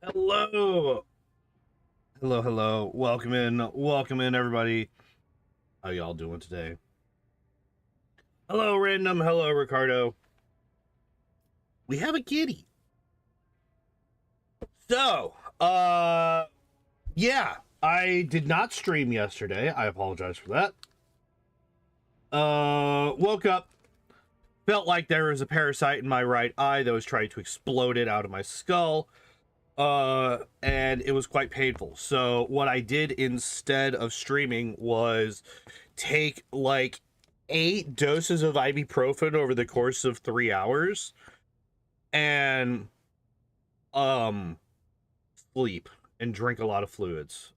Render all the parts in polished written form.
Hello. Hello. Welcome in, everybody. How y'all doing today? Hello, Random. Hello, Ricardo. We have a kitty. So, yeah, I did not stream yesterday. I apologize for that. Woke up, felt like there was a parasite in my right eye that was trying to explode it out of my skull. And it was quite painful. So what I did instead of streaming was take like 8 doses of ibuprofen over the course of 3 hours and sleep and drink a lot of fluids.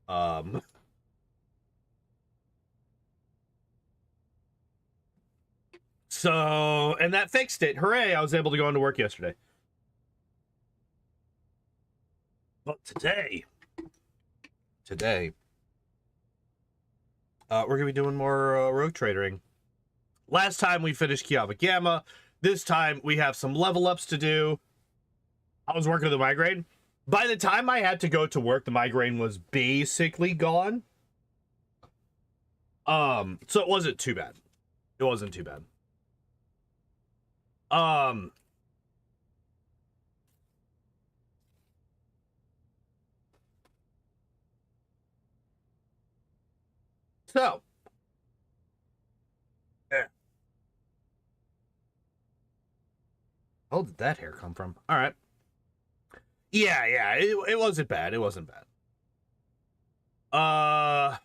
So and that fixed it. Hooray, I was able to go into work yesterday. But today we're gonna be doing more rogue tradering. Last time we finished Kiava Gamma. This time we have some level ups to do. I was working with a migraine. By the time I had to go to work, the migraine was basically gone. So it wasn't too bad. It wasn't too bad. So how did that hair come from? All right. Yeah, it wasn't bad. It wasn't bad.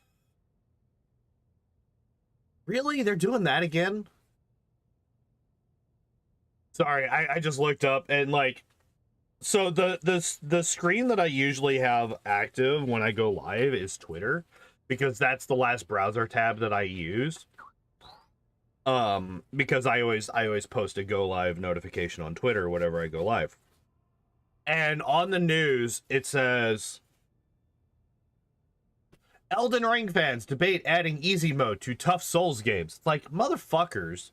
Really? They're doing that again? Sorry, I just looked up and like, so the screen that I usually have active when I go live is Twitter, because that's the last browser tab that I use. Because I always post a go live notification on Twitter whenever I go live. And on the news it says Elden Ring fans debate adding easy mode to tough Souls games. It's like, motherfuckers,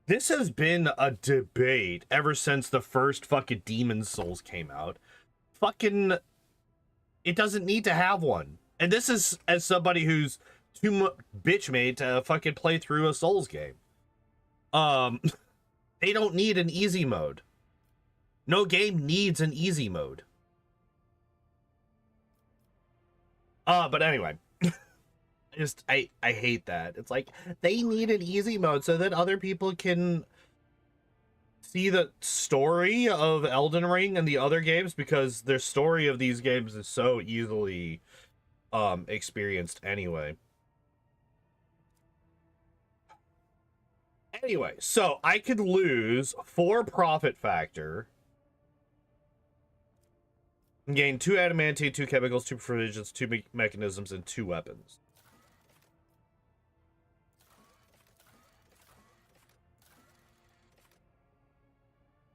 this has been a debate ever since the first fucking Demon Souls came out. Fucking, it doesn't need to have one. And this is as somebody who's too bitch made to fucking play through a Souls game. They don't need an easy mode. No game needs an easy mode. But anyway. I hate that. It's like, they need an easy mode so that other people can see the story of Elden Ring and the other games, because their story of these games is so easily experienced anyway. Anyway, so I could lose 4 profit factor, gain 2 adamantine, 2 chemicals, 2 provisions, 2 mechanisms, and 2 weapons.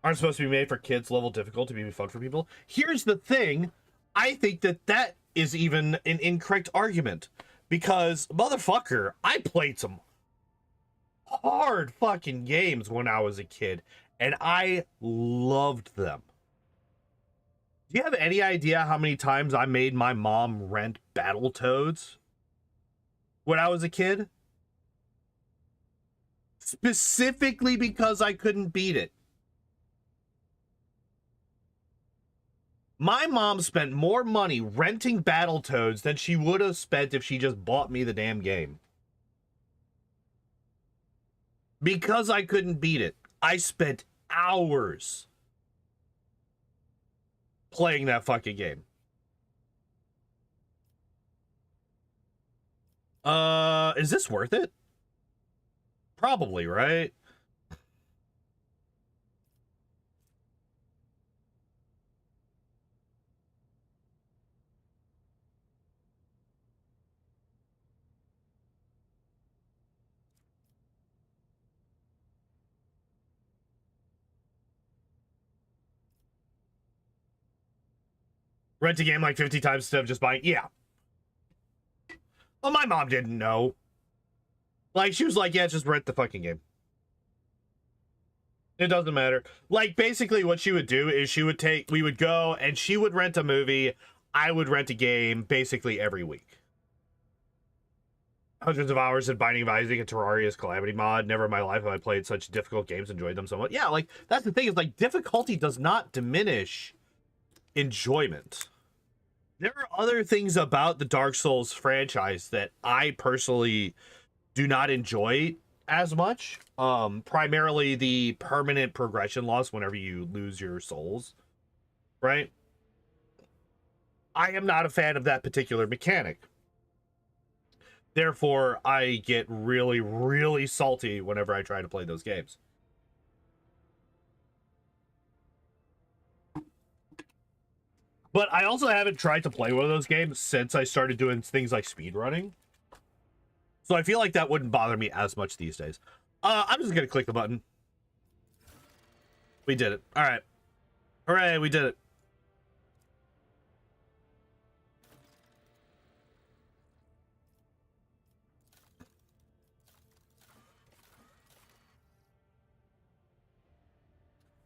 Aren't supposed to be made for kids level difficulty to be fun for people. Here's the thing. I think that is even an incorrect argument, because motherfucker, I played some hard fucking games when I was a kid and I loved them. Do you have any idea how many times I made my mom rent Battletoads when I was a kid? Specifically because I couldn't beat it. My mom spent more money renting Battletoads than she would have spent if she just bought me the damn game. Because I couldn't beat it, I spent hours playing that fucking game. Is this worth it? Probably, right? Rent a game like 50 times instead of just buying. Yeah. Well, my mom didn't know. Like, she was like, yeah, just rent the fucking game. It doesn't matter. Like, basically what she would do is we would go and she would rent a movie. I would rent a game basically every week. Hundreds of hours in Binding of Isaac and Terraria's Calamity mod. Never in my life have I played such difficult games, enjoyed them so much. Yeah, like, that's the thing, is like, difficulty does not diminish enjoyment. There are other things about the Dark Souls franchise that I personally do not enjoy as much. Primarily the permanent progression loss whenever you lose your souls, right? I am not a fan of that particular mechanic. Therefore, I get really, really salty whenever I try to play those games. But I also haven't tried to play one of those games since I started doing things like speedrunning. So I feel like that wouldn't bother me as much these days. I'm just going to click the button. We did it. All right. Hooray, we did it.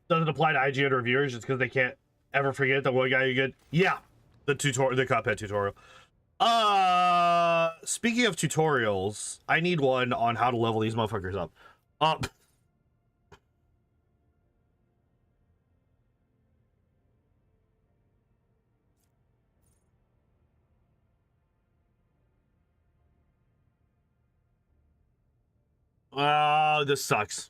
Doesn't apply to IGN reviewers just because they can't ever forget the one guy you get. Yeah, the Cuphead tutorial. Speaking of tutorials, I need one on how to level these motherfuckers up. This sucks.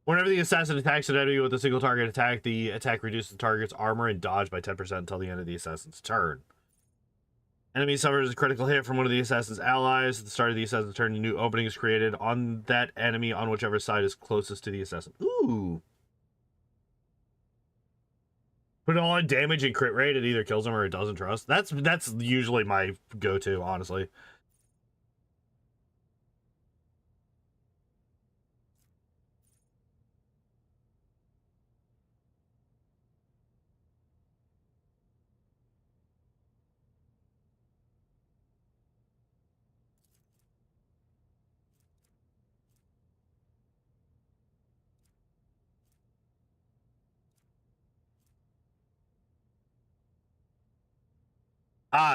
Whenever the assassin attacks an enemy with a single target attack, the attack reduces the target's armor and dodge by 10% until the end of the assassin's turn. Enemy suffers a critical hit from one of the assassin's allies. At the start of the assassin's turn, a new opening is created on that enemy on whichever side is closest to the assassin. Ooh. Put it all in damage and crit rate. It either kills him or it doesn't trust. That's usually my go-to, honestly.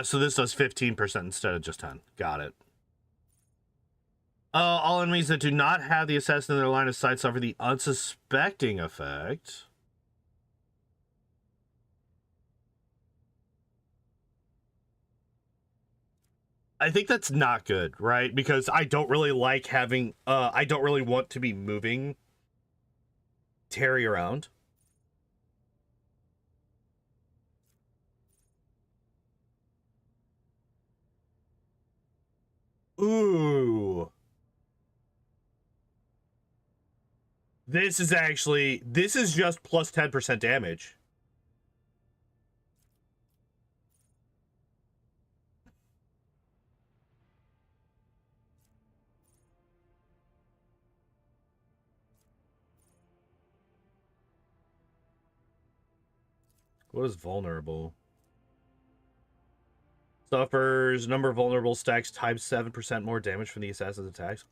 So this does 15% instead of just 10. Got it. All enemies that do not have the assassin in their line of sight suffer the unsuspecting effect. I think that's not good, right? Because I don't really like having, I don't really want to be moving Terry around. Ooh. This is just plus 10% damage. What is vulnerable? Suffers number of vulnerable stacks times 7% more damage from the assassin's attacks.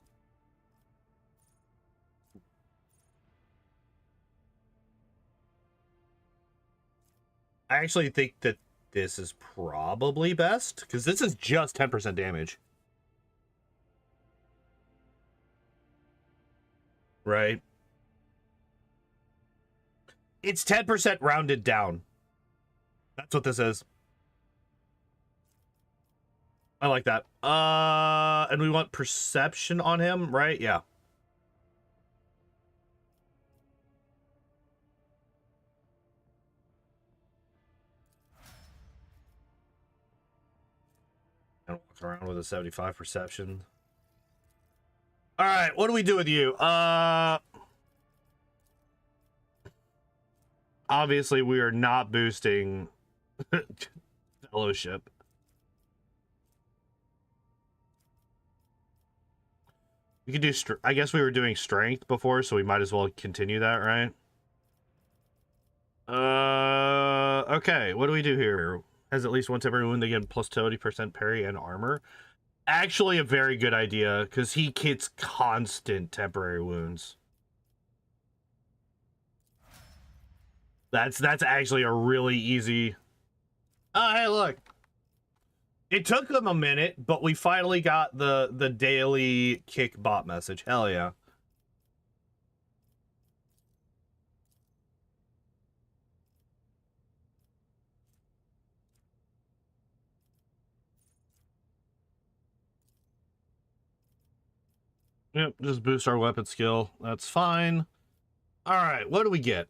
I actually think that this is probably best, because this is just 10% damage. Right? It's 10% rounded down. That's what this is. I like that. And we want perception on him, right? Yeah. And walk around with a 75 perception. All right, what do we do with you? Obviously we are not boosting fellowship. We could do, I guess we were doing strength before, so we might as well continue that, right? Okay, what do we do here? Has at least one temporary wound, again, plus 20% parry and armor. Actually a very good idea, because he gets constant temporary wounds. That's actually a really easy. Oh, hey, look. It took them a minute, but we finally got the daily kick bot message. Hell yeah. Yep, just boost our weapon skill. That's fine. All right, what do we get?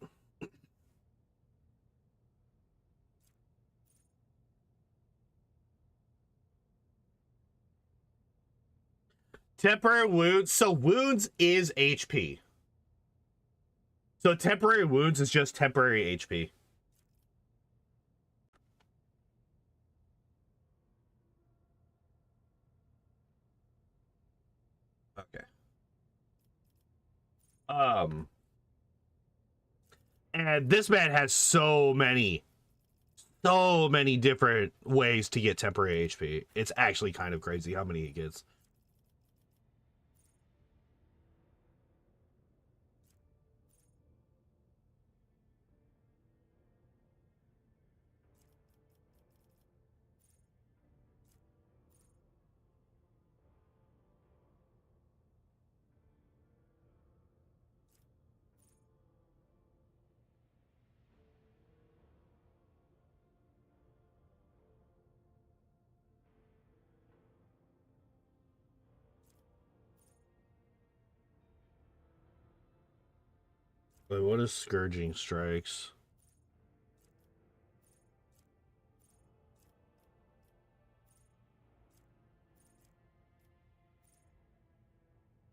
Temporary wounds. So wounds is HP. So temporary wounds is just temporary HP. Okay. And this man has so many different ways to get temporary HP. It's actually kind of crazy how many he gets. Wait, what is Scourging Strikes?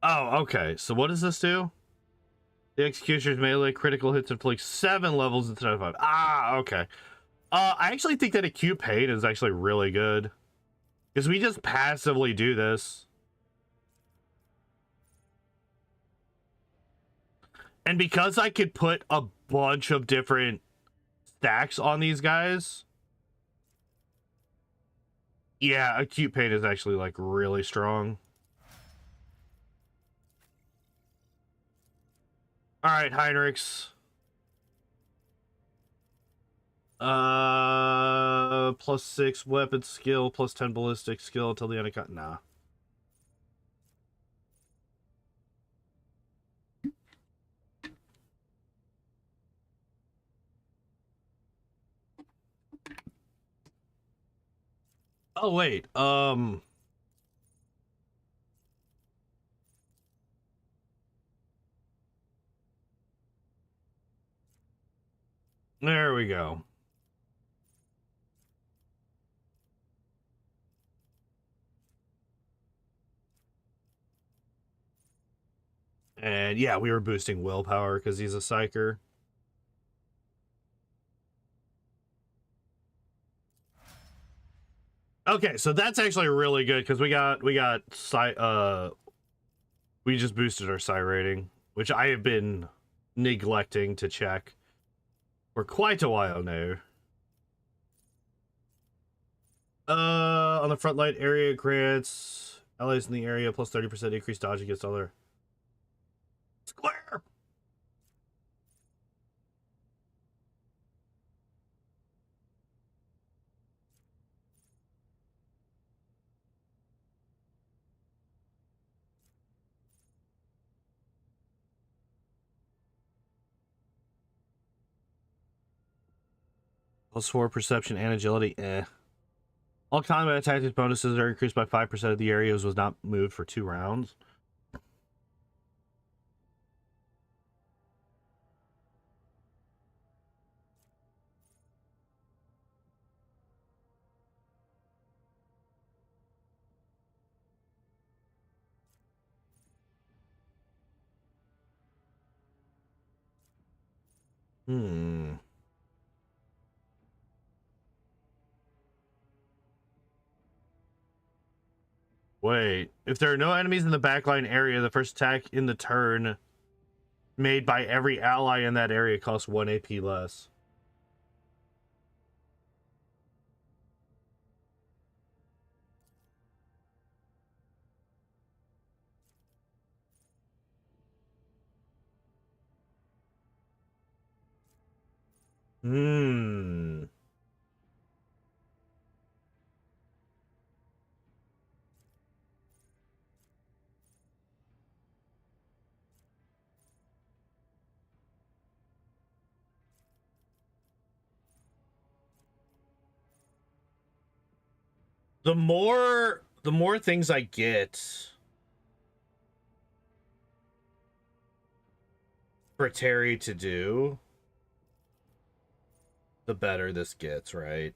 Oh, okay. So what does this do? The Executioner's melee critical hits inflict 7 levels instead of 5. Ah, okay. I actually think that Acute Pain is actually really good. Because we just passively do this. And because I could put a bunch of different stacks on these guys, yeah, Acute Pain is actually like really strong. All right, Heinrichs. +6 weapon skill, +10 ballistic skill until the end of cut. Nah. Oh wait, there we go. And yeah, we were boosting willpower because he's a psyker. Okay, so that's actually really good because we just boosted our psi rating, which I have been neglecting to check for quite a while now. On the front light area grants allies in the area plus 30% increased dodge against other square. +4 perception and agility. All combat tactics bonuses are increased by 5% of the areas was not moved for 2 rounds. Hmm. Wait. If there are no enemies in the backline area, the first attack in the turn made by every ally in that area costs 1 AP less. Hmm. The more things I get for Terry to do, the better this gets, right?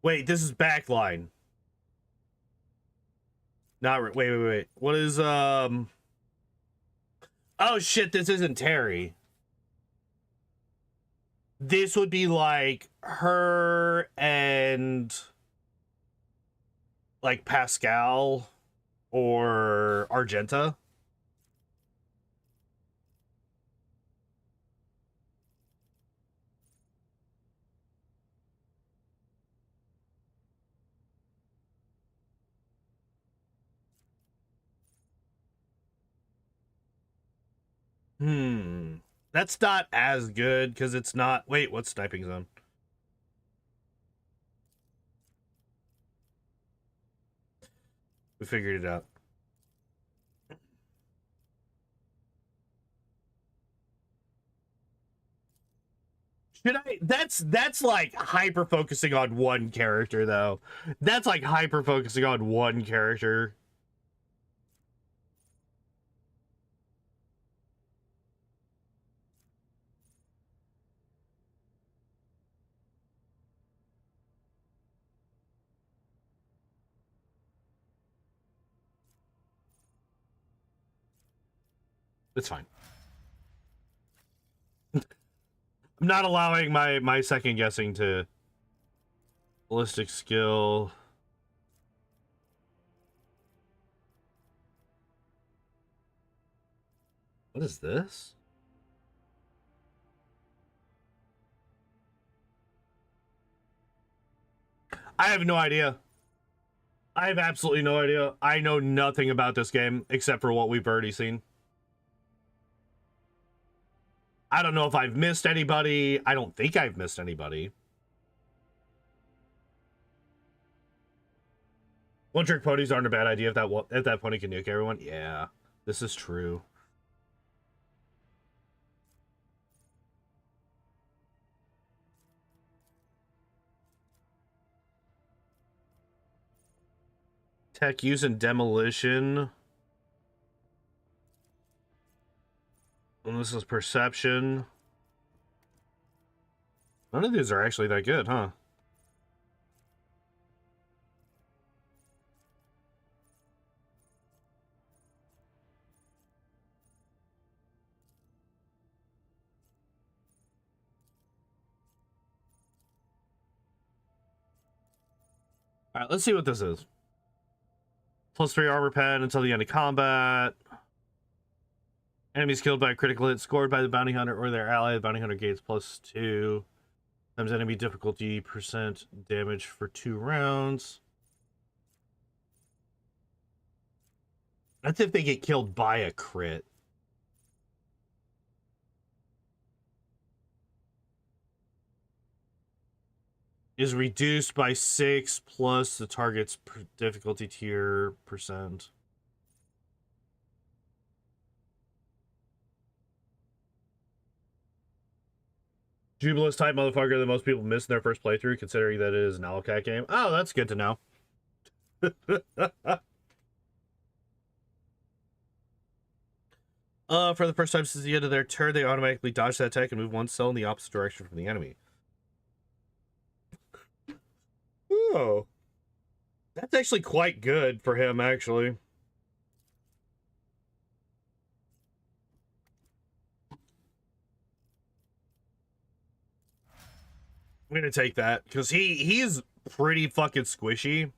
Wait, this is backline. Wait. What is oh shit, this isn't Terry. This would be like her and like Pascal or Argenta. Hmm. That's not as good because it's not. Wait, what's sniping zone? We figured it out. Should I? That's like hyper focusing on one character though. That's like hyper focusing on one character. It's fine. I'm not allowing my second guessing to ballistic skill. What is this? I have no idea. I have absolutely no idea. I know nothing about this game except for what we've already seen. I don't know if I've missed anybody. I don't think I've missed anybody. One trick ponies aren't a bad idea if that pony can nuke everyone. Yeah, this is true. Tech using demolition. And this is perception. None of these are actually that good, huh? All right, let's see what this is. +3 armor pen until the end of combat. Enemies killed by a critical hit scored by the bounty hunter or their ally. The bounty hunter gains +2 times enemy difficulty percent damage for 2 rounds. That's if they get killed by a crit. Is reduced by 6 plus the target's difficulty tier percent. Jubilous type motherfucker that most people miss in their first playthrough, considering that it is an Owlcat game. Oh, that's good to know. For the first time since the end of their turn, they automatically dodge that attack and move 1 cell in the opposite direction from the enemy. Oh. That's actually quite good for him, actually. I'm gonna take that, because he's pretty fucking squishy.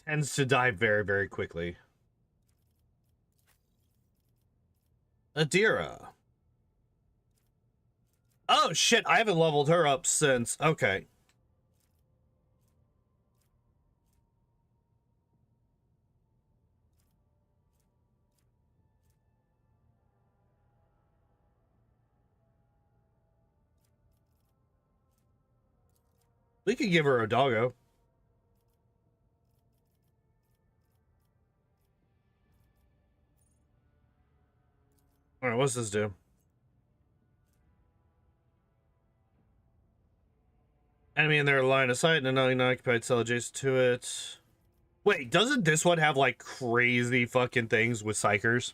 Tends to die very, very quickly. Adira. Oh, shit, I haven't leveled her up since... Okay. We could give her a doggo. All right, what's this do? Enemy in their line of sight and an unoccupied cell adjacent to it. Wait, doesn't this one have like crazy fucking things with psychers?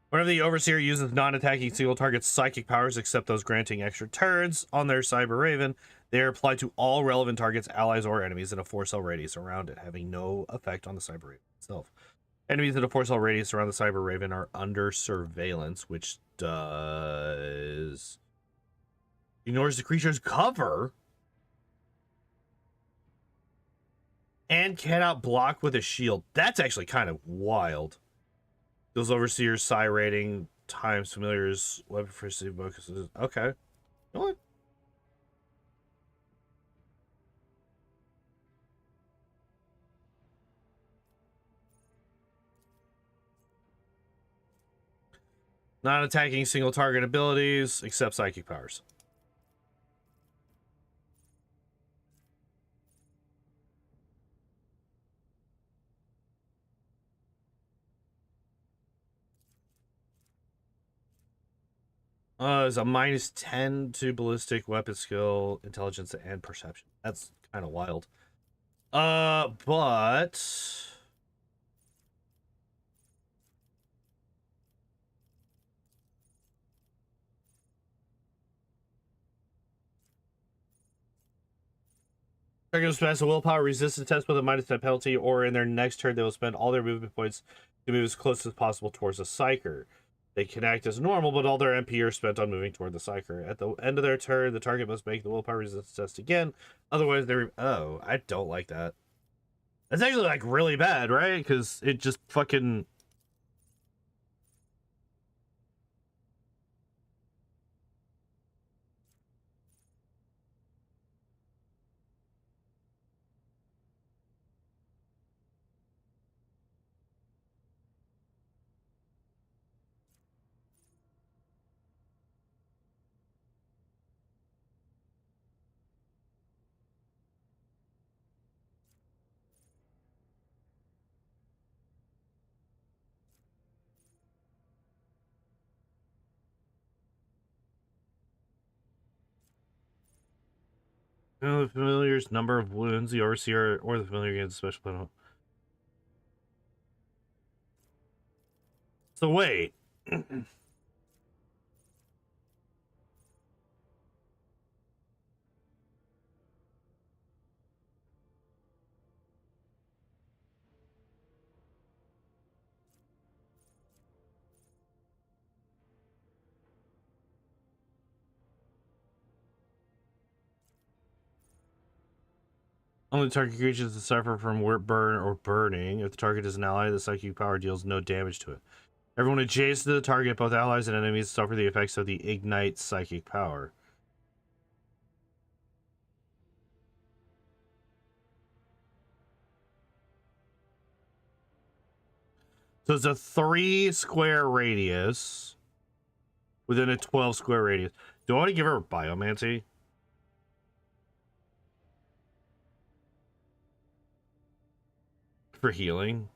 Whenever the Overseer uses non-attacking single target psychic powers, except those granting extra turns on their Cyber Raven, they are applied to all relevant targets, allies, or enemies in a 4-cell radius around it, having no effect on the Cyber Raven itself. Enemies in a 4-cell radius around the Cyber Raven are under surveillance, which does... ignores the creature's cover and cannot block with a shield. That's actually kind of wild. Those Overseers, Psi rating, times familiars, weapon for focuses. Okay. You know what? Not attacking single target abilities, except psychic powers. Is a -10 to ballistic weapon skill, intelligence, and perception. That's kind of wild. But target will pass a willpower resistance test with a -10 penalty, or in their next turn, they will spend all their movement points to move as close as possible towards a psyker. They can act as normal, but all their MP are spent on moving toward the psyker. At the end of their turn, the target must make the willpower resistance test again. Otherwise, they're... Oh, I don't like that. That's actually, like, really bad, right? Because it just fucking... The familiar's number of wounds, the overseer or the familiar gains a special penalty. So wait. Only target creatures that suffer from burn or burning. If the target is an ally, the psychic power deals no damage to it. Everyone adjacent to the target, both allies and enemies, suffer the effects of the ignite psychic power. So it's a 3-square radius within a 12-square radius. Do I want to give her Biomancy? For healing?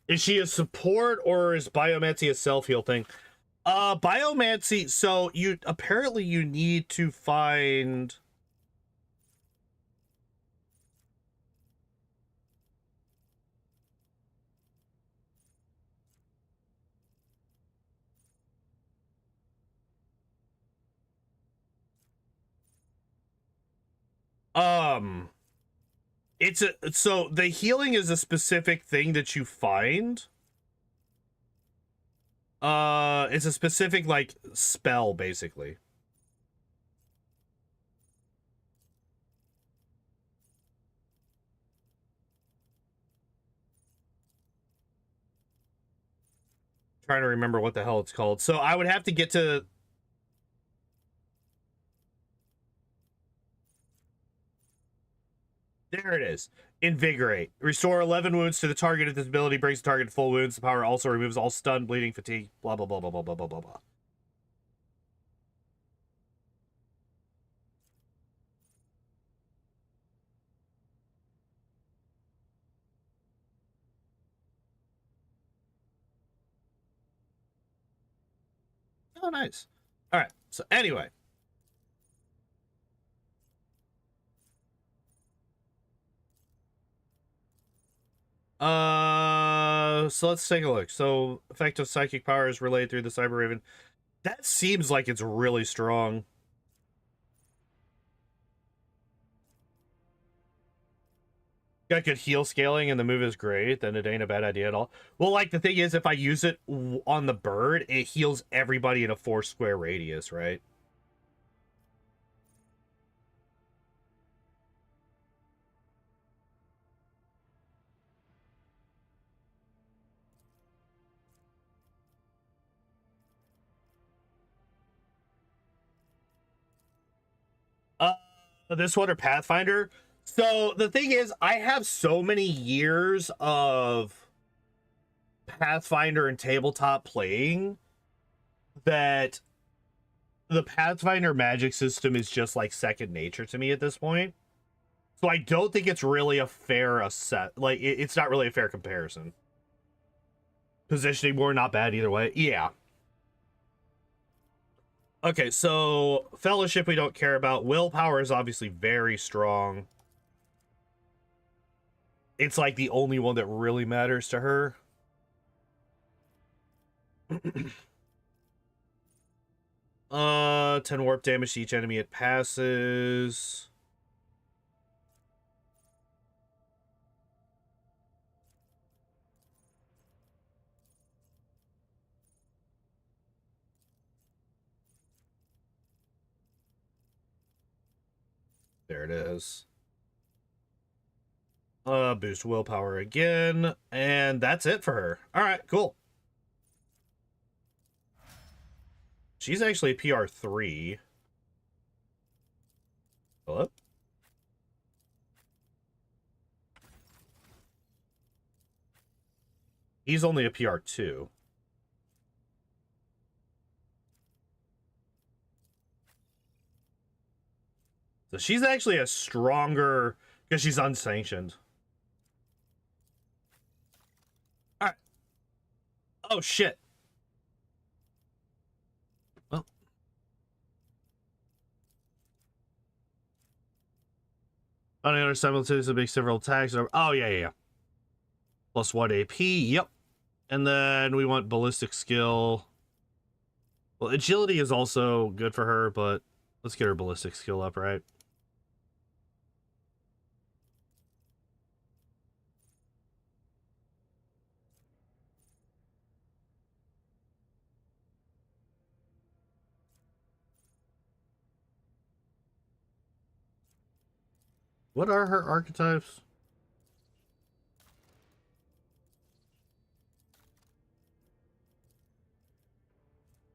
Is she a support or is Biomancy a self-heal thing? Biomancy, so you apparently you need to find... It's a... So the healing is a specific thing that you find. It's a specific, like, spell, basically. Trying to remember what the hell it's called. So I would have to get to... There it is. Invigorate. Restore 11 wounds to the target. If this ability brings the target to full wounds, the power also removes all stun, bleeding, fatigue, blah, blah, blah, blah, blah, blah, blah, blah, blah. Oh, nice. All right. So anyway. So let's take a look. So effective psychic power is relayed through the Cyber Raven. That seems like it's really strong. Got good heal scaling and the move is great, then it ain't a bad idea at all. Well, like, the thing is, if I use it on the bird, it heals everybody in a 4 square radius, right? This one or Pathfinder? So the thing is, I have so many years of Pathfinder and tabletop playing that the Pathfinder magic system is just like second nature to me at this point. So I don't think it's really a fair like it's not really a fair comparison. Positioning more, not bad either way. Yeah. Okay, so fellowship we don't care about. Willpower is obviously very strong. It's like the only one that really matters to her. 10 warp damage to each enemy it passes. There it is. Boost willpower again, and that's it for her. All right, cool. She's actually a PR3. Hello? He's only a PR2. So she's actually a stronger, because she's unsanctioned. All right. Oh, shit. Well. On the other simultaneously make several attacks. Oh, yeah. Plus 1 AP. Yep. And then we want ballistic skill. Well, agility is also good for her, but let's get her ballistic skill up, right? What are her archetypes?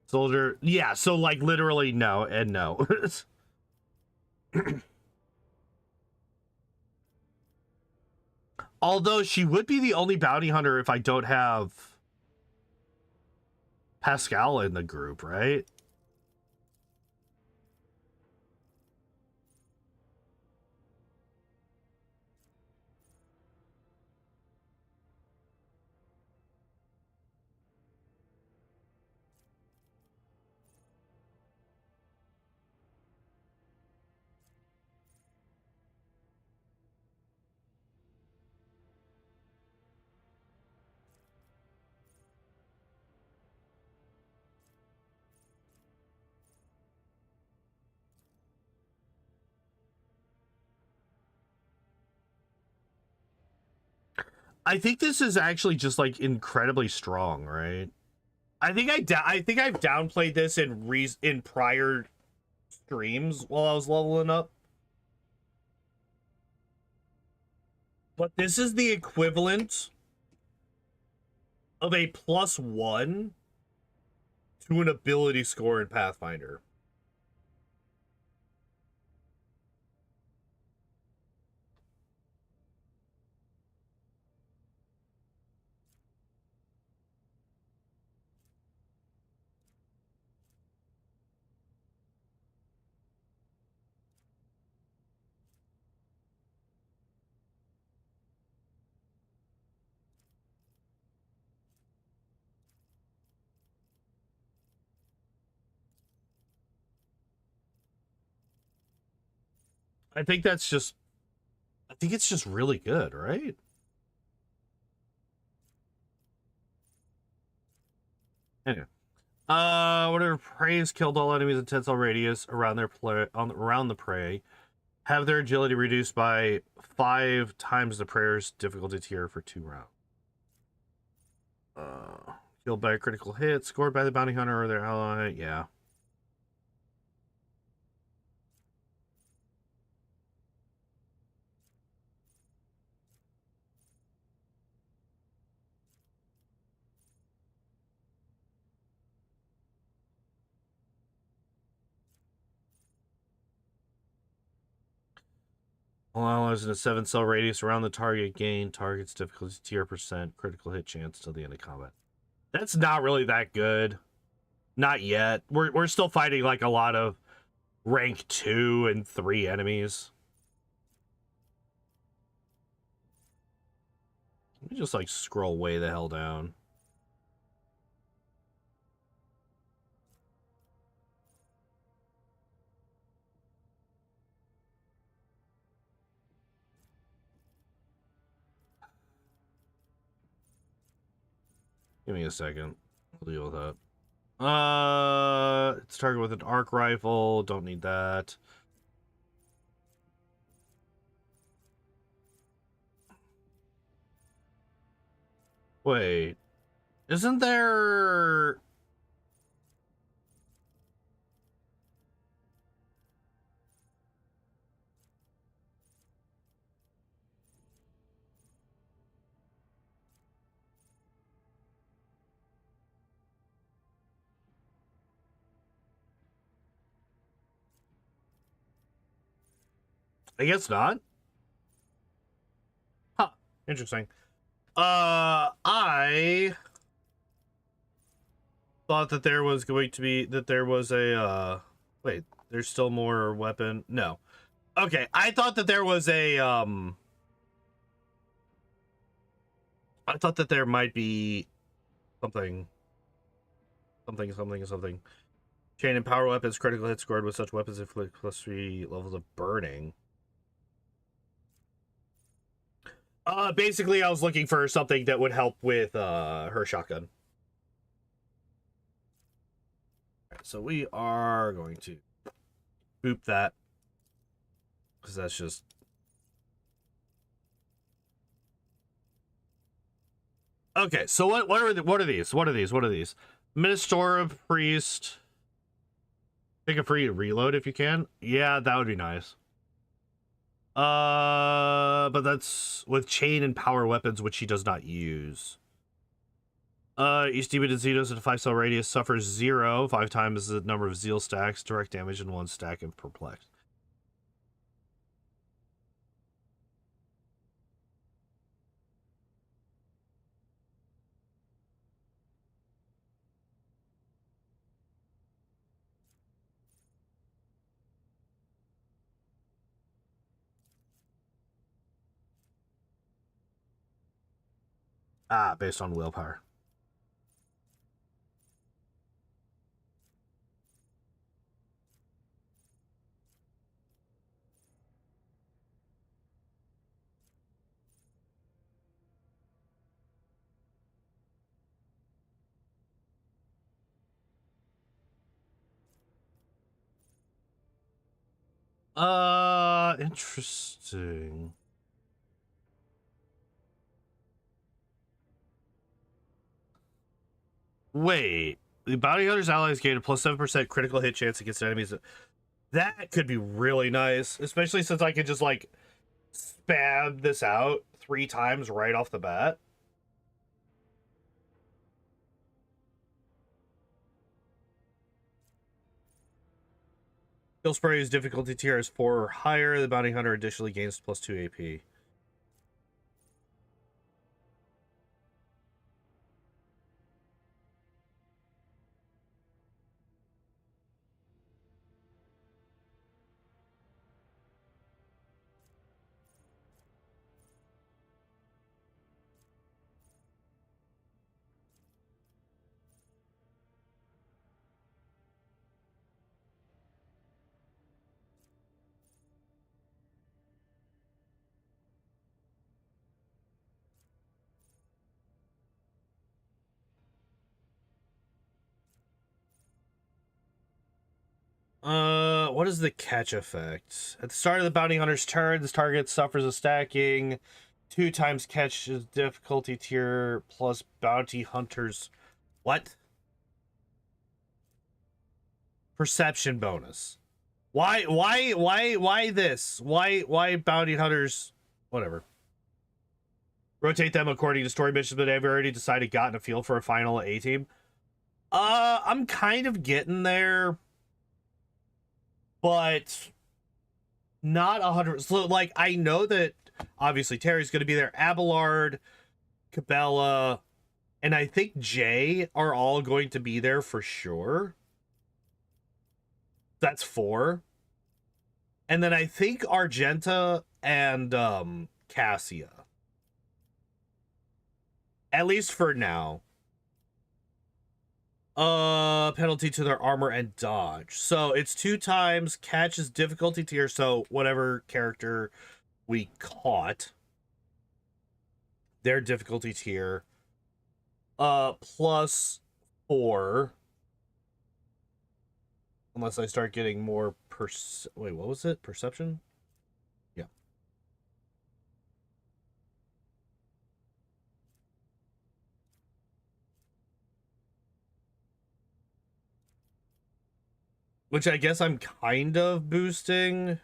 Soldier. Yeah, so like literally no and no. Although she would be the only bounty hunter if I don't have Pascal in the group, right? I think this is actually just like incredibly strong, right? I think I've downplayed this in prior streams while I was leveling up. But this is the equivalent of a +1 to an ability score in Pathfinder. I think that's just, I think it's just really good, right? Anyway. Whatever prey has killed all enemies in 10 cell radius around their around the prey, have their agility reduced by 5 times the preyer's difficulty tier for 2 rounds. Killed by a critical hit, scored by the bounty hunter or their ally. Yeah. All allies in a 7 cell radius around the target gain target's difficulty tier percent critical hit chance till the end of combat. That's not really that good. Not yet. We're still fighting like a lot of rank 2 and 3 enemies. Let me just like scroll way the hell down. Give me a second. I'll deal with that. It's target with an arc rifle. Don't need that. Wait. Isn't there... I guess not. Huh. Interesting. I thought that there was going to be, that there was a, wait, there's still more weapon? No. Okay, I thought that there was a, I thought that there might be something. Chain and power weapons, critical hit scored with such weapons inflict +3 levels of burning. Basically, I was looking for something that would help with, her shotgun. Right, so we are going to boop that. Because that's just... Okay, so what are these? Minister of Priest. Take a free reload if you can. Yeah, that would be nice. But that's with chain and power weapons, which he does not use. Each demon in Xenos in a 5 cell radius suffers 0, 5 times the number of zeal stacks, direct damage in 1 stack, and perplexed. Ah, based on willpower. Interesting. Wait, the bounty hunter's allies gain a +7% critical hit chance against enemies. That could be really nice, especially since I could just like spam this out 3 times right off the bat. Kill Spray's difficulty tier is 4 or higher. The bounty hunter additionally gains plus 2 AP. What is the catch effect? At the start of the bounty hunter's turn, this target suffers a stacking 2 times catch's difficulty tier plus bounty hunter's what? Perception bonus. Why this? Why bounty hunters? Whatever. Rotate them according to story missions, but I've already decided gotten a feel for a final A team. I'm kind of getting there, but not 100. So, like, I know that obviously Terry's going to be there. Abelard, Cabela, and I think Jay are all going to be there for sure. That's 4. And then I think Argenta and Cassia. At least for now. Penalty to their armor and dodge. So it's 2 times catch's difficulty tier, so whatever character we caught, their difficulty tier, plus 4. Unless I start getting more wait, what was it? Perception? Yeah. Which I guess I'm kind of boosting.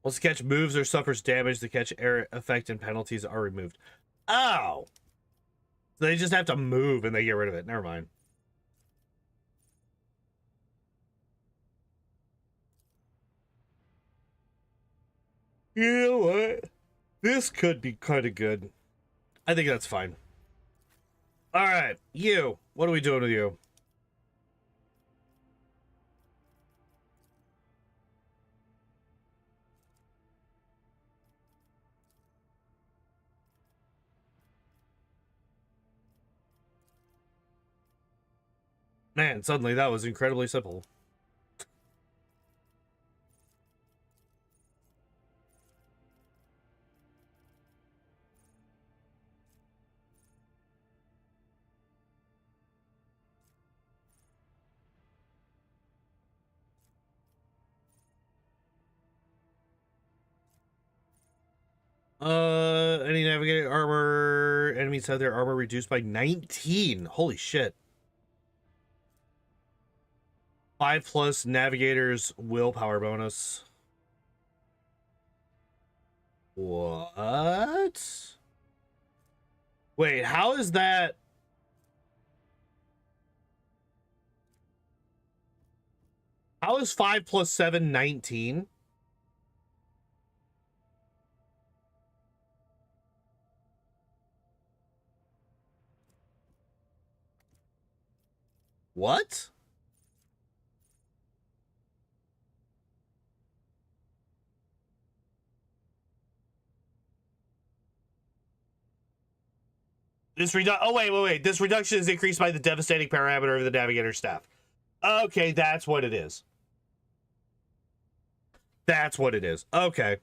Once the catch moves or suffers damage, the catch error effect and penalties are removed. Oh! So they just have to move and they get rid of it. Never mind. You know what? This could be kind of good. I think that's fine. All right, you. What are we doing with you? Man, suddenly that was incredibly simple. Any navigator armor enemies have their armor reduced by 19. Holy shit. 5 plus navigators willpower bonus. What? Wait, how is that? How is 5 plus 7 19? What? Oh, wait. This reduction is increased by the devastating parameter of the navigator staff. Okay, that's what it is. That's what it is. Okay.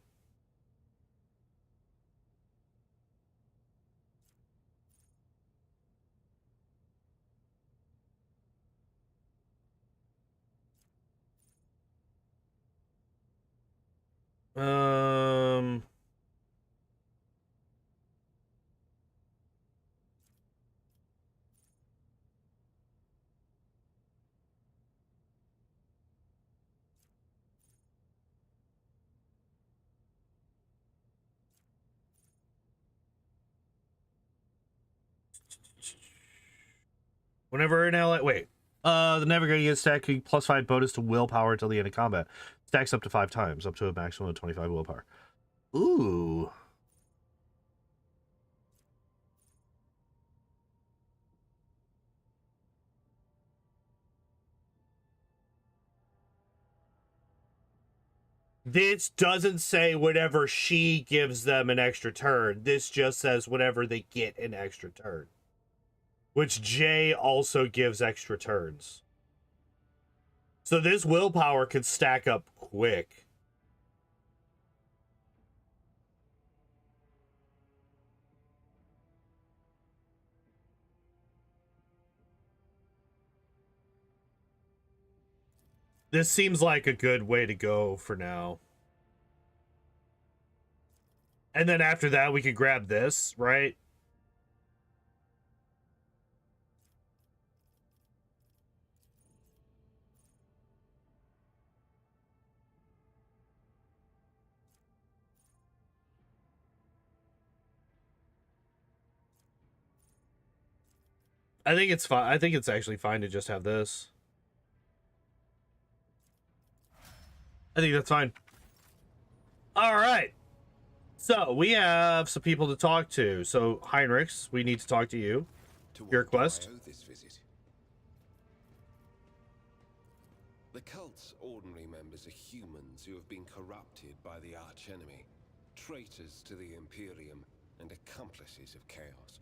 Um... Whenever an ally, wait, the navigator gets stacking +5 bonus to willpower until the end of combat. Stacks up to 5 times, up to a maximum of 25 willpower. Ooh. This doesn't say whenever she gives them an extra turn. This just says whenever they get an extra turn. Which J also gives extra turns. So this willpower could stack up quick. This seems like a good way to go for now. And then after that, we could grab this, right? I think it's fine. I think it's actually fine to just have this. I think that's fine. All right. So we have some people to talk to. So Heinrichs, we need to talk to you. Your quest. This visit? The cult's ordinary members are humans who have been corrupted by the archenemy, traitors to the Imperium, and accomplices of chaos.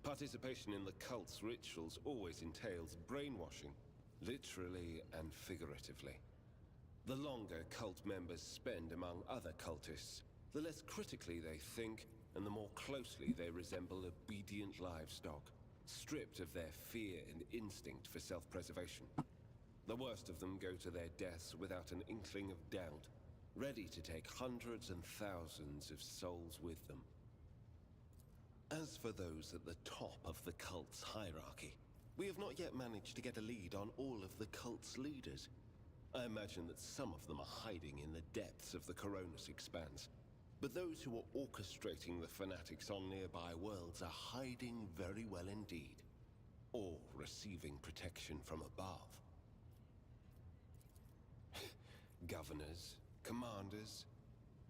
Participation in the cult's rituals always entails brainwashing, literally and figuratively. The longer cult members spend among other cultists, the less critically they think, and the more closely they resemble obedient livestock, stripped of their fear and instinct for self-preservation. The worst of them go to their deaths without an inkling of doubt, ready to take hundreds and thousands of souls with them. As for those at the top of the cult's hierarchy, we have not yet managed to get a lead on all of the cult's leaders. I imagine that some of them are hiding in the depths of the Coronis Expanse, but those who are orchestrating the fanatics on nearby worlds are hiding very well indeed, or receiving protection from above. Governors, commanders,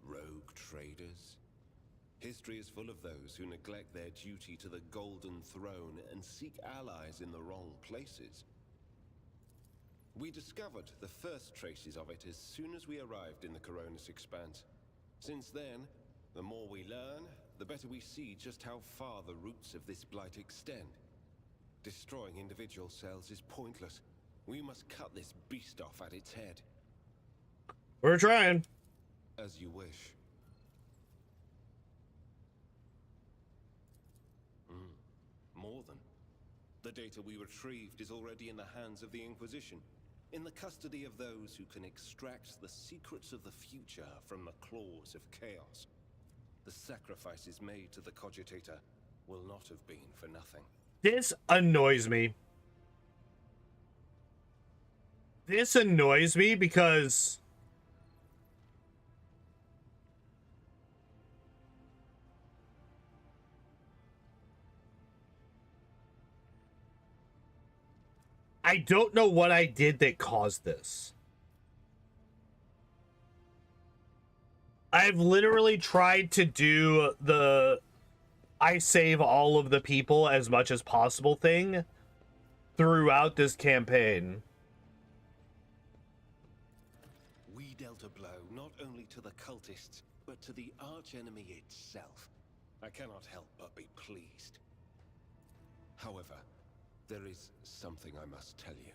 rogue traders. History is full of those who neglect their duty to the Golden Throne and seek allies in the wrong places. We discovered the first traces of it as soon as we arrived in the Coronis Expanse. Since then, the more we learn, the better we see just how far the roots of this blight extend. Destroying individual cells is pointless. We must cut this beast off at its head. We're trying. As you wish. More than. The data we retrieved is already in the hands of the Inquisition, in the custody of those who can extract the secrets of the future from the claws of chaos. The sacrifices made to the Cogitator will not have been for nothing. This annoys me. This annoys me because I don't know what I did that caused this. I've literally tried to do the I save all of the people as much as possible thing throughout this campaign. We dealt a blow not only to the cultists, but to the archenemy itself. I cannot help but be pleased. However, there is something I must tell you.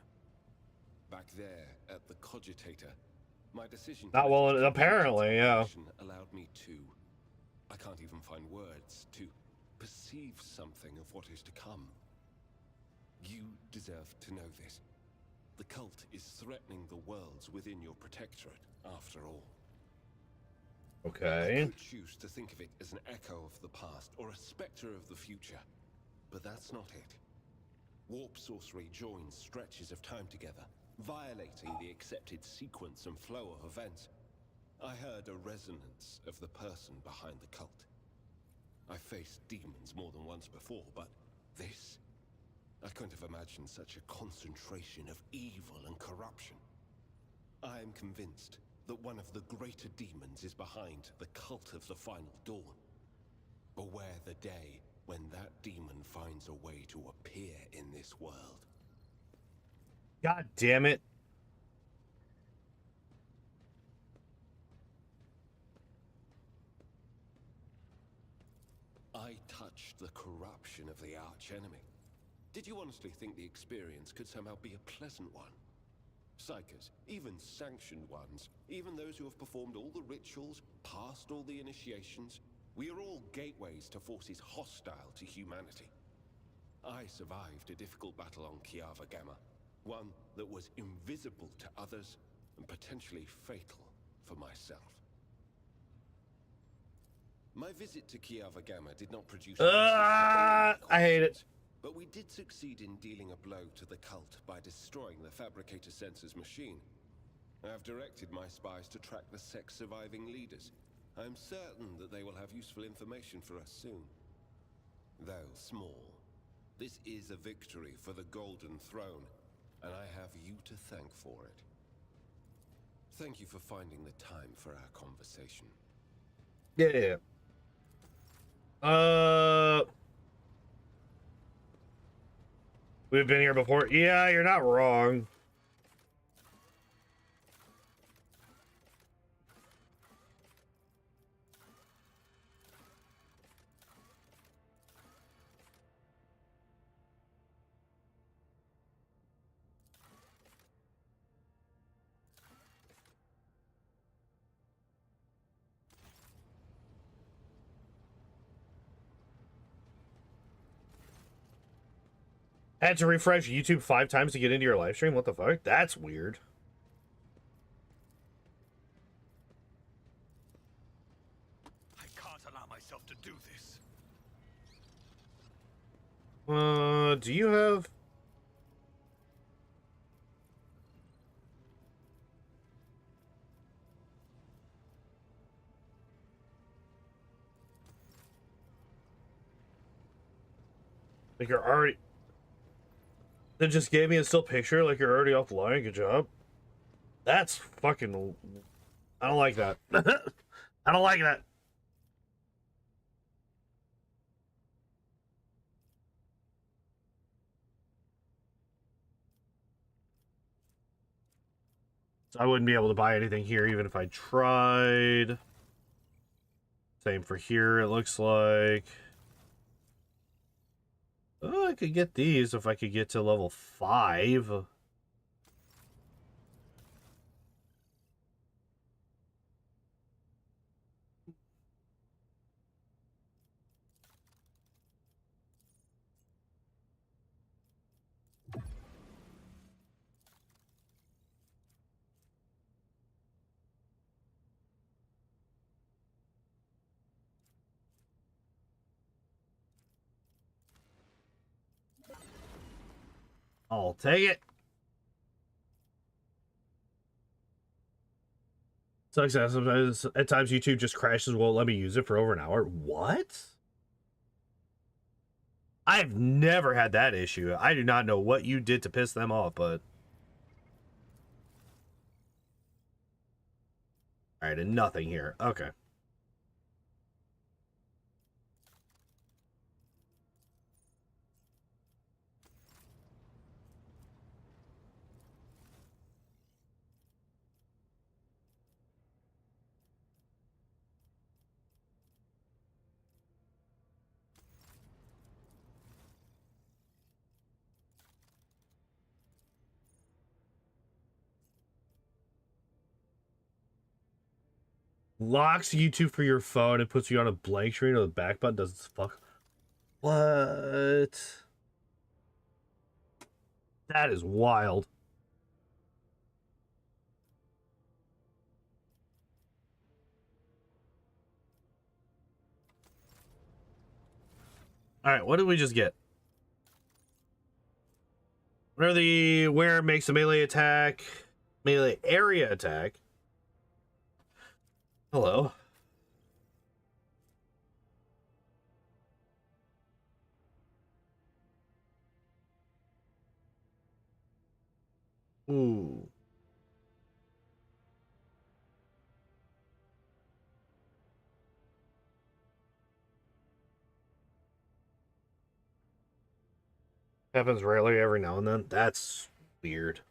Back there at the Cogitator, my decision Not well, apparently, yeah. allowed me to, I can't even find words, to perceive something of what is to come. You deserve to know this. The cult is threatening the worlds within your protectorate, after all. Okay. I could choose to think of it as an echo of the past, or a specter of the future. But that's not it. Warp sorcery joins stretches of time together, violating the accepted sequence and flow of events. I heard a resonance of the person behind the cult. I faced demons more than once before, but this... I couldn't have imagined such a concentration of evil and corruption. I am convinced that one of the greater demons is behind the cult of the Final Dawn. Beware the day when that demon finds a way to appear in this world. God damn it. I touched the corruption of the archenemy. Did you honestly think the experience could somehow be a pleasant one? Psychers, even sanctioned ones, even those who have performed all the rituals, passed all the initiations, we are all gateways to forces hostile to humanity. I survived a difficult battle on Kiava Gamma, one that was invisible to others and potentially fatal for myself. My visit to Kiava Gamma did not produce I hate it. but we did succeed in dealing a blow to the cult by destroying the Fabricator Sensor's machine. I have directed my spies to track the sect's surviving leaders. I am certain that they will have useful information for us soon. Though small, this is a victory for the Golden Throne, and I have you to thank for it. Thank you for finding the time for our conversation. Yeah. We've been here before. Yeah, you're not wrong. Had to refresh YouTube 5 times to get into your live stream? What the fuck? That's weird. I can't allow myself to do this. Do you have... Like you're already... They just gave me a still picture like you're already offline. Good job. That's fucking... I don't like that. I don't like that. So I wouldn't be able to buy anything here even if I tried. Same for here, it looks like. Oh, I could get these if I could get to level 5. I'll take it. Sucks that sometimes at times YouTube just crashes, won't let me use it for over an hour. What? I've never had that issue. I do not know what you did to piss them off, but... Alright, and nothing here. Okay. Locks YouTube for your phone and puts you on a blank screen, or the back button does fuck. What? That is wild. Alright, what did we just get? Where makes a melee attack, melee area attack. Hello. Ooh. Happens rarely, every now and then. That's weird.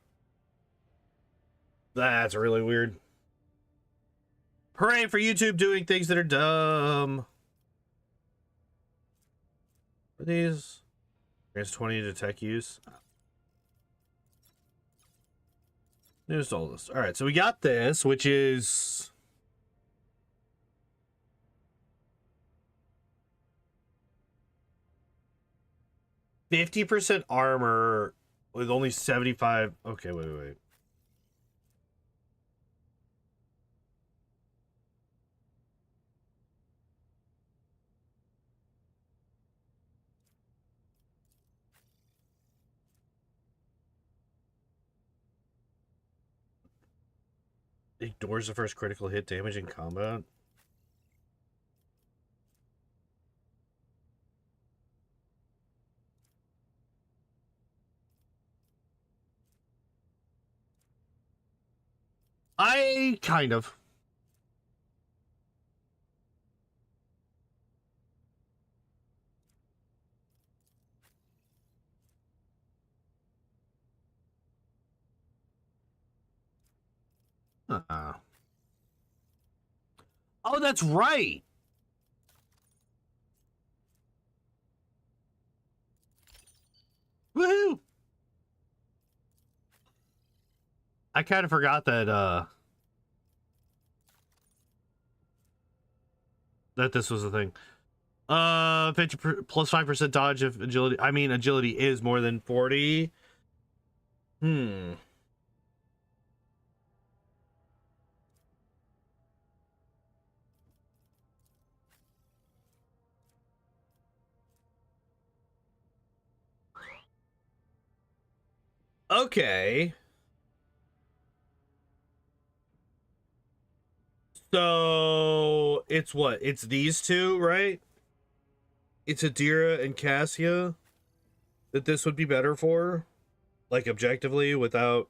That's really weird. Hooray for YouTube doing things that are dumb. Are these? There's 20 to tech use. News all this. All right, so we got this, which is 50% armor with only 75. Okay, wait. Ignores the first critical hit damage in combat. I kind of. Oh, that's right. Woohoo! I kind of forgot that that this was a thing. 50 plus 5% dodge if agility. I mean, agility is more than 40. Okay. So it's what? It's these two, right? It's Adira and Cassia that this would be better for, like objectively, without.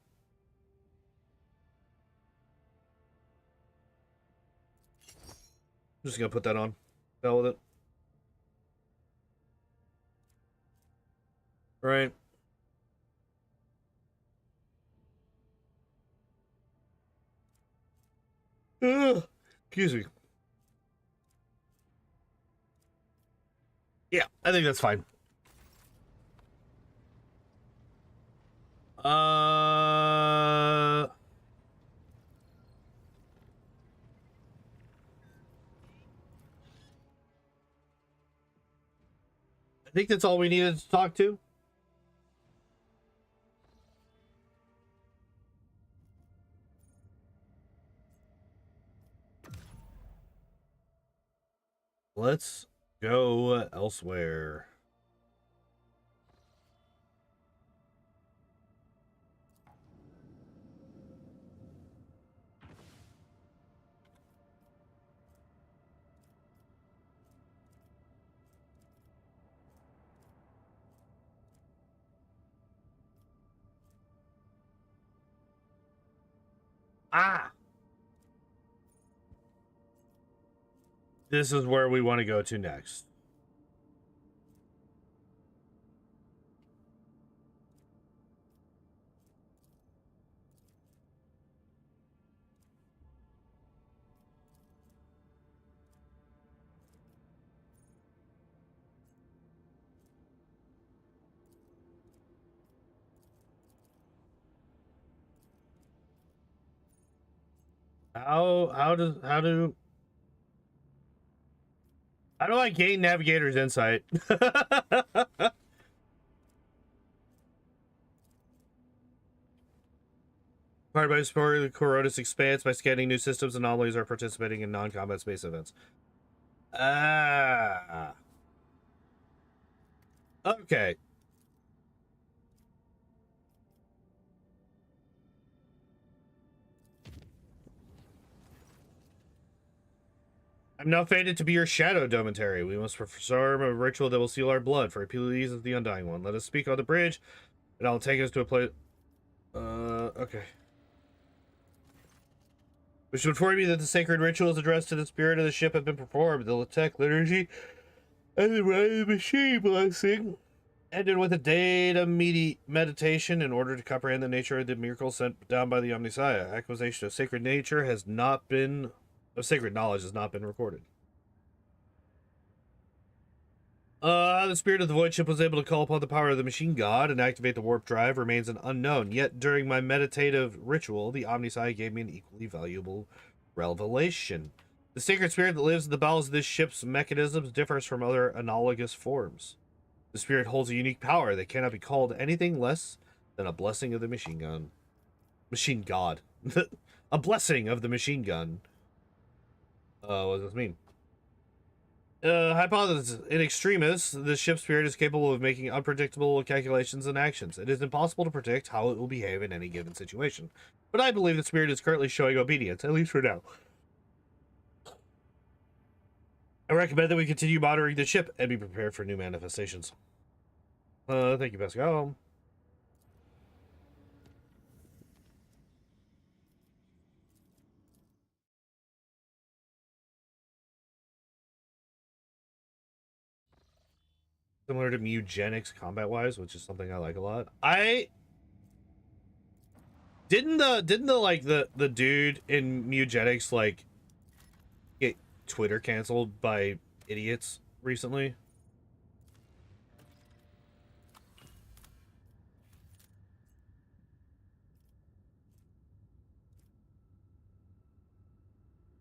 I'm just gonna put that on. Hell with it. Right. Ugh. Excuse me. Yeah, I think that's fine. I think that's all we needed to talk to. Let's go elsewhere. Ah! This is where we want to go to next. How do I gain navigator's insight? Part by exploring the Coronis expanse by scanning new systems, anomalies, or participating in non-combat space events. Ah. Okay. I'm now fated to be your shadow, Domentary. We must perform a ritual that will seal our blood, for it pleases the Undying One. Let us speak on the bridge, and I'll take us to a place. Okay. Which would inform me that the sacred rituals addressed to the spirit of the ship have been performed. The Tech liturgy and the machine blessing ended with a data meditation in order to comprehend the nature of the miracle sent down by the Omnissiah. Acquisition of sacred nature has not been, of sacred knowledge has not been recorded. How the spirit of the void ship was able to call upon the power of the machine god and activate the warp drive remains an unknown. Yet during my meditative ritual, the Omnissiah gave me an equally valuable revelation. The sacred spirit that lives in the bowels of this ship's mechanisms differs from other analogous forms. The spirit holds a unique power that cannot be called anything less than a blessing of the machine gun. Machine god. A blessing of the machine gun. What does this mean? Hypothesis. In extremis, the ship spirit is capable of making unpredictable calculations and actions. It is impossible to predict how it will behave in any given situation. But I believe the spirit is currently showing obedience, at least for now. I recommend that we continue monitoring the ship and be prepared for new manifestations. Thank you, Pascal. Similar to eugenics combat-wise, which is something I like a lot. I didn't the like the dude in eugenics like get Twitter canceled by idiots recently.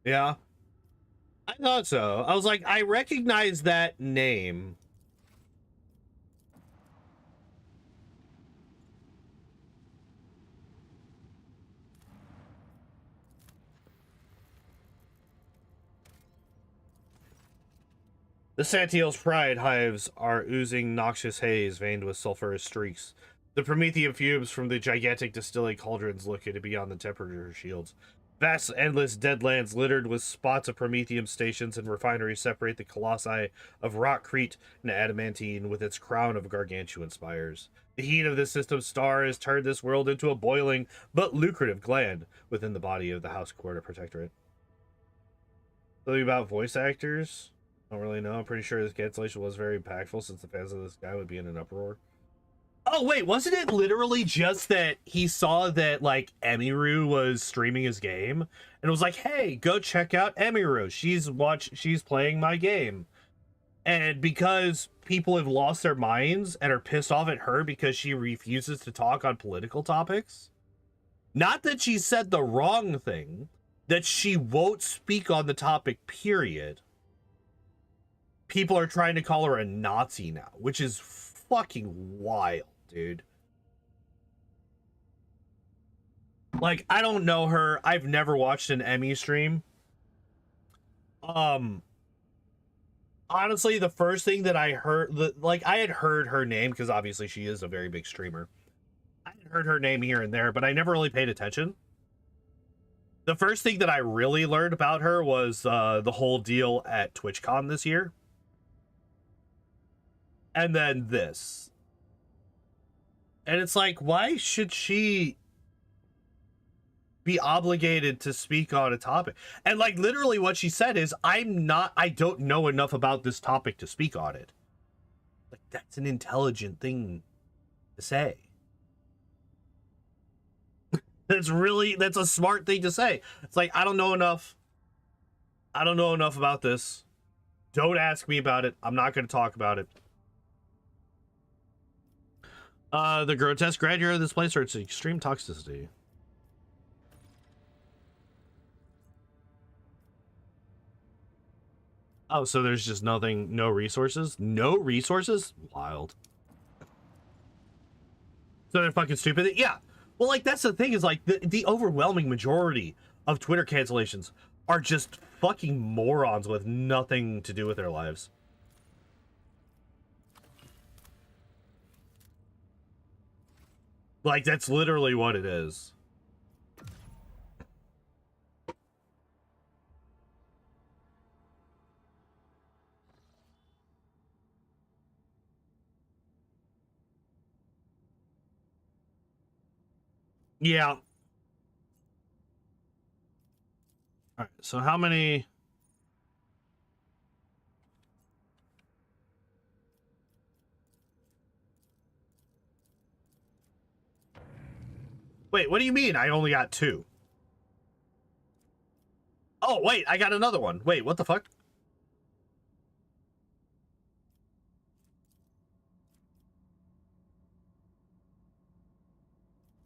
Yeah, I thought so. I was like, I recognize that name. The Santiel's pride hives are oozing noxious haze veined with sulfurous streaks. The promethium fumes from the gigantic distilling cauldrons located beyond the temperature shields. Vast, endless deadlands littered with spots of promethium stations and refineries separate the colossi of rockcrete and adamantine with its crown of gargantuan spires. The heat of this system's star has turned this world into a boiling but lucrative gland within the body of the House Quarter Protectorate. Something about voice actors? Don't really know. I'm pretty sure this cancellation was very impactful since the fans of this guy would be in an uproar. Oh, wait, wasn't it literally just that he saw that, like, Emiru was streaming his game? And was like, hey, go check out Emiru. She's playing my game. And because people have lost their minds and are pissed off at her because she refuses to talk on political topics, not that she said the wrong thing, that she won't speak on the topic, period. People are trying to call her a Nazi now, which is fucking wild, dude. Like, I don't know her. I've never watched an Emmy stream. Honestly, the first thing that I heard, I had heard her name because obviously she is a very big streamer. I had heard her name here and there, but I never really paid attention. The first thing that I really learned about her was the whole deal at TwitchCon this year. And then this. And it's like, why should she be obligated to speak on a topic? And like literally what she said is, I don't know enough about this topic to speak on it. Like, that's an intelligent thing to say. That's a smart thing to say. It's like, I don't know enough about this. Don't ask me about it. I'm not going to talk about it. The grotesque grandeur of this place or its extreme toxicity. Oh, so there's just nothing, no resources? No resources? Wild. So they're fucking stupid? Yeah. Well, like, that's the thing is, like, the overwhelming majority of Twitter cancellations are just fucking morons with nothing to do with their lives. Like, that's literally what it is. Yeah. All right. So how many? Wait, what do you mean? I only got 2. Oh, wait, I got another one. Wait, what the fuck?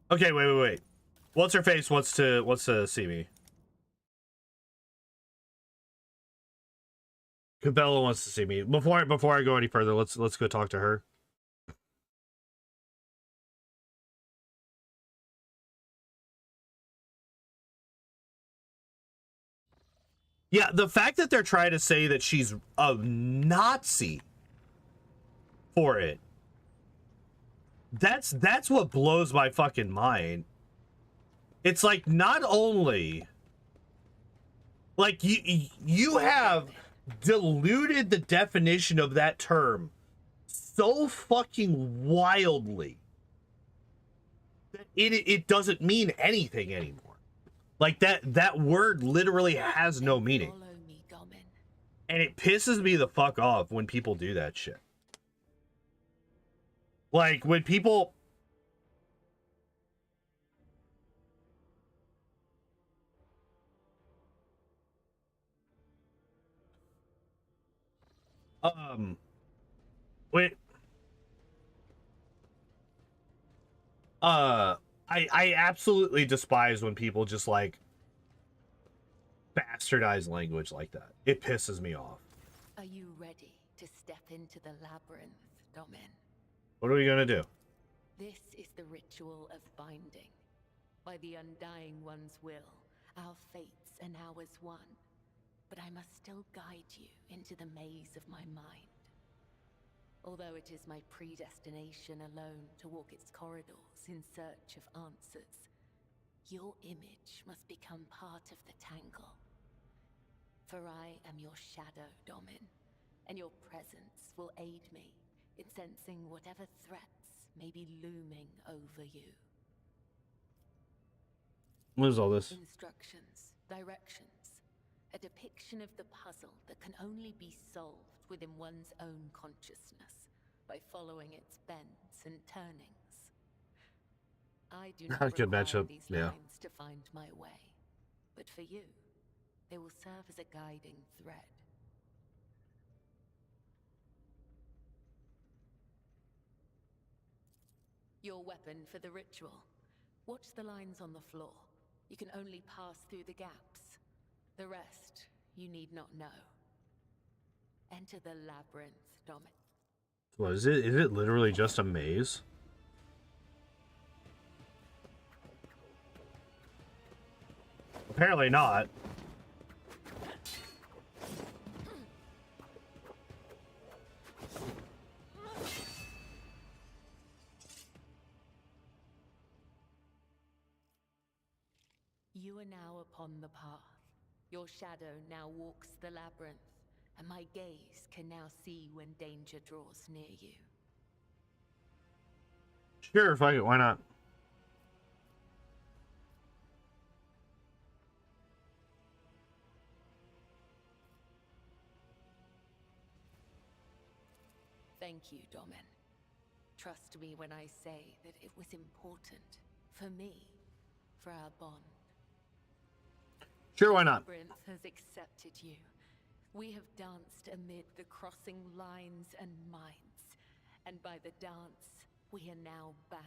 Okay, wait. What's her face wants to see me. Cabela wants to see me. Before I go any further, let's go talk to her. Yeah, the fact that they're trying to say that she's a Nazi for it. That's what blows my fucking mind. It's like, not only like you have diluted the definition of that term so fucking wildly that it doesn't mean anything anymore. Like that word literally has no meaning. And it pisses me the fuck off when people do that shit. Like when people wait I absolutely despise when people just like bastardize language like that. It pisses me off. Are you ready to step into the labyrinth, Domin? What are we gonna do? This is the ritual of binding. By the Undying One's will, our fates are now as one. But I must still guide you into the maze of my mind. Although it is my predestination alone to walk its corridors in search of answers, your image must become part of the tangle. For I am your shadow, Domin, and your presence will aid me in sensing whatever threats may be looming over you. What is all this? Instructions, directions, a depiction of the puzzle that can only be solved within one's own consciousness by following its bends and turnings. I do not Good require matchup, these yeah. lines to find my way, but for you, they will serve as a guiding thread. Your weapon for the ritual. Watch the lines on the floor. You can only pass through the gaps. The rest, you need not know. Enter the labyrinth, Domin. What is it? Is it literally just a maze? Apparently not. You are now upon the path. Your shadow now walks the labyrinth, and my gaze can now see when danger draws near you. Sure, fuck it, why not? Thank you, Domin. Trust me when I say that it was important for me, for our bond. Sure, why not? The labyrinth has accepted you. We have danced amid the crossing lines and minds, and by the dance, we are now bound.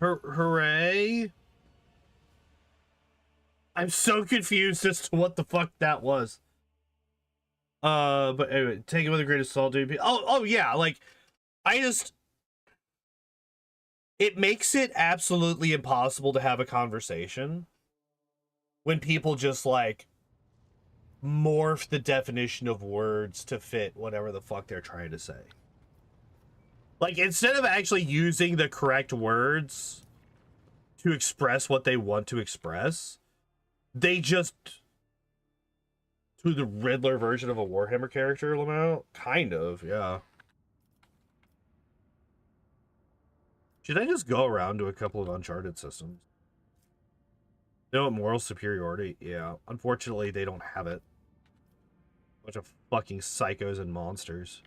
Hooray! I'm so confused as to what the fuck that was. But anyway, take it with the greatest salt, dude. Oh yeah, like, it makes it absolutely impossible to have a conversation when people just, like, morph the definition of words to fit whatever the fuck they're trying to say. Like, instead of actually using the correct words to express what they want to express, they just do the Riddler version of a Warhammer character, Lamau? Kind of, yeah. Should I just go around to a couple of Uncharted systems? You know what? Moral superiority? Yeah. Unfortunately, they don't have it. Bunch of fucking psychos and monsters.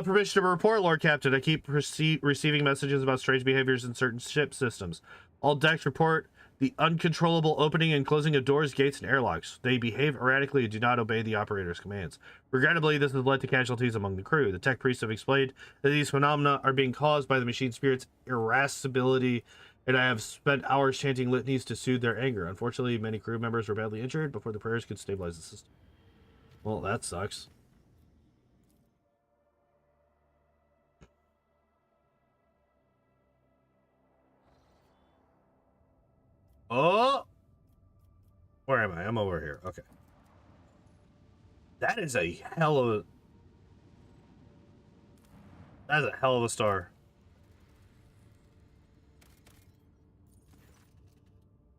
Permission to report, Lord Captain. I keep receiving messages about strange behaviors in certain ship systems. All decks report the uncontrollable opening and closing of doors, gates, and airlocks. They behave erratically and do not obey the operator's commands. Regrettably, this has led to casualties among the crew. The tech priests have explained that these phenomena are being caused by the machine spirit's irascibility, and I have spent hours chanting litanies to soothe their anger. Unfortunately, many crew members were badly injured before the prayers could stabilize the system. Well, that sucks. Oh! Where am I? I'm over here. Okay. That is a hell of a... That's a hell of a star.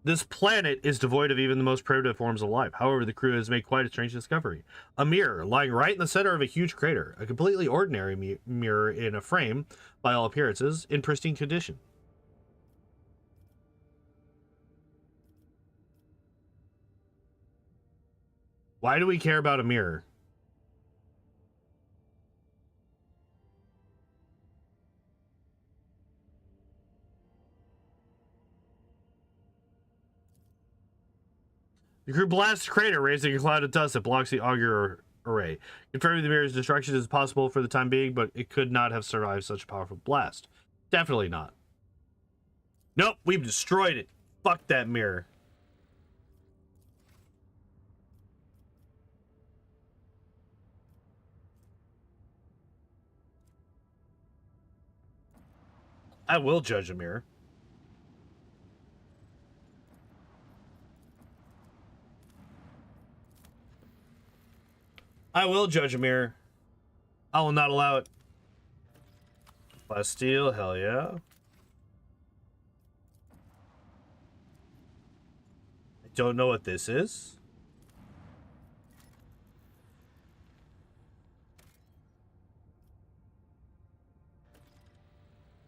This planet is devoid of even the most primitive forms of life. However, the crew has made quite a strange discovery. A mirror lying right in the center of a huge crater. A completely ordinary mirror in a frame, by all appearances, in pristine condition. Why do we care about a mirror? The crew blasts the crater, raising a cloud of dust that blocks the auger array. Confirming the mirror's destruction is possible for the time being, but it could not have survived such a powerful blast. Definitely not. Nope, we've destroyed it. Fuck that mirror. I will judge a mirror. I will judge a mirror. I will not allow it. Plasteel, hell yeah. I don't know what this is.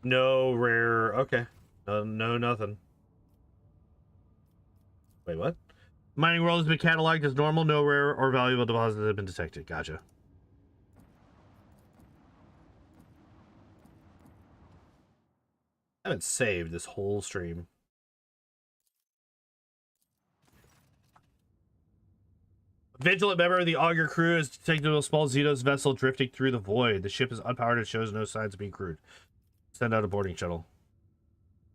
No rare. Okay. No, nothing. Wait, what? Mining world has been cataloged as normal. No rare or valuable deposits have been detected. Gotcha. I haven't saved this whole stream. A vigilant member of the Augur crew has detected a small Xenos vessel drifting through the void. The ship is unpowered and shows no signs of being crewed. Send out a boarding shuttle.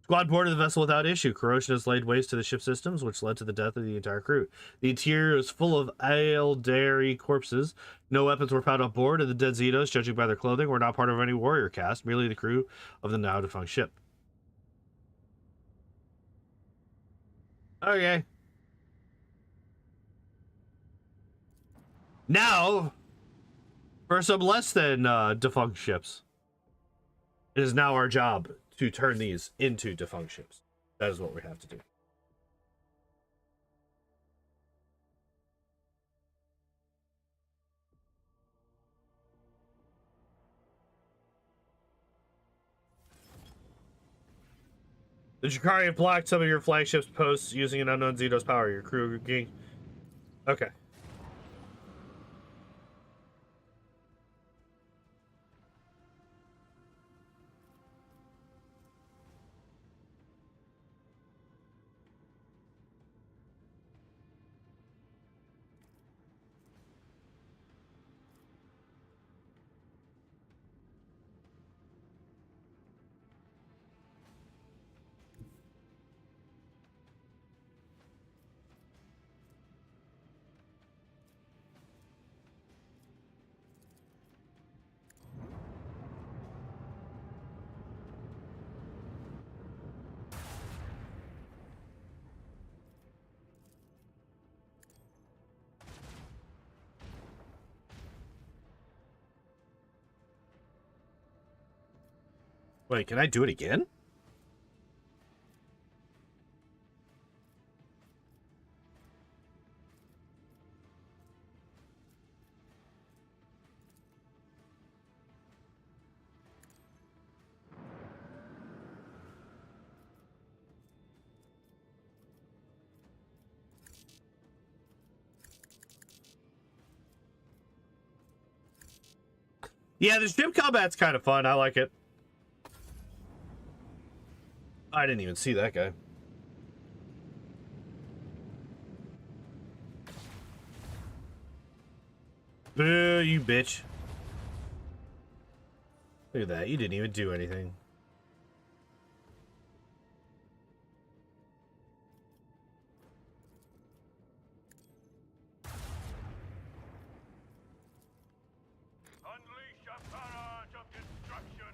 Squad boarded the vessel without issue. Corrosion has laid waste to the ship systems, which led to the death of the entire crew. The interior is full of Eldari corpses. No weapons were found on board, and the dead Xenos, judging by their clothing, were not part of any warrior caste, merely the crew of the now defunct ship. Okay. Now, for some less than defunct ships, it is now our job to turn these into defunct ships. That is what we have to do. The Jakari have blocked some of your flagship's posts using an unknown Xenos power. Your crew gang. Okay. Wait, can I do it again? Yeah, the ship combat's kind of fun. I like it. I didn't even see that guy. Boo, you bitch. Look at that. You didn't even do anything. Unleash a barrage of destruction!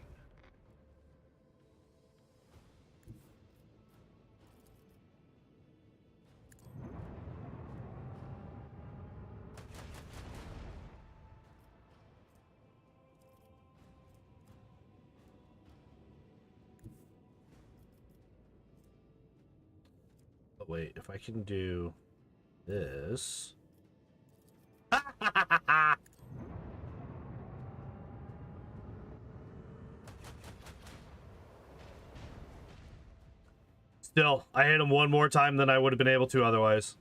But wait, if I can do this. Still, I hit him one more time than I would have been able to otherwise.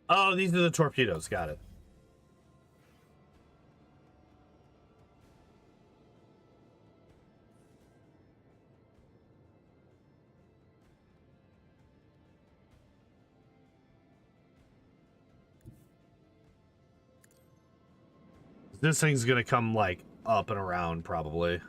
Oh, these are the torpedoes. Got it. This thing's gonna come, like, up and around, probably.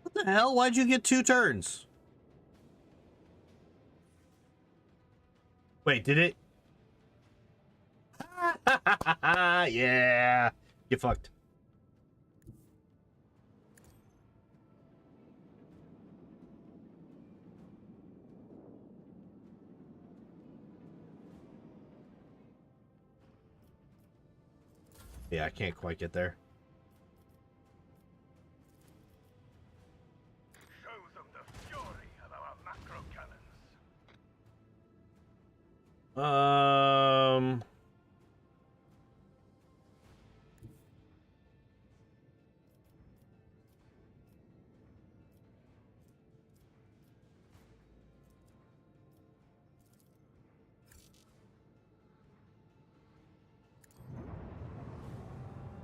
What the hell? Why'd you get 2 turns? Wait, did it? Yeah. Get fucked. Yeah, I can't quite get there. Show them the fury of our macro cannons. Um...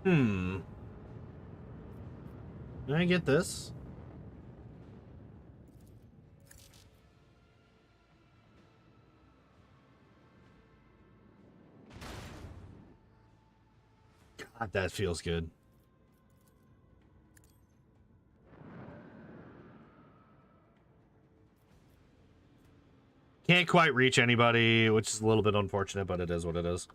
Can I get this? God, that feels good. Can't quite reach anybody, which is a little bit unfortunate, but it is what it is.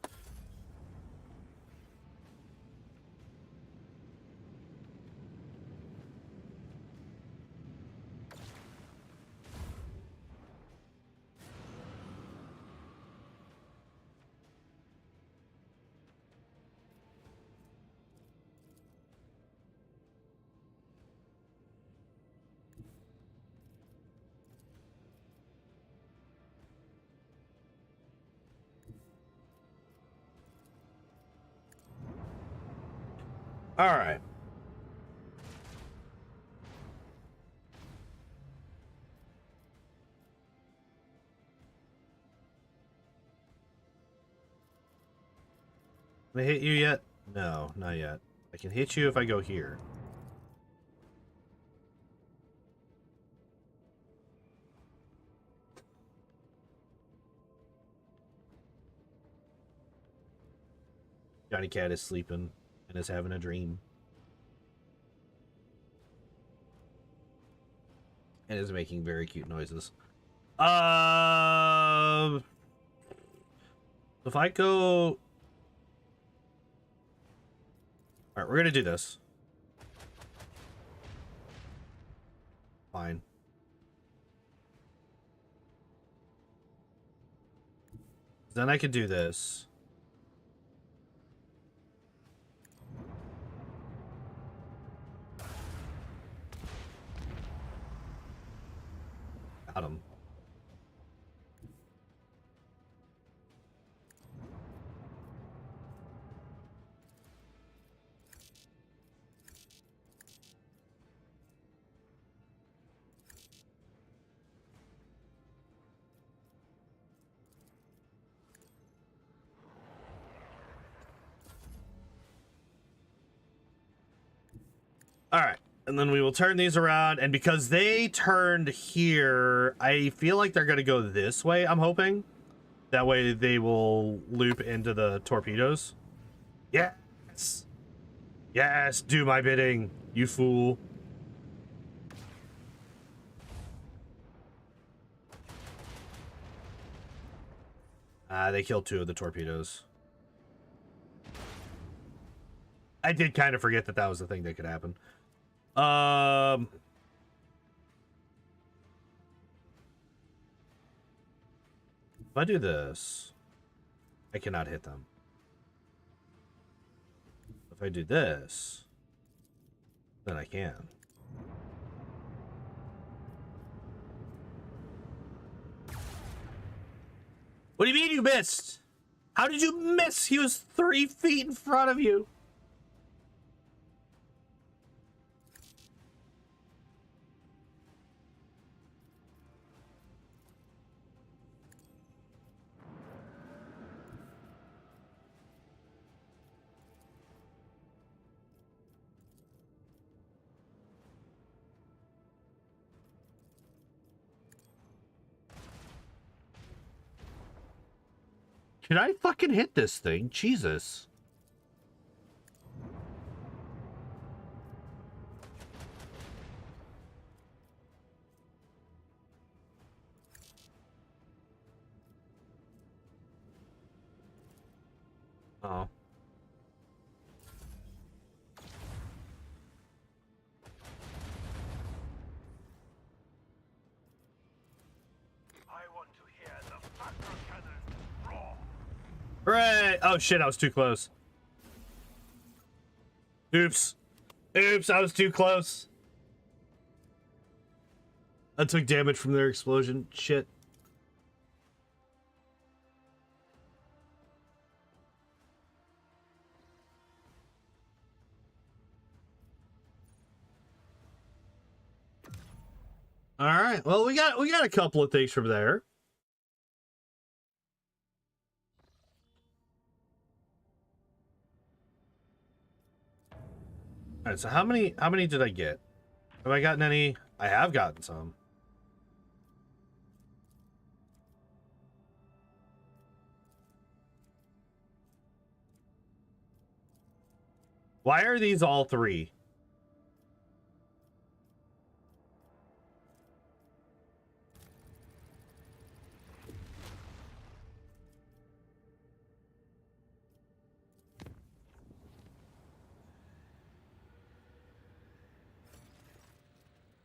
All right. Can I hit you yet? No, not yet. I can hit you if I go here. Johnny Cat is sleeping and is having a dream. And is making very cute noises. If I go... Alright, we're gonna do this. Fine. Then I could do this. Got him. All right, and then we will turn these around, and because they turned here, I feel like they're gonna go this way, I'm hoping. That way they will loop into the torpedoes. Yes! Yes, do my bidding, you fool. They killed 2 of the torpedoes. I did kind of forget that that was the thing that could happen. If I do this, I cannot hit them. If I do this, then I can. What do you mean you missed? How did you miss? He was 3 feet in front of you. Can I fucking hit this thing? Jesus. Oh. Right. Oh shit, I was too close. Oops. Oops, I was too close. I took damage from their explosion. Shit. All right. Well, we got a couple of things from there. All right, so how many did I get? Have I gotten any? I have gotten some. Why are these all 3?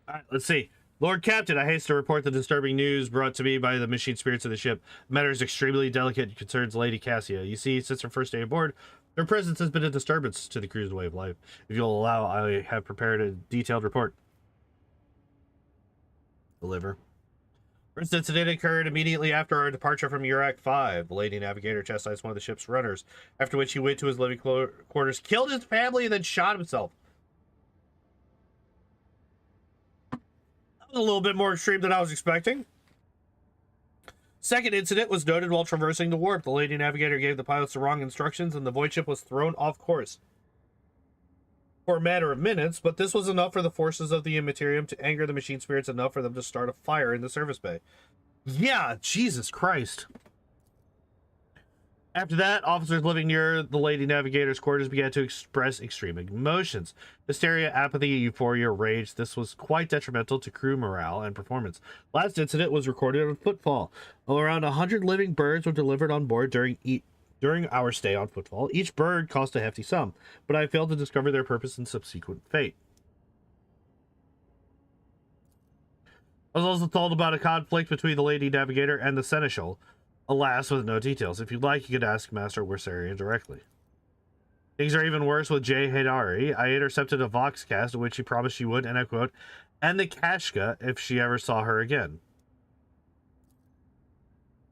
All right, let's see. Lord Captain, I haste to report the disturbing news brought to me by the machine spirits of the ship. The matter is extremely delicate and concerns Lady Cassia. You see, since her first day aboard, her presence has been a disturbance to the crew's way of life. If you'll allow, I have prepared a detailed report. Deliver. First incident occurred immediately after our departure from Urak 5. The Lady Navigator chastised one of the ship's runners, after which he went to his living quarters, killed his family, and then shot himself. A little bit more extreme than I was expecting. Second incident was noted while traversing the warp. The Lady Navigator gave the pilots the wrong instructions and the void ship was thrown off course for a matter of minutes, but this was enough for the forces of the Immaterium to anger the machine spirits enough for them to start a fire in the service bay. Yeah, Jesus Christ. After that, officers living near the Lady Navigator's quarters began to express extreme emotions. Hysteria, apathy, euphoria, rage. This was quite detrimental to crew morale and performance. Last incident was recorded on Footfall. Around 100 living birds were delivered on board during our stay on Footfall. Each bird cost a hefty sum, but I failed to discover their purpose and subsequent fate. I was also told about a conflict between the Lady Navigator and the Seneschal. Alas, with no details. If you'd like, you could ask Master Wersarian directly. Things are even worse with Jay Haidari. I intercepted a Voxcast in which she promised she would, and I quote, "and the Kashka if she ever saw her again."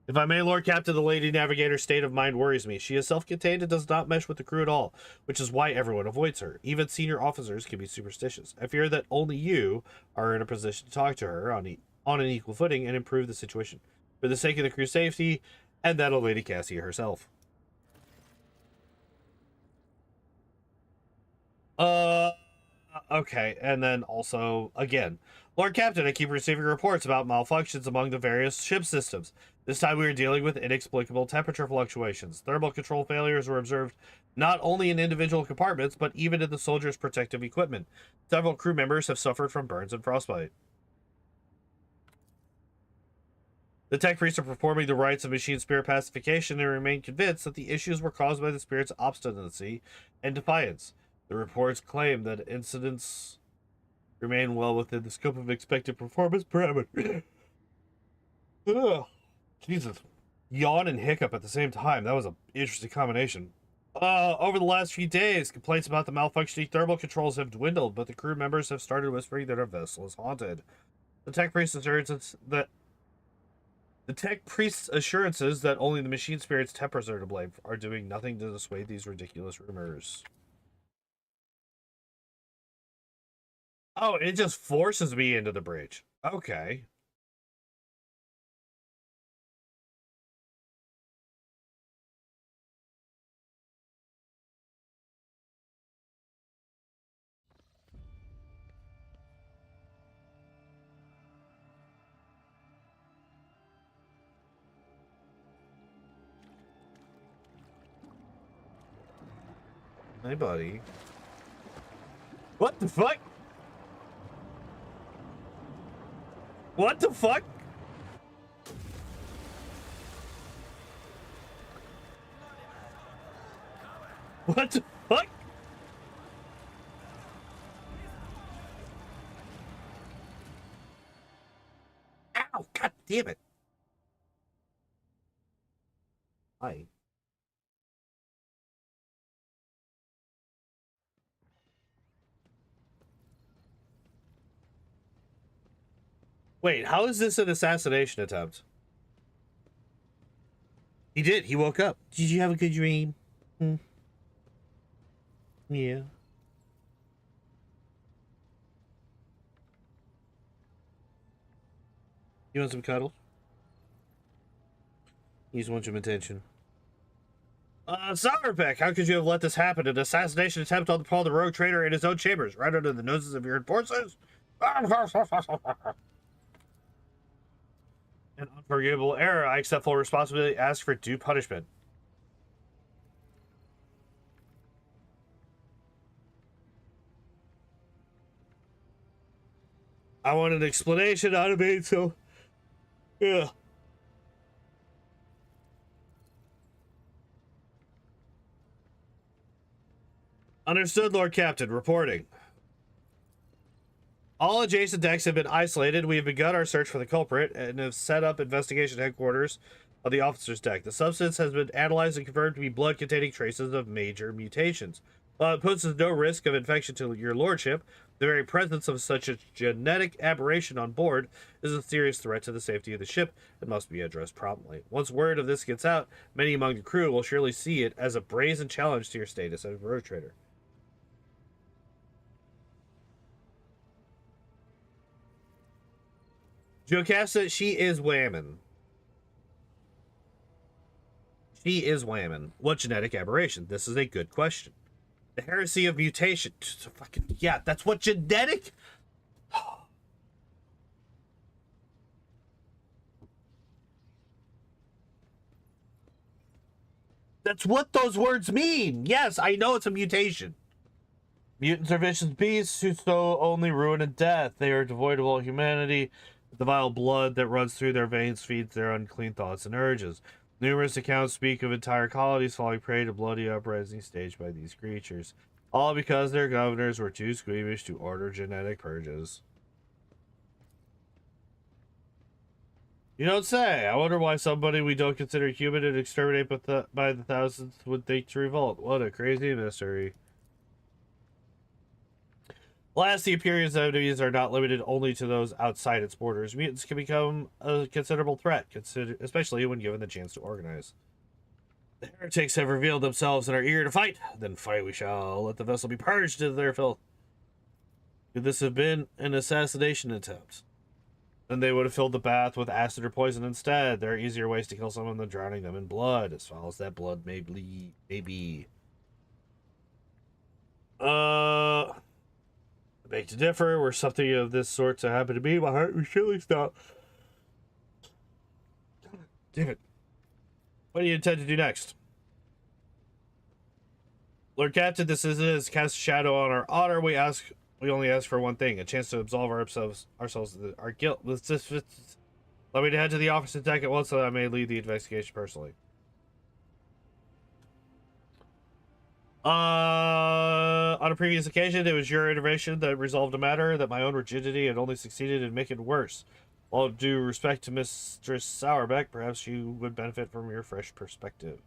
If I may, Lord Captain, the Lady Navigator's state of mind worries me. She is self-contained and does not mesh with the crew at all, which is why everyone avoids her. Even senior officers can be superstitious. I fear that only you are in a position to talk to her on an equal footing and improve the situation. For the sake of the crew's safety, and that of Lady Cassia herself. Okay, and then also, again, Lord Captain, I keep receiving reports about malfunctions among the various ship systems. This time we are dealing with inexplicable temperature fluctuations. Thermal control failures were observed not only in individual compartments, but even in the soldiers' protective equipment. Several crew members have suffered from burns and frostbite. The tech priests are performing the rites of machine spirit pacification and remain convinced that the issues were caused by the spirit's obstinacy and defiance. The reports claim that incidents remain well within the scope of expected performance parameters. Ugh. Jesus. Yawn and hiccup at the same time. That was an interesting combination. Over the last few days, complaints about the malfunctioning thermal controls have dwindled, but the crew members have started whispering that our vessel is haunted. The tech priest's assurances that only the machine spirit's tempers are to blame are doing nothing to dissuade these ridiculous rumors. Oh, it just forces me into the breach. Okay. Hey, buddy. What the fuck? What the fuck? What the fuck? Ow, god damn it. Hi. Wait, how is this an assassination attempt? He did. He woke up. Did you have a good dream? Hmm. Yeah. You want some cuddles? You just want some attention. Sourbeck, how could you have let this happen? An assassination attempt on the rogue traitor in his own chambers, right under the noses of your enforcers? An unforgivable error. I accept full responsibility. Ask for due punishment. I want an explanation out of it, so... Yeah. Understood, Lord Captain. Reporting. All adjacent decks have been isolated. We have begun our search for the culprit and have set up investigation headquarters on the officer's deck. The substance has been analyzed and confirmed to be blood containing traces of major mutations. While it poses no risk of infection to your lordship, the very presence of such a genetic aberration on board is a serious threat to the safety of the ship and must be addressed promptly. Once word of this gets out, many among the crew will surely see it as a brazen challenge to your status as a rogue trader. Jocasta, she is whamming. She is whamming. What genetic aberration? This is a good question. The heresy of mutation. Fucking, yeah, that's what genetic... That's what those words mean. Yes, I know it's a mutation. Mutants are vicious beasts who sow only ruin and death. They are devoid of all humanity. The vile blood that runs through their veins feeds their unclean thoughts and urges. Numerous accounts speak of entire colonies falling prey to bloody uprisings staged by these creatures. All because their governors were too squeamish to order genetic purges. You don't say. I wonder why somebody we don't consider human and exterminate by the thousands would think to revolt. What a crazy mystery. Last, the Imperium's enemies are not limited only to those outside its borders. Mutants can become a considerable threat, especially when given the chance to organize. The heretics have revealed themselves and are eager to fight. Then fight we shall. Let the vessel be purged of their filth. Could this have been an assassination attempt? Then they would have filled the bath with acid or poison instead. There are easier ways to kill someone than drowning them in blood, as foul as that blood may be. I beg to differ. Were something of this sort to happen to me, my heart would surely stop. Damn it. What do you intend to do next? Lord Captain, this is cast a shadow on our honor. We only ask for one thing, a chance to absolve ourselves of our guilt. Let me head to the office and deck at once so that I may lead the investigation personally. On a previous occasion, it was your intervention that resolved a matter that my own rigidity had only succeeded in making worse. All due respect to Mistress Sourbeck, perhaps you would benefit from your fresh perspective.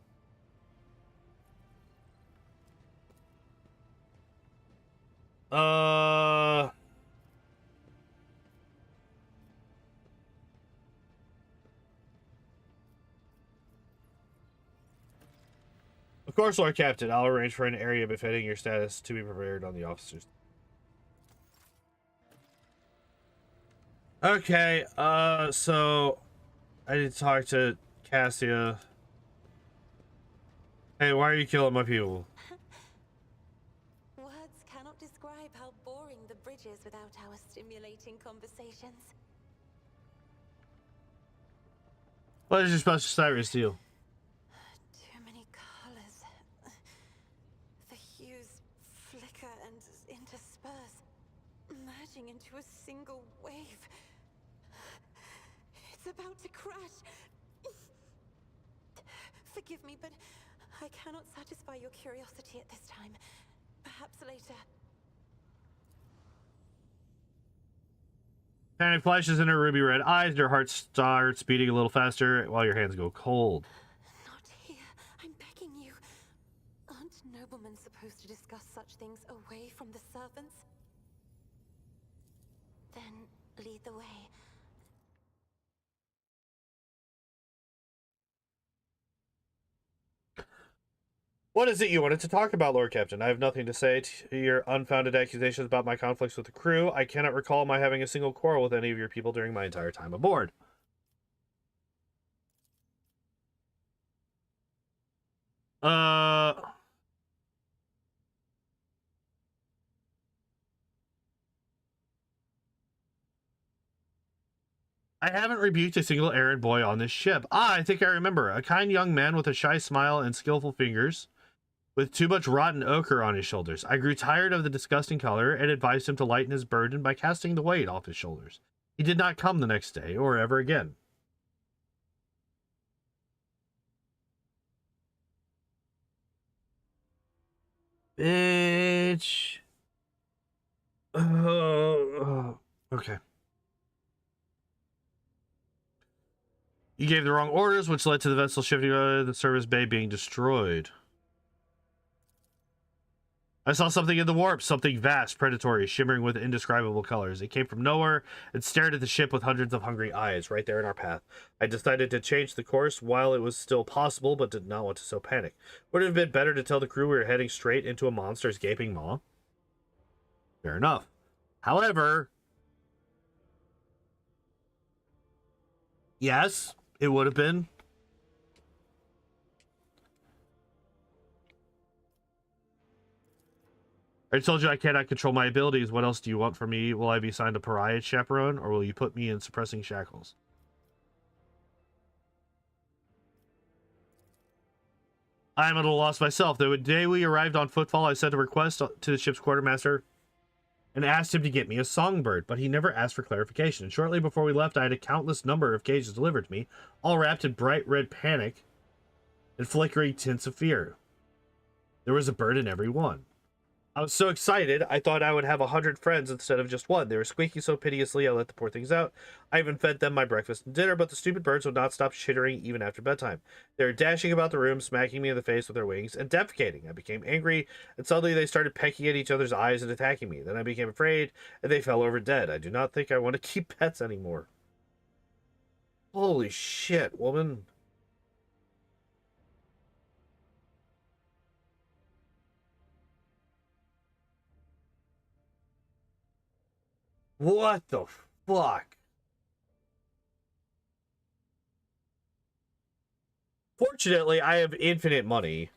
Of course, Lord Captain, I'll arrange for an area befitting your status to be prepared on the officers. Okay, so I need to talk to Cassia. Hey, why are you killing my people? Words cannot describe how boring the bridge is without our stimulating conversations. What is your special Cyrus deal? Too many colors. The hues flicker and intersperse, merging into a single wave. It's about to crash. Forgive me, but I cannot satisfy your curiosity at this time. Perhaps later. Tiny flashes in her ruby red eyes, and her heart starts beating a little faster while your hands go cold. Not here. I'm begging you. Aren't noblemen supposed to discuss such things away from the servants? Then lead the way. What is it you wanted to talk about, Lord Captain? I have nothing to say to your unfounded accusations about my conflicts with the crew. I cannot recall my having a single quarrel with any of your people during my entire time aboard. I haven't rebuked a single errand boy on this ship. I think I remember. A kind young man with a shy smile and skillful fingers, with too much rotten ochre on his shoulders. I grew tired of the disgusting color and advised him to lighten his burden by casting the weight off his shoulders. He did not come the next day, or ever again. Bitch. Okay. You gave the wrong orders, which led to the vessel shifting to the service bay being destroyed. I saw something in the warp, something vast, predatory, shimmering with indescribable colors. It came from nowhere and stared at the ship with hundreds of hungry eyes right there in our path. I decided to change the course while it was still possible, but did not want to sow panic. Would it have been better to tell the crew we were heading straight into a monster's gaping maw? Fair enough. However, yes, it would have been. I told you I cannot control my abilities. What else do you want from me? Will I be assigned a pariah chaperone, or will you put me in suppressing shackles? I'm at a loss myself. The day we arrived on Footfall, I sent a request to the ship's quartermaster and asked him to get me a songbird, but he never asked for clarification. And shortly before we left, I had a countless number of cages delivered to me, all wrapped in bright red panic and flickering tints of fear. There was a bird in every one. I was so excited, I thought I would have 100 friends instead of just one. They were squeaking so piteously, I let the poor things out. I even fed them my breakfast and dinner, but the stupid birds would not stop chittering even after bedtime. They were dashing about the room, smacking me in the face with their wings, and defecating. I became angry, and suddenly they started pecking at each other's eyes and attacking me. Then I became afraid, and they fell over dead. I do not think I want to keep pets anymore. Holy shit, woman. What the fuck? Fortunately, I have infinite money.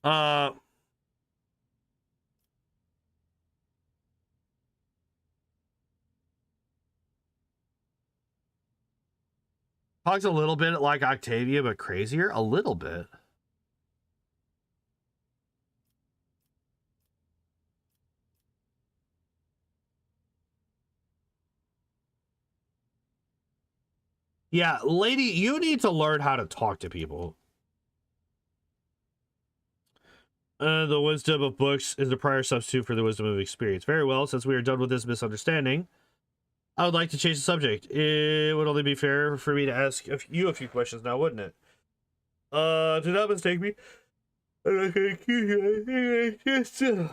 Talks a little bit like Octavia, but crazier. A little bit. Yeah, lady, you need to learn how to talk to people. The wisdom of books is the prior substitute for the wisdom of experience. Very well, since we are done with this misunderstanding, I would like to change the subject. It would only be fair for me to ask you a few questions now, wouldn't it? Do not mistake me.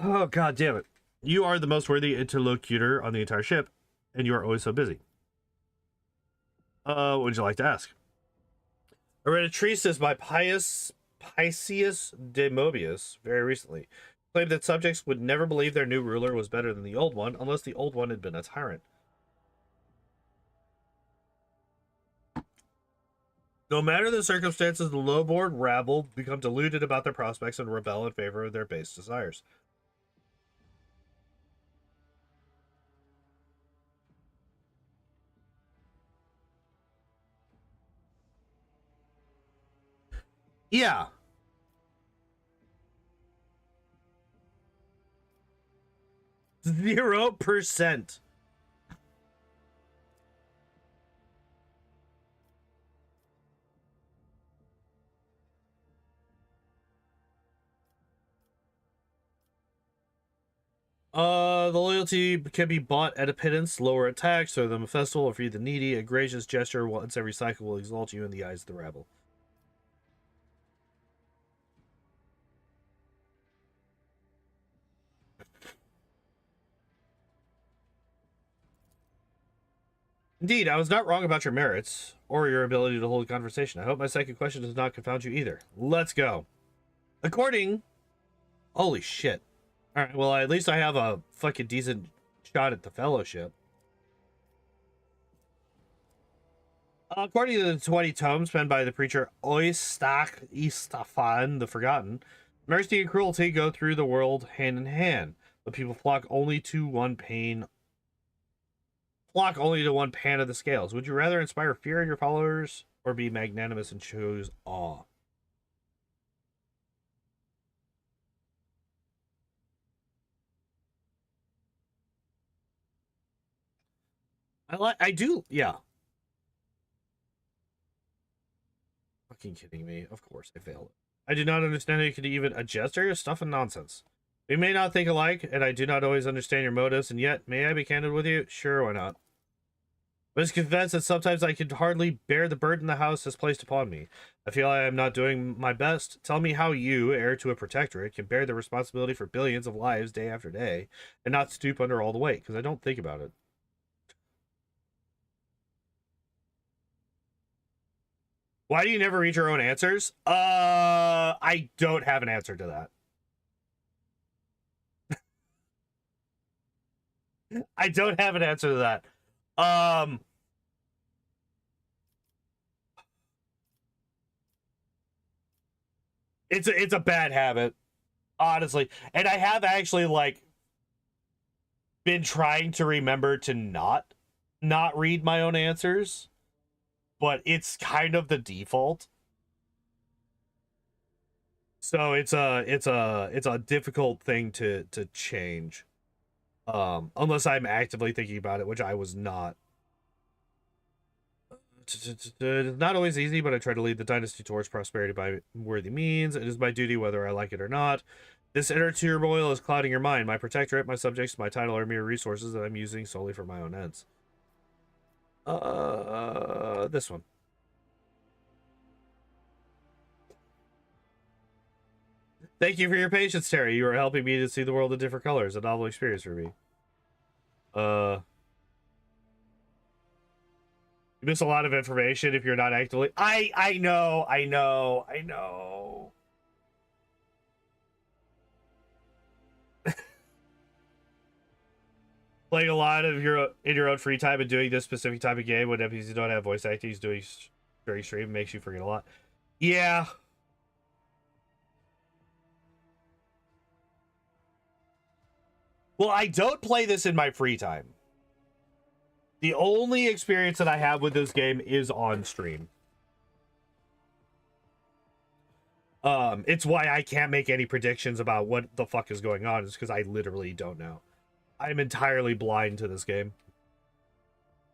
Oh, god damn it. You are the most worthy interlocutor on the entire ship, and you are always so busy. What would you like to ask? I read a treatise by Pius de Mobius very recently. Claimed that subjects would never believe their new ruler was better than the old one unless the old one had been a tyrant. No matter the circumstances, the low-born rabble become deluded about their prospects and rebel in favor of their base desires. Yeah. %. The loyalty can be bought at a pittance, lower a tax, throw them a festival, or feed the needy. A gracious gesture once every cycle will exalt you in the eyes of the rabble. Indeed, I was not wrong about your merits, or your ability to hold a conversation. I hope my second question does not confound you either. Let's go. According... Holy shit. Alright, well, at least I have a fucking decent shot at the fellowship. According to the 20 tomes penned by the preacher Oistach Istafan the Forgotten, mercy and cruelty go through the world hand in hand, but people flock only to one pan of the scales. Would you rather inspire fear in your followers or be magnanimous and choose awe? Yeah. Fucking kidding me. Of course, I failed. I do not understand how you could even a gesture, stuff and nonsense. We may not think alike, and I do not always understand your motives, and yet, may I be candid with you? Sure, why not? But it's confessed that sometimes I can hardly bear the burden the house has placed upon me. I feel I am not doing my best. Tell me how you, heir to a protectorate, can bear the responsibility for billions of lives day after day, and not stoop under all the weight, because I don't think about it. Why do you never read your own answers? I don't have an answer to that. I don't have an answer to that. It's a bad habit, honestly. And I have actually like been trying to remember to not read my own answers. but it's kind of the default. So it's a difficult thing to change. Unless I'm actively thinking about it, which I was not. It's not always easy, but I try to lead the dynasty towards prosperity by worthy means. It is my duty whether I like it or not. This inner turmoil is clouding your mind. My protectorate, my subjects, my title are mere resources that I'm using solely for my own ends. This one. Thank you for your patience, Terry. You are helping me to see the world in different colors. A novel experience for me. You miss a lot of information if you're not actively. I know. Playing a lot of in your own free time and doing this specific type of game when NPCs don't have voice acting, is doing during stream makes you forget a lot. Yeah. Well, I don't play this in my free time. The only experience that I have with this game is on stream. It's why I can't make any predictions about what the fuck is going on, is because I literally don't know. I'm entirely blind to this game.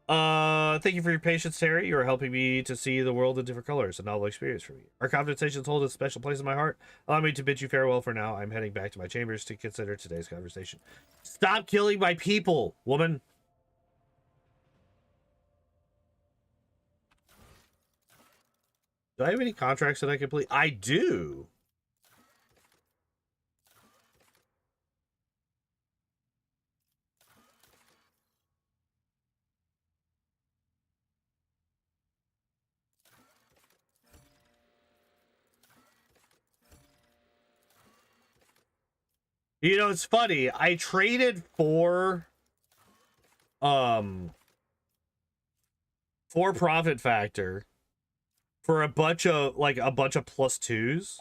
Thank you for your patience, Terry. You are helping me to see the world in different colors. A novel experience for me. Our conversations hold a special place in my heart. Allow me to bid you farewell for now. I'm heading back to my chambers to consider today's conversation. Stop killing my people, woman. Do I have any contracts that I complete? I do. You know, it's funny. I traded for profit factor for a bunch of +2s,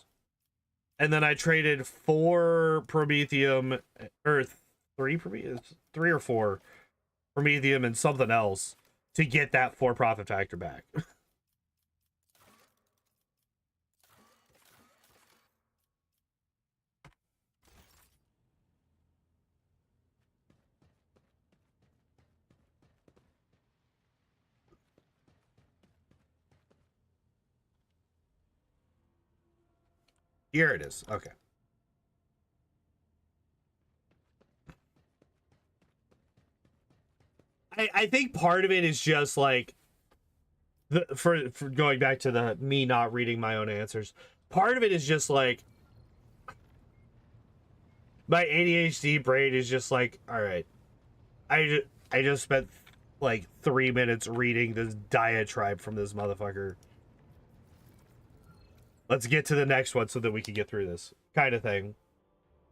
and then I traded 4 promethium, or 3 promethium, 3 or 4 promethium and something else to get that 4 profit factor back. Here it is. Okay. I think part of it is just like for going back to the me not reading my own answers. Part of it is just like my ADHD brain is just like, all right, I just spent like 3 minutes reading this diatribe from this motherfucker. Let's get to the next one so that we can get through this kind of thing.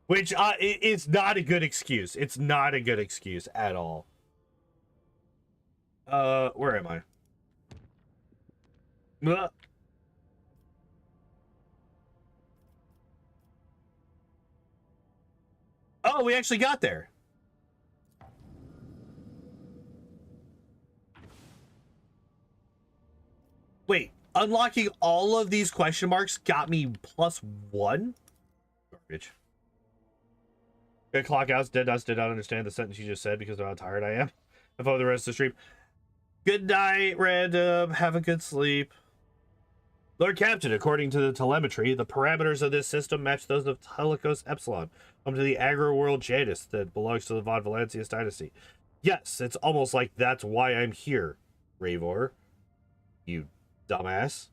Which it's not a good excuse. It's not a good excuse at all. Where am I? Oh, we actually got there. Wait, unlocking all of these question marks got me +1? Garbage. Good clock out. Dead Nuts did not understand the sentence you just said because of how tired I am. I follow the rest of the stream. Good night, Random. Have a good sleep. Lord Captain, according to the telemetry, the parameters of this system match those of Telecos Epsilon, home to the agro-world Janus that belongs to the Von Valancius dynasty. Yes, it's almost like that's why I'm here, Ravor. You dumbass.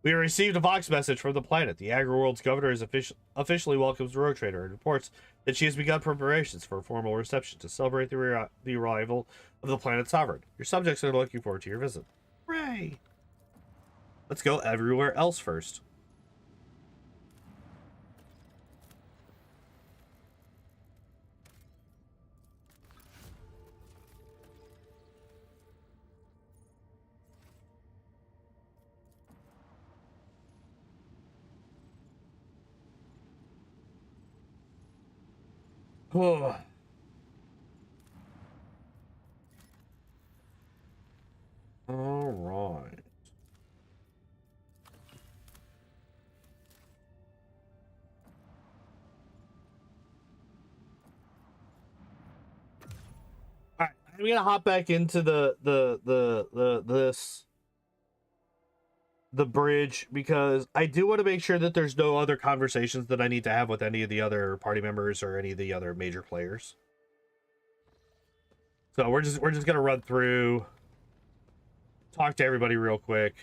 We received a Vox message from the planet. The agro-world's governor is officially welcomes Rogue Trader and reports that she has begun preparations for a formal reception to celebrate the arrival of the planet's sovereign. Your subjects are looking forward to your visit. Hooray! Let's go everywhere else first. Oh. I'm gonna hop back into the bridge because I do want to make sure that there's no other conversations that I need to have with any of the other party members or any of the other major players. So we're just gonna run through, talk to everybody real quick.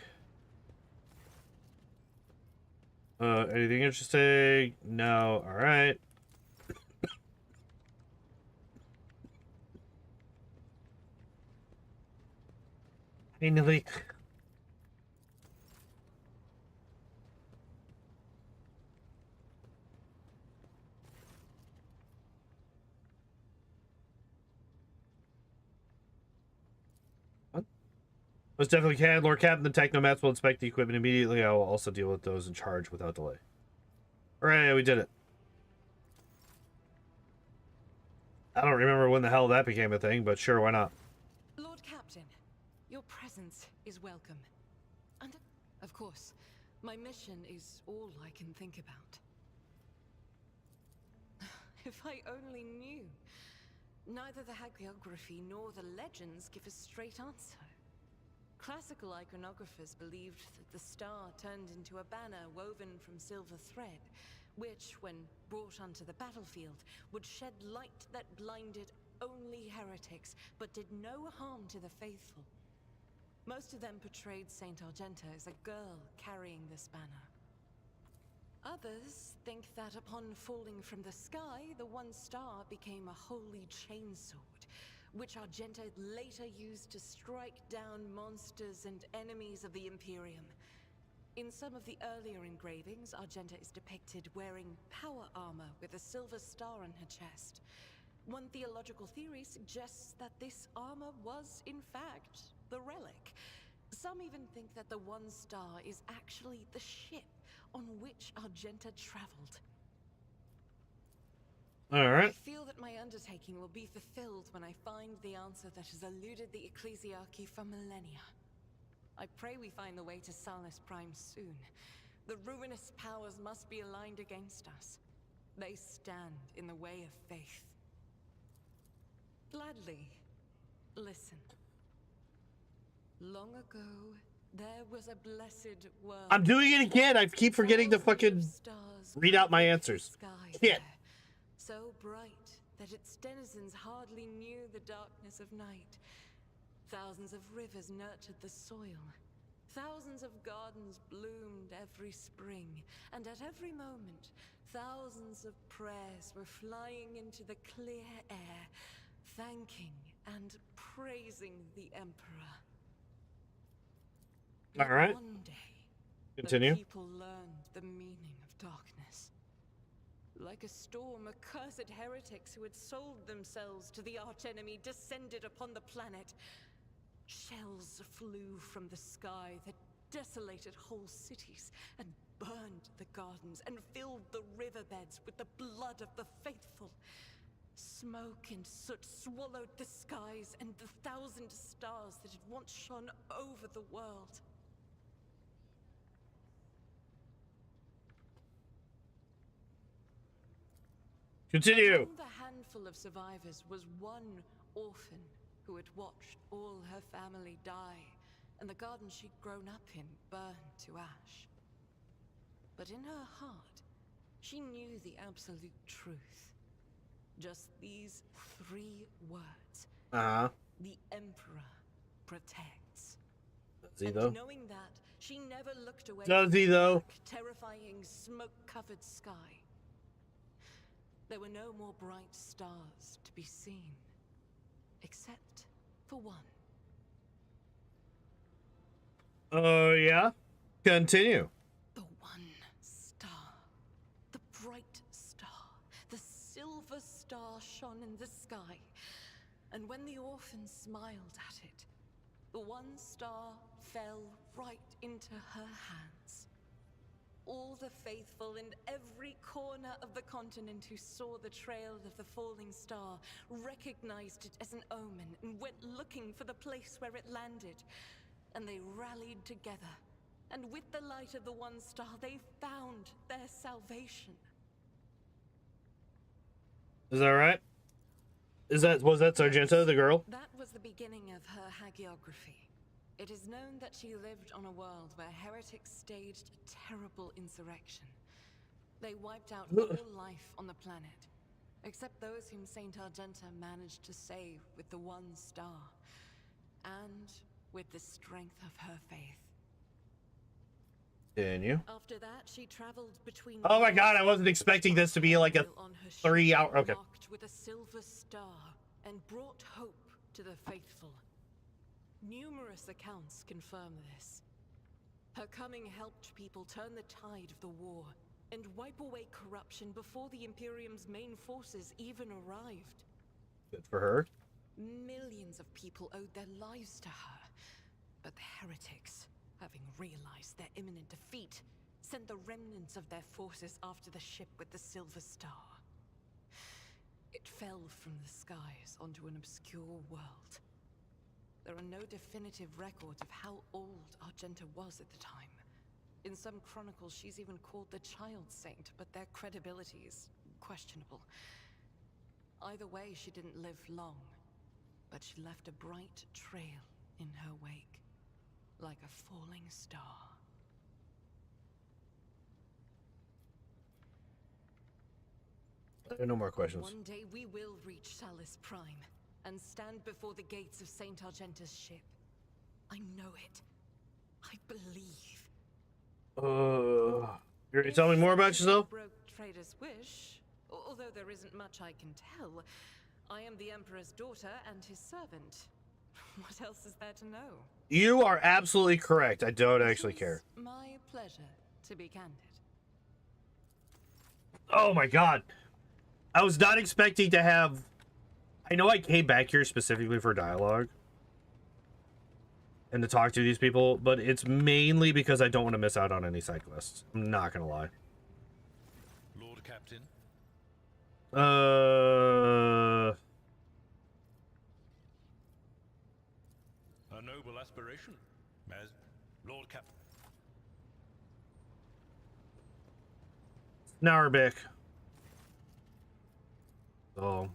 Anything interesting? No. All right. Hey, Nilly. Most definitely can. Lord Captain, the Technomats will inspect the equipment immediately. I will also deal with those in charge without delay. Hooray, we did it. I don't remember when the hell that became a thing, but sure, why not? Lord Captain, your presence is welcome. And, of course, my mission is all I can think about. If I only knew. Neither the hagiography nor the legends give a straight answer. Classical iconographers believed that the star turned into a banner woven from silver thread, which, when brought onto the battlefield, would shed light that blinded only heretics, but did no harm to the faithful. Most of them portrayed Saint Argenta as a girl carrying this banner. Others think that upon falling from the sky, the one star became a holy chainsword, which Argenta later used to strike down monsters and enemies of the Imperium. In some of the earlier engravings, Argenta is depicted wearing power armor with a silver star on her chest. One theological theory suggests that this armor was, in fact, the relic. Some even think that the one star is actually the ship on which Argenta traveled. All right. I feel that my undertaking will be fulfilled when I find the answer that has eluded the ecclesiarchy for millennia. I pray we find the way to Salus Prime soon. The ruinous powers must be aligned against us. They stand in the way of faith. Gladly, listen. Long ago, there was a blessed world. I'm doing it again. I keep forgetting to fucking read out my answers. Shit. So bright that its denizens hardly knew the darkness of night. Thousands of rivers nurtured the soil. Thousands of gardens bloomed every spring. And at every moment, thousands of prayers were flying into the clear air, thanking and praising the Emperor. All right. One day, Continue. the people learned the meaning of darkness. Like a storm, accursed heretics who had sold themselves to the archenemy descended upon the planet. Shells flew from the sky that desolated whole cities and burned the gardens and filled the riverbeds with the blood of the faithful. Smoke and soot swallowed the skies and the 1,000 stars that had once shone over the world. Continue. Among the handful of survivors was one orphan who had watched all her family die, and the garden she'd grown up in burned to ash. But in her heart, she knew the absolute truth. Just these 3 words. The Emperor protects. Does he And though? knowing that, she never looked away Does from he the though? black, terrifying, smoke-covered sky. There were no more bright stars to be seen, except for one. Oh, yeah? Continue. The one star. The bright star. The silver star shone in the sky. And when the orphan smiled at it, the one star fell right into her hands. All the faithful in every corner of the continent who saw the trail of the falling star recognized it as an omen and went looking for the place where it landed. And they rallied together. And with the light of the one star, they found their salvation. Is that right? Was that Sargento, the girl? That was the beginning of her hagiography. It is known that she lived on a world where heretics staged a terrible insurrection. They wiped out all life on the planet, except those whom Saint Argenta managed to save with the one star, and with the strength of her faith. Continue. After that, she traveled between. Oh my god, I wasn't expecting this to be like a 3 hour. Okay. Marked with a silver star and brought hope to the faithful. Numerous accounts confirm this. Her coming helped people turn the tide of the war and wipe away corruption before the Imperium's main forces even arrived. Good for her. Millions of people owed their lives to her, but the heretics, having realized their imminent defeat, sent the remnants of their forces after the ship with the Silver Star. It fell from the skies onto an obscure world. There are no definitive records of how old Argenta was at the time. In some chronicles, she's even called the Child Saint, but their credibility is questionable. Either way, she didn't live long, but she left a bright trail in her wake, like a falling star. I have no more questions. One day we will reach Salis Prime and stand before the gates of Saint Argenta's ship. I know it. I believe. You ready to tell me more about yourself? Broke Trader's wish. Although there isn't much I can tell, I am the Emperor's daughter and his servant. What else is there to know? You are absolutely correct. I don't actually care. My pleasure, to be candid. Oh my god. I was not expecting to have... I know I came back here specifically for dialogue and to talk to these people, but it's mainly because I don't want to miss out on any side quests. I'm not gonna lie. Lord Captain. A noble aspiration, as Lord Captain. Nauerbick. Oh.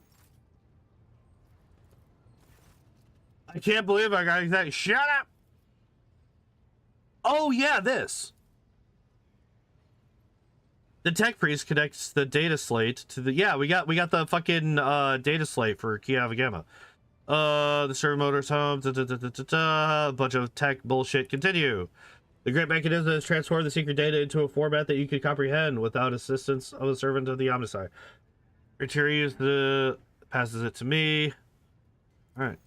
I can't believe I got exactly. Shut up! Oh yeah, this. The tech priest connects the data slate to the we got the fucking data slate for Kiava Gamma. The servo motor's home, a bunch of tech bullshit. Continue. The great mechanism has transformed the secret data into a format that you could comprehend without assistance of a servant of the Omnicide. Criteria passes it to me. All right.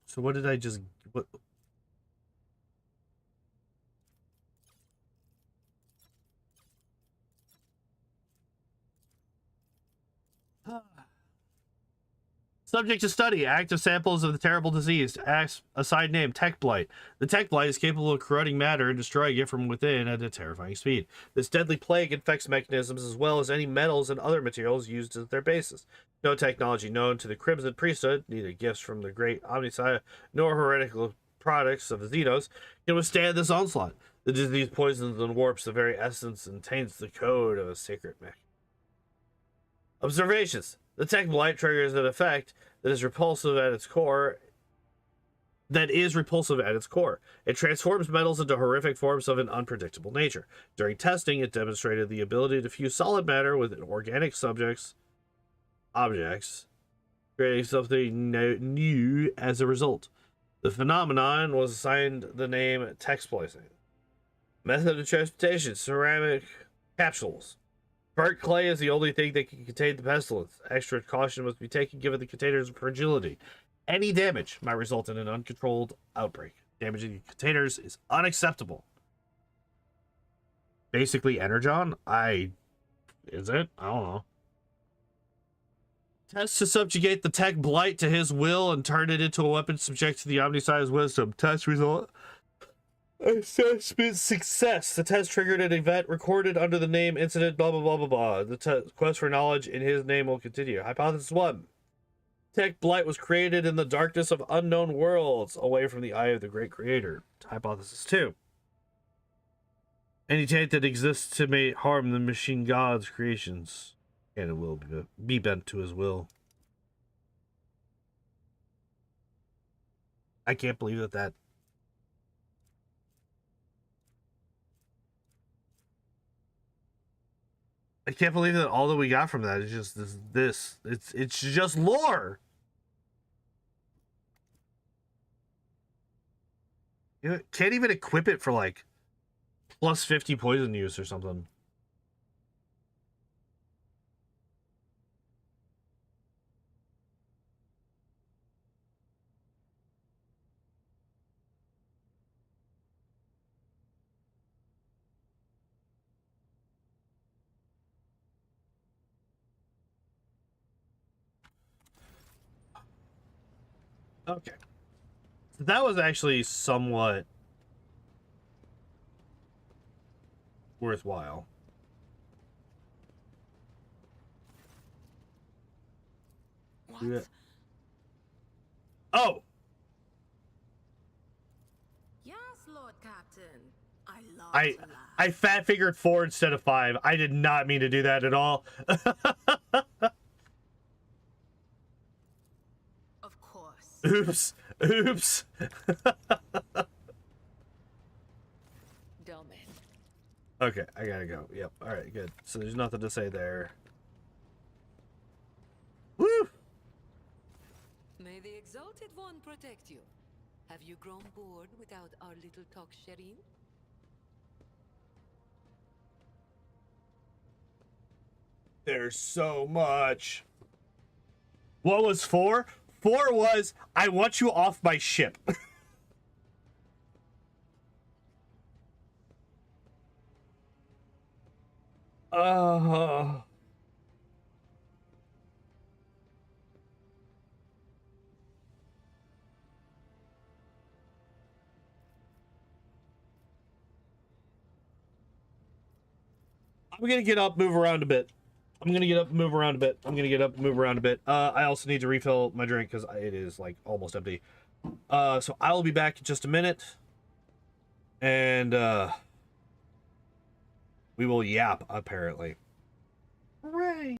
So what did I just... What? Subject to study. Active samples of the terrible disease. Assigned name. Tech Blight. The Tech Blight is capable of corroding matter and destroying it from within at a terrifying speed. This deadly plague infects mechanisms as well as any metals and other materials used as their basis. No technology known to the Crimson Priesthood, neither gifts from the great Omnicide nor heretical products of the Xenos, can withstand this onslaught. The disease poisons and warps the very essence and taints the code of a sacred mech. Observations. The Tech Blight triggers an effect that is repulsive at its core. It transforms metals into horrific forms of an unpredictable nature. During testing, it demonstrated the ability to fuse solid matter with organic objects, creating something new as a result. The phenomenon was assigned the name tech splicing. Method of transportation: ceramic capsules. Burnt clay is the only thing that can contain the pestilence. Extra caution must be taken given the container's fragility. Any damage might result in an uncontrolled outbreak. Damaging the containers is unacceptable. Basically, Energon? Is it? I don't know. Test to subjugate the Tech Blight to his will and turn it into a weapon subject to the Omnicide's wisdom. Test result. Assessment success. The test triggered an event recorded under the name incident blah blah blah blah blah. The quest for knowledge in his name will continue. Hypothesis 1. Tech Blight was created in the darkness of unknown worlds, away from the eye of the great creator. Hypothesis 2. Any taint that exists to may harm the machine god's creations, and it will be bent to his will. I can't believe that. I can't believe that all that we got from that is just this. It's just lore. You know, can't even equip it for like plus 50 poison use or something. Okay. So that was actually somewhat worthwhile. What? Yeah. Oh! Yes, Lord Captain. I love to laugh. I fat figured 4 instead of 5. I did not mean to do that at all. Of course. Oops. Oops. Domin. Okay, I gotta go. Yep. Alright, good. So there's nothing to say there. Woo! May the Exalted One protect you. Have you grown bored without our little talk, Shireen? There's so much. What was 4? 4 was, I want you off my ship. uh... I'm gonna get up, move around a bit. I also need to refill my drink because it is like almost empty. So I will be back in just a minute. And we will yap, apparently. Hooray!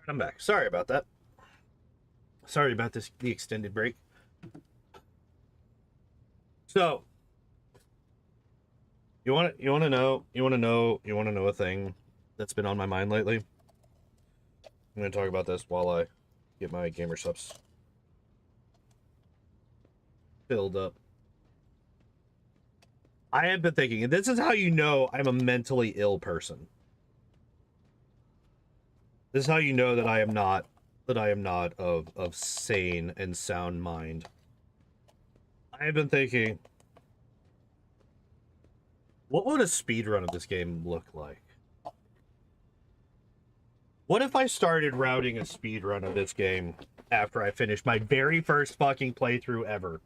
I'm back. Sorry about that. Sorry about the extended break. So, you want to know a thing that's been on my mind lately? I'm going to talk about this while I get my gamer subs filled up. I have been thinking, and this is how you know I'm a mentally ill person. This is how you know that I am not of sane and sound mind. I have been thinking, what would a speedrun of this game look like? What if I started routing a speedrun of this game after I finished my very first fucking playthrough ever?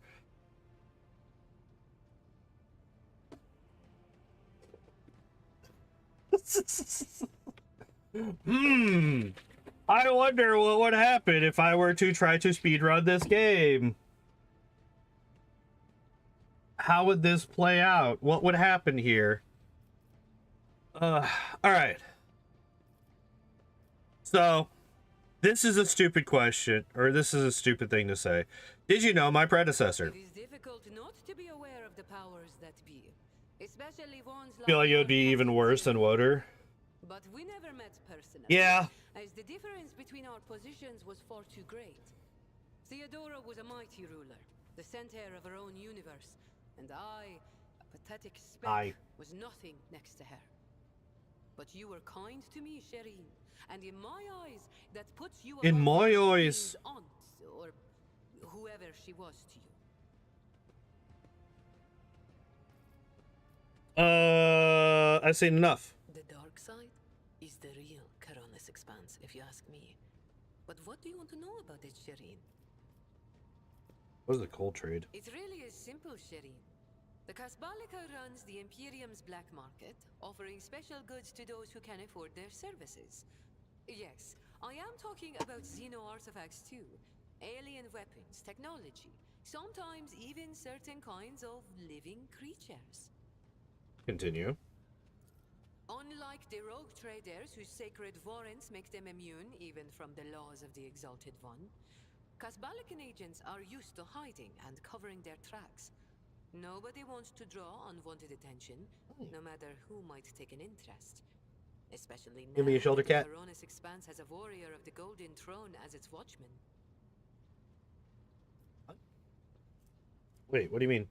I wonder what would happen if I were to try to speedrun this game. How would this play out? What would happen here? Alright. So, this is a stupid question, or this is a stupid thing to say. Did you know my predecessor? It is difficult not to be aware of the powers that be, especially ones like Feel like it would be even worse than Woder? But we never met personally. Yeah. As the difference between our positions was far too great. Theodora was a mighty ruler, the center of her own universe, and I, a pathetic speck, was nothing next to her. But you were kind to me, Shireen, and in my eyes, that puts you in above my your eyes, aunt, or whoever she was to you. I've seen enough. The dark side is the real Coronis Expanse, if you ask me. But what do you want to know about it, Shireen? What is the coal trade? It really is simple, Shireen. The Kasbalika runs the Imperium's black market, offering special goods to those who can afford their services. Yes, I am talking about Xeno artifacts too. Alien weapons, technology, sometimes even certain kinds of living creatures. Continue. Unlike the rogue traders whose sacred warrants make them immune even from the laws of the Exalted One, Kasbalikan agents are used to hiding and covering their tracks. Nobody wants to draw unwanted attention, no matter who might take an interest. Especially now Give me a shoulder cat. the Coronis Expanse has a warrior of the Golden Throne as its watchman. Wait, what do you mean?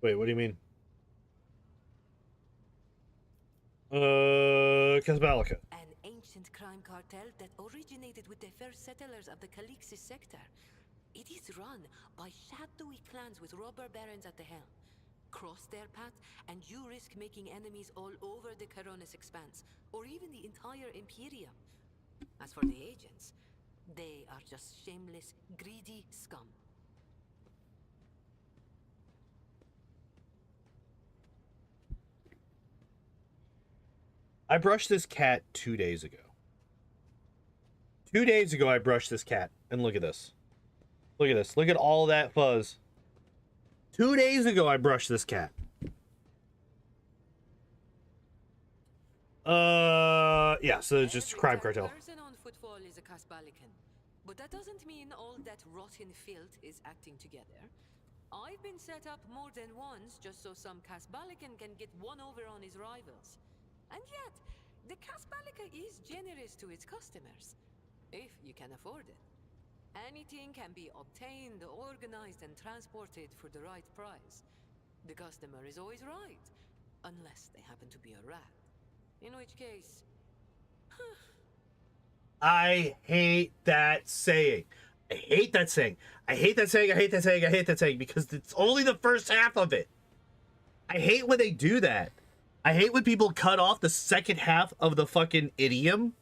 Wait, what do you mean? Kasbalika. An ancient crime cartel that originated with the first settlers of the Calixis sector. It is run by shadowy clans with robber barons at the helm. Cross their path, and you risk making enemies all over the Coronis Expanse, or even the entire Imperium. As for the agents, they are just shameless, greedy scum. I brushed this cat 2 days ago. 2 days ago, I brushed this cat, and look at this. Look at this. Look at all that fuzz. 2 days ago, I brushed this cat. Yeah, so it's just crime cartel. Every person on footfall is a Kasbalikan, but that doesn't mean all that rotten filth is acting together. I've been set up more than once just so some Kasbalikan can get one over on his rivals. And yet, the Kasbalika is generous to its customers, if you can afford it. Anything can be obtained, organized, and transported for the right price. The customer is always right, unless they happen to be a rat. In which case... I hate that saying. I hate that saying. I hate that saying. I hate that saying. I hate that saying because it's only the first half of it. I hate when they do that. I hate when people cut off the second half of the fucking idiom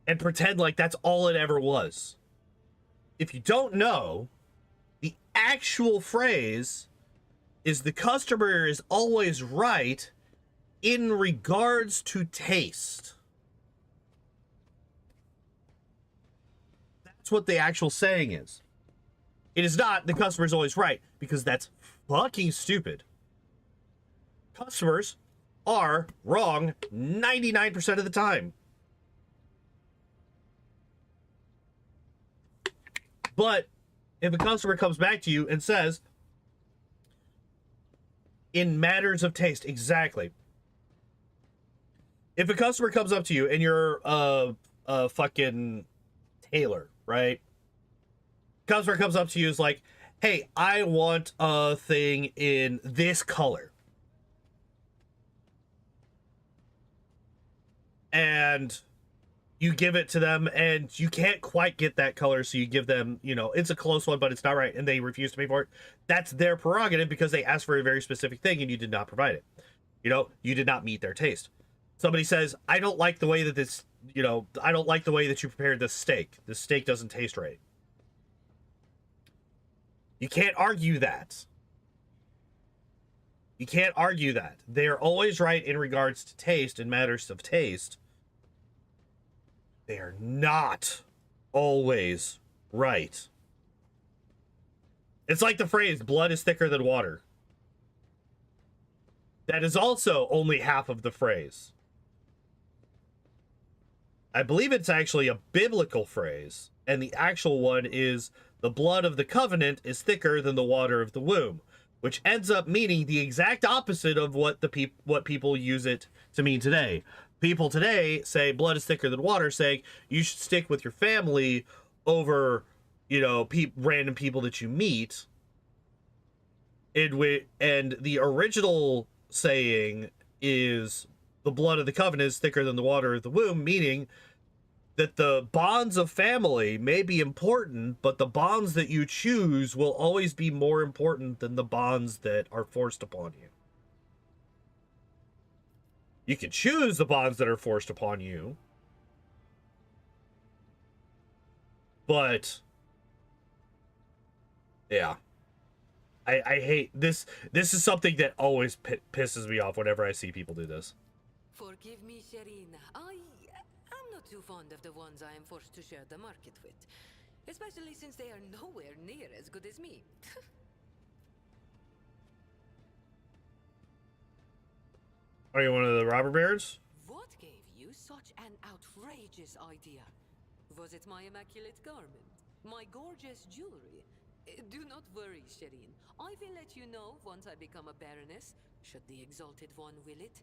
and pretend like that's all it ever was. If you don't know, the actual phrase is the customer is always right in regards to taste. That's what the actual saying is. It is not the customer is always right, because that's fucking stupid. Customers are wrong 99% of the time. But if a customer comes back to you and says, in matters of taste, exactly. If a customer comes up to you and you're a fucking tailor, right? Customer comes up to you is like, hey, I want a thing in this color. And you give it to them and you can't quite get that color, so you give them, you know, it's a close one, but it's not right, and they refuse to pay for it. That's their prerogative because they asked for a very specific thing and you did not provide it. You know, you did not meet their taste. Somebody says, I don't like the way that this, you know, I don't like the way that you prepared this steak. This steak doesn't taste right. You can't argue that. You can't argue that. They're always right in regards to taste, in matters of taste. They are not always right. It's like the phrase, blood is thicker than water. That is also only half of the phrase. I believe it's actually a biblical phrase, and the actual one is, the blood of the covenant is thicker than the water of the womb, which ends up meaning the exact opposite of what what people use it to mean today. People today say blood is thicker than water, saying you should stick with your family over, you know, random people that you meet. And the original saying is the blood of the covenant is thicker than the water of the womb, meaning that the bonds of family may be important, but the bonds that you choose will always be more important than the bonds that are forced upon you. You can choose the bonds that are forced upon you, but yeah, I hate this. This is something that always pisses me off whenever I see people do this. Forgive me, Shireen. I'm not too fond of the ones I am forced to share the market with, especially since they are nowhere near as good as me. Are you one of the robber barons? What gave you such an outrageous idea? Was it my immaculate garment? My gorgeous jewelry? Do not worry, Shireen. I will let you know once I become a baroness, should the Exalted One will it.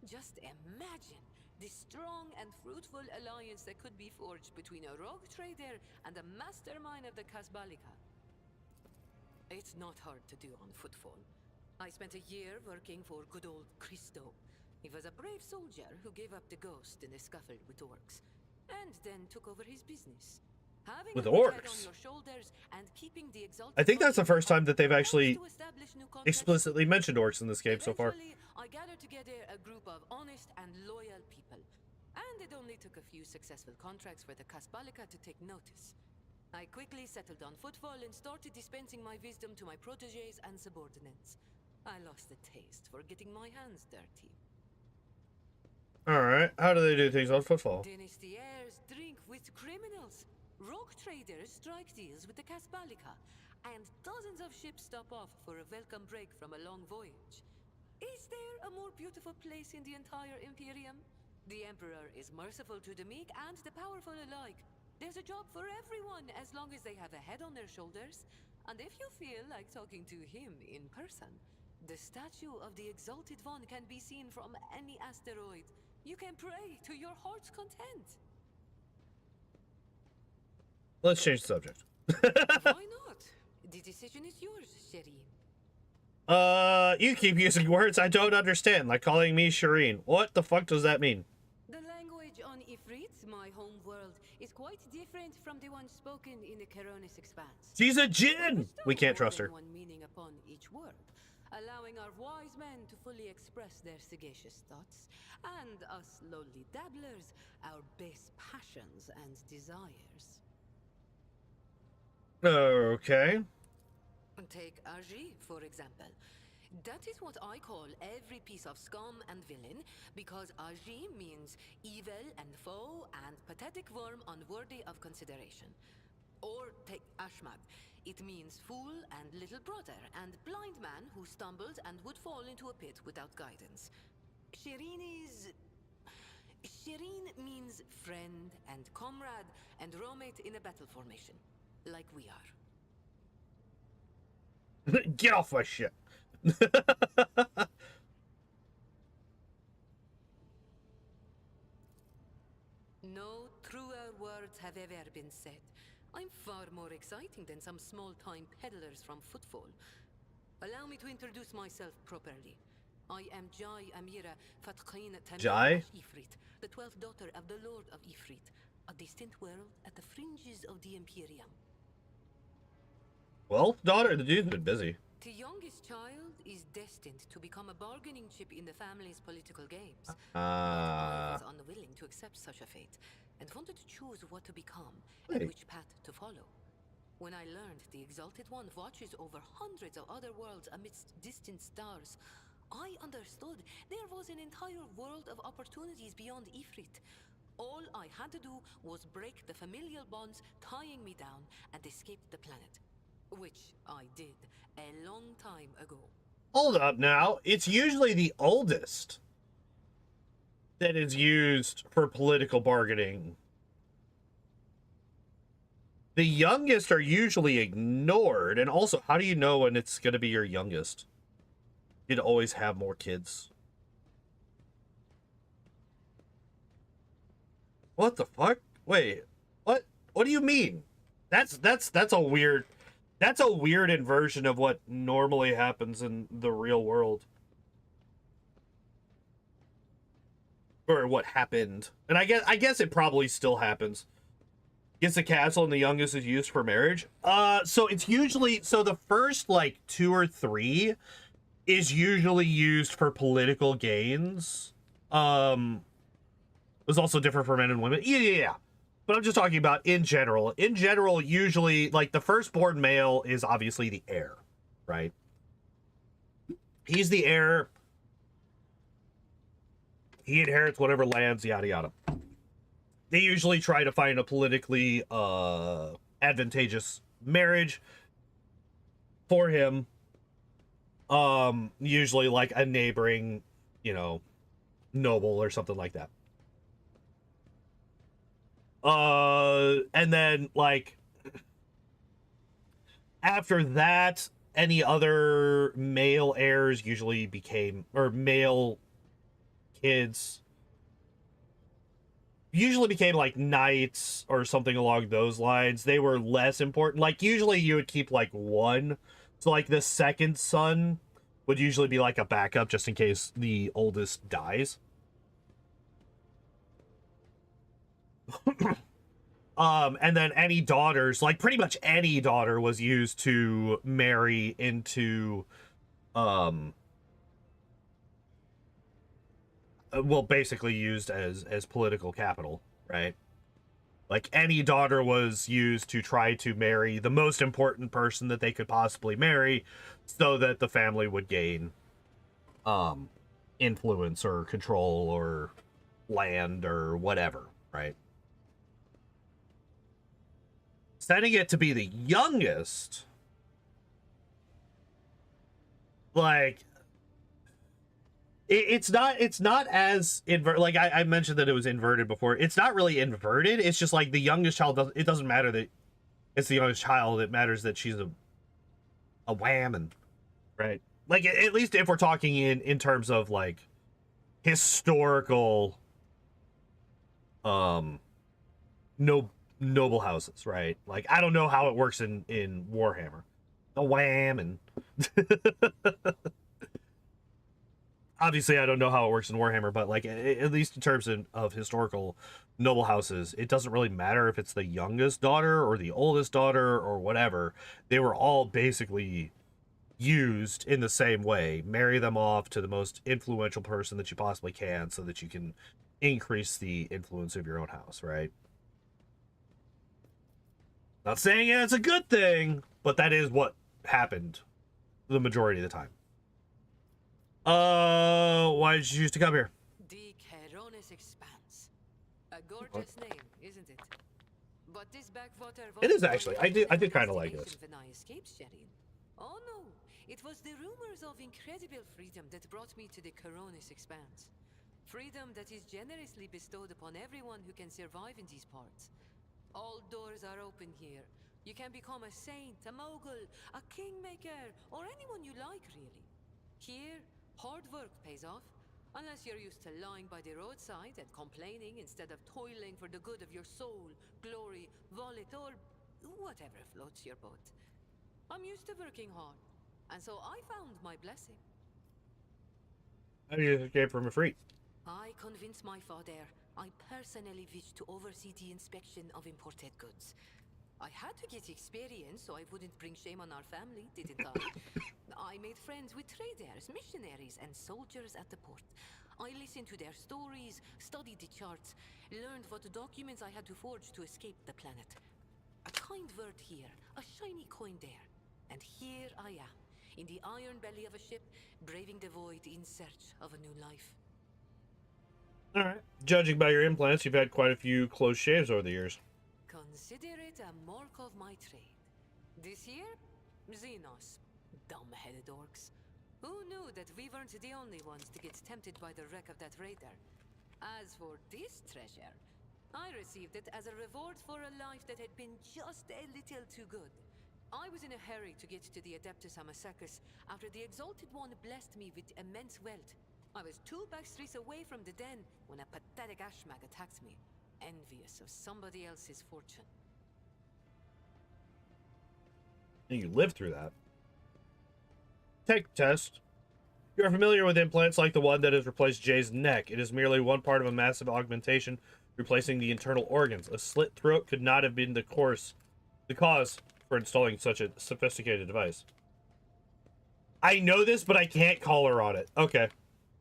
Just imagine the strong and fruitful alliance that could be forged between a rogue trader and a mastermind of the Casbalica. It's not hard to do on footfall. I spent a year working for good old Christo. He was a brave soldier who gave up the ghost in a scuffle with orcs, and then took over his business. Having With a good head orcs? on your shoulders and keeping the Exalted I think that's the One first time that they've helps actually to establish new contacts. explicitly mentioned orcs in this game so far. Eventually, I gathered together a group of honest and loyal people, and it only took a few successful contracts for the Casbalica to take notice. I quickly settled on footfall and started dispensing my wisdom to my protégés and subordinates. I lost the taste for getting my hands dirty. Alright, how do they do things on footfall? Dynasties drink with criminals. Rogue traders strike deals with the Casbalica, and dozens of ships stop off for a welcome break from a long voyage. Is there a more beautiful place in the entire Imperium? The Emperor is merciful to the meek and the powerful alike. There's a job for everyone as long as they have a head on their shoulders. And if you feel like talking to him in person, the statue of the Exalted One can be seen from any asteroid. You can pray to your heart's content. Let's change the subject. Why not? The decision is yours, Shireen. You keep using words I don't understand, like calling me Shireen. What the fuck does that mean? The language on Ifrit, my home world, is quite different from the one spoken in the Caronis Expanse. She's a djinn! We can't trust her. One meaning upon each word, allowing our wise men to fully express their sagacious thoughts, and us lowly dabblers, our base passions and desires. Okay. Take Argy, for example. That is what I call every piece of scum and villain, because Argy means evil and foe and pathetic worm unworthy of consideration. Or take Ashmad. It means fool and little brother, and blind man who stumbled and would fall into a pit without guidance. Shireen means friend and comrade and roommate in a battle formation. like we are. Get off my shit. No truer words have ever been said. I'm far more exciting than some small-time peddlers from Footfall. Allow me to introduce myself properly. I am Jai Amira Fatqin Jai? Ifrit, the 12th daughter of the Lord of Ifrit, a distant world at the fringes of the Imperium. Well, daughter, the dude's been busy. The youngest child is destined to become a bargaining chip in the family's political games. But I was unwilling to accept such a fate, and wanted to choose what to become and Wait. which path to follow. When I learned the Exalted One watches over hundreds of other worlds amidst distant stars, I understood there was an entire world of opportunities beyond Ifrit. All I had to do was break the familial bonds tying me down and escape the planet. Which I did a long time ago. Hold up now. It's usually the oldest that is used for political bargaining. The youngest are usually ignored. And also, how do you know when it's going to be your youngest? You'd always have more kids. What the fuck? Wait, what? What do you mean? That's a weird inversion of what normally happens in the real world. Or what happened. And I guess it probably still happens. Gets a castle and the youngest is used for marriage. So it's usually, so the first like 2 or 3 is usually used for political gains. It was also different for men and women. Yeah. But I'm just talking about in general. In general, usually, like, the firstborn male is obviously the heir, right? He's the heir. He inherits whatever lands, yada, yada. They usually try to find a politically advantageous marriage for him. Usually, like, a neighboring, noble or something like that. And then, like, after that, any other male heirs usually became, or male kids usually became, like, knights or something along those lines. They were less important. Like, usually you would keep, like, one. So, like, the second son would usually be, like, a backup just in case the oldest dies. And then any daughters, like pretty much any daughter was used to marry into, well, basically used as political capital, right? Like any daughter was used to try to marry the most important person that they could possibly marry so that the family would gain, influence or control or land or whatever, right? Setting it to be the youngest, like, it's not as inverted. Like I mentioned that it was inverted before. It's not really inverted. It's just like the youngest child. It doesn't matter that it's the youngest child. It matters that she's a whammon, right? Like, at least if we're talking in terms of like historical, noble houses, right? Like, I don't know how it works in Warhammer. The whammon. Obviously, I don't know how it works in Warhammer, but like, at least in terms of historical noble houses, it doesn't really matter if it's the youngest daughter or the oldest daughter or whatever. They were all basically used in the same way. Marry them off to the most influential person that you possibly can so that you can increase the influence of your own house, right? Not saying it's a good thing, but that is what happened the majority of the time. Why did you choose to come here? The Keronis Expanse. A gorgeous name, isn't it? But this backwater... It is actually. I do kind of like this. When I escaped Sherin. Oh no, it was the rumors of incredible freedom that brought me to the Keronis Expanse. Freedom that is generously bestowed upon everyone who can survive in these parts. All doors are open here. You can become a saint, a mogul, a kingmaker, or anyone you like, really. Here, hard work pays off. Unless you're used to lying by the roadside and complaining instead of toiling for the good of your soul, glory, wallet, or whatever floats your boat. I'm used to working hard, and so I found my blessing. How do you escape from a freak? I convinced my father I personally wish to oversee the inspection of imported goods. I had to get experience so I wouldn't bring shame on our family, didn't I? I made friends with traders, missionaries, and soldiers at the port. I listened to their stories, studied the charts, learned what documents I had to forge to escape the planet. A kind word here, a shiny coin there. And here I am, in the iron belly of a ship, braving the void in search of a new life. Alright. Judging by your implants, you've had quite a few close shaves over the years. Consider it a mark of my trade. This here, Xenos. Dumb-headed orcs. Who knew that we weren't the only ones to get tempted by the wreck of that raider? As for this treasure, I received it as a reward for a life that had been just a little too good. I was in a hurry to get to the Adeptus Amacacus after the Exalted One blessed me with immense wealth. I was 2 backstreets away from the den when a pathetic ashmag attacked me, envious of somebody else's fortune. And you lived through that. Take the test. You are familiar with implants like the one that has replaced Jay's neck. It is merely one part of a massive augmentation replacing the internal organs. A slit throat could not have been the cause for installing such a sophisticated device. I know this, but I can't call her on it. Okay.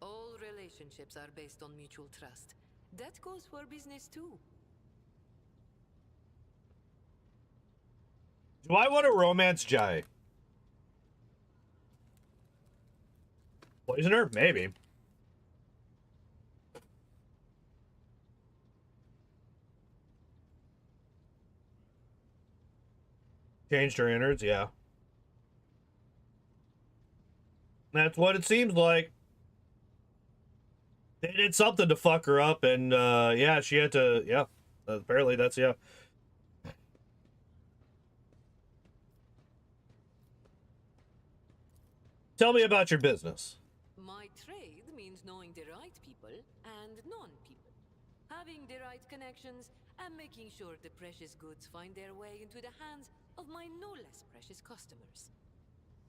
All relationships are based on mutual trust. That goes for business too. Do I want to romance Jay? Poison her? Maybe. Changed her innards? Yeah. That's what it seems like. They did something to fuck her up, and yeah, she had to, yeah. Apparently that's, yeah. Tell me about your business. My trade means knowing the right people and non-people. Having the right connections and making sure the precious goods find their way into the hands of my no less precious customers.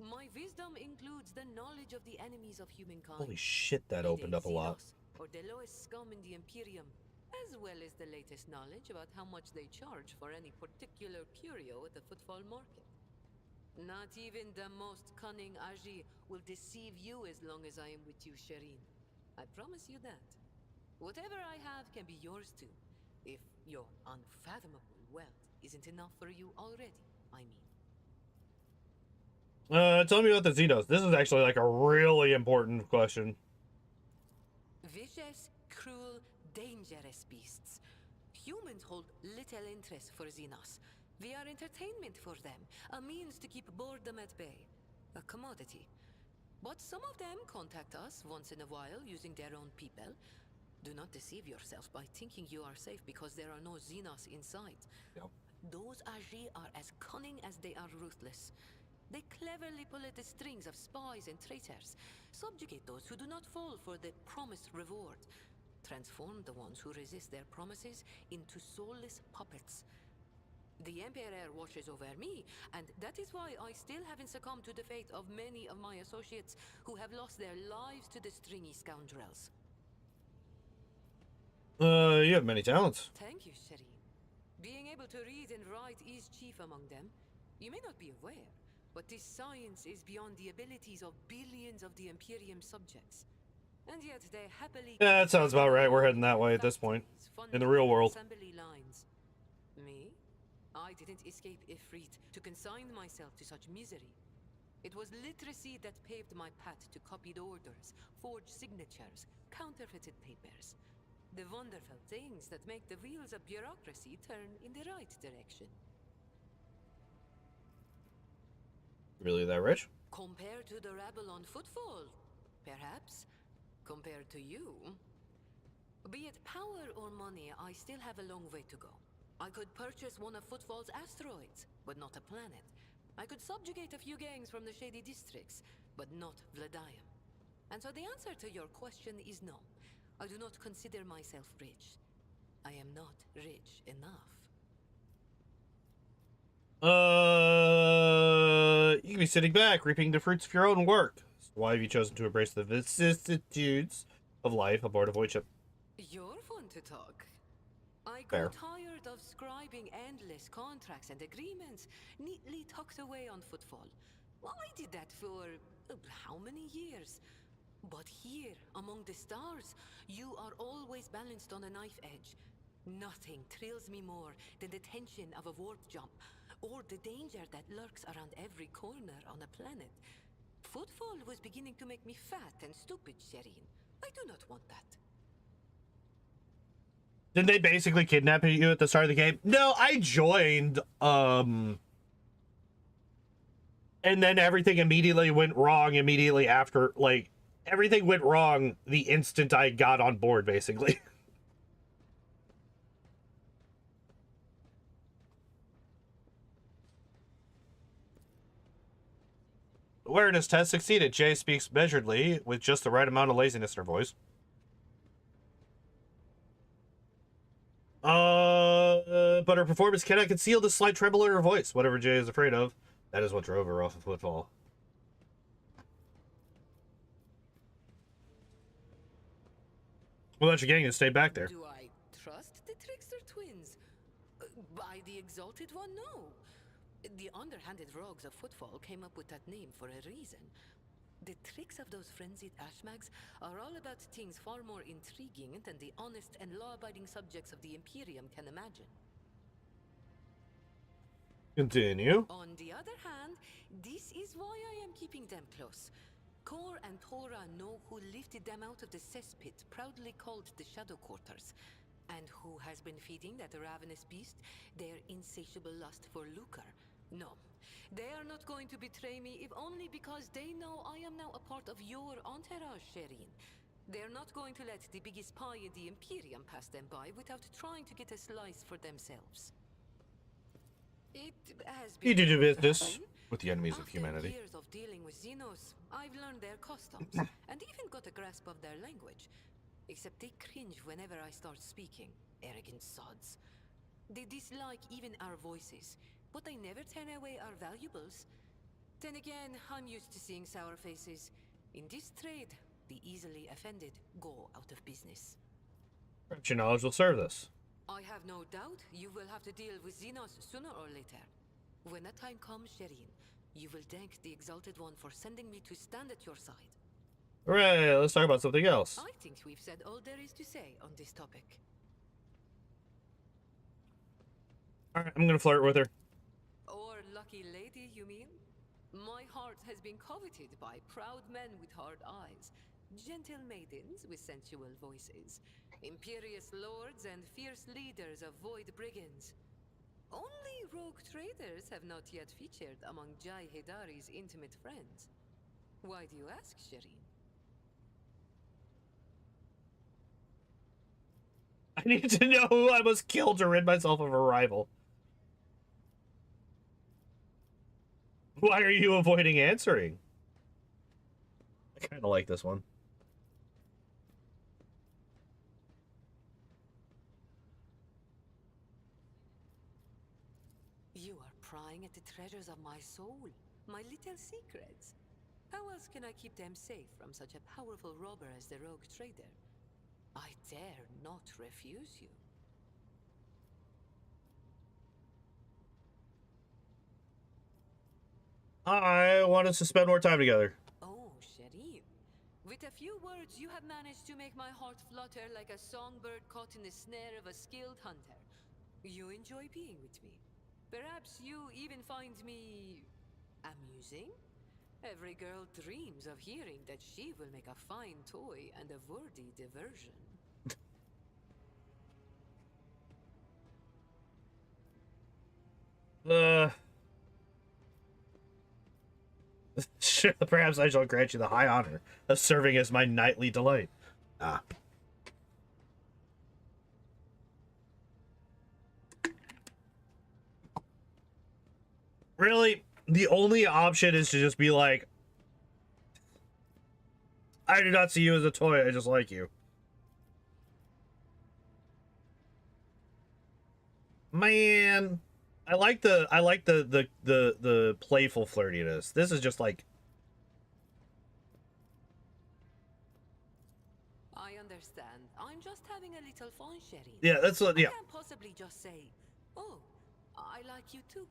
My wisdom includes the knowledge of the enemies of humankind. Holy shit, that opened up a lot. Or the lowest scum in the Imperium, as well as the latest knowledge about how much they charge for any particular curio at the footfall market. Not even the most cunning Aji will deceive you as long as I am with you, Shireen. I promise you that. Whatever I have can be yours too, if your unfathomable wealth isn't enough for you already, I mean. Tell me about the Xenos. This is actually like a really important question. Vicious, cruel, dangerous beasts. Humans hold little interest for Xenos. We are entertainment for them, a means to keep boredom at bay, a commodity. But some of them contact us once in a while using their own people. Do not deceive yourself by thinking you are safe because there are no Xenos inside. Yep. Those Agi are as cunning as they are ruthless. They cleverly pull at the strings of spies and traitors, subjugate those who do not fall for the promised reward, transform the ones who resist their promises into soulless puppets. The Emperor watches over me, and that is why I still haven't succumbed to the fate of many of my associates who have lost their lives to the stringy scoundrels. You have many talents. Thank you, Shireen. Being able to read and write is chief among them. You may not be aware, but this science is beyond the abilities of billions of the Imperium subjects. And yet they happily... Yeah, that sounds about right. We're heading that way at this point. In the real world. Assembly lines. Me? I didn't escape Ifrit to consign myself to such misery. It was literacy that paved my path to copied orders, forged signatures, counterfeited papers. The wonderful things that make the wheels of bureaucracy turn in the right direction. Really that rich? Compared to the rabble on footfall, perhaps. Compared to you. Be it power or money, I still have a long way to go. I could purchase one of Footfall's asteroids, but not a planet. I could subjugate a few gangs from the shady districts, but not Vladium. And so the answer to your question is no. I do not consider myself rich. I am not rich enough. You can be sitting back, reaping the fruits of your own work. So why have you chosen to embrace the vicissitudes of life aboard a void ship? You're fun to talk. I Fair. grew tired of scribing endless contracts and agreements neatly tucked away on Footfall. Well, I did that for how many years? But here, among the stars, you are always balanced on a knife edge. Nothing thrills me more than the tension of a warp jump, or the danger that lurks around every corner on a planet. Footfall was beginning to make me fat and stupid, Shireen. I do not want that. Didn't they basically kidnap you at the start of the game? No, I joined, and then everything immediately went wrong immediately after, like, everything went wrong the instant I got on board, basically. Awareness test succeeded. Jay speaks measuredly with just the right amount of laziness in her voice. But her performance cannot conceal the slight tremble in her voice. Whatever Jay is afraid of, that is what drove her off of Footfall. Well, that's your gang to stay back there. Do I trust the trickster twins? By the Exalted One, no. The underhanded rogues of Footfall came up with that name for a reason. The tricks of those frenzied ashmags are all about things far more intriguing than the honest and law-abiding subjects of the Imperium can imagine. Continue. On the other hand, this is why I am keeping them close. Kor and Tora know who lifted them out of the cesspit proudly called the Shadow Quarters, and who has been feeding that ravenous beast their insatiable lust for lucre. No, they are not going to betray me if only because they know I am now a part of your entourage, Shireen. They're not going to let the biggest pie in the Imperium pass them by without trying to get a slice for themselves. It has been You do good to business happen. with the enemies of After humanity. years of dealing with Xenos, I've learned their customs and even got a grasp of their language. Except they cringe whenever I start speaking. Arrogant sods. They dislike even our voices, but they never turn away our valuables. Then again, I'm used to seeing sour faces. In this trade, the easily offended go out of business. Perhaps your knowledge will serve this. I have no doubt you will have to deal with Xenos sooner or later. When that time comes, Shireen, you will thank the Exalted One for sending me to stand at your side. Hooray, let's talk about something else. I think we've said all there is to say on this topic. Alright, I'm gonna flirt with her. Or lucky lady, you mean? My heart has been coveted by proud men with hard eyes, gentle maidens with sensual voices, imperious lords and fierce leaders of void brigands. Only rogue traders have not yet featured among Jai Hedari's intimate friends. Why do you ask, Shireen? I need to know who I must kill to rid myself of a rival. Why are you avoiding answering? I kind of like this one. You are prying at the treasures of my soul, my little secrets. How else can I keep them safe from such a powerful robber as the rogue trader? I dare not refuse you. I want us to spend more time together. Oh, Shireen. With a few words, you have managed to make my heart flutter like a songbird caught in the snare of a skilled hunter. You enjoy being with me. Perhaps you even find me amusing? Every girl dreams of hearing that she will make a fine toy and a worthy diversion. Perhaps I shall grant you the high honor of serving as my nightly delight. Ah. Really, the only option is to just be like, I do not see you as a toy, I just like you. Man, I like the playful flirtiness. This is just like, I understand. I'm just having a little fun, Sherry. yeah, that's what, yeah. I can't possibly just say, oh, I like you too.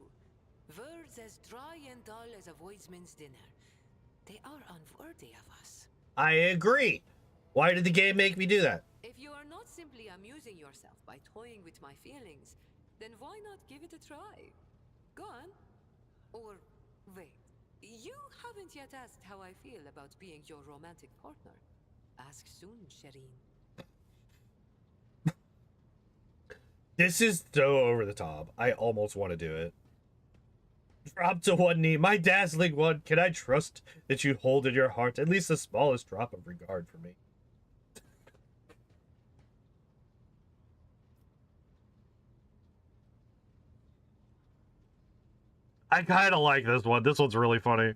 Words as dry and dull as a voidsman's dinner. They are unworthy of us. I agree. Why did the game make me do that? If you are not simply amusing yourself by toying with my feelings, then why not give it a try? Go on. Or, wait, you haven't yet asked how I feel about being your romantic partner. Ask soon, Shireen. This is so over the top. I almost want to do it. Drop to one knee. My dazzling one, can I trust that you hold in your heart at least the smallest drop of regard for me? I kind of like this one. This one's really funny.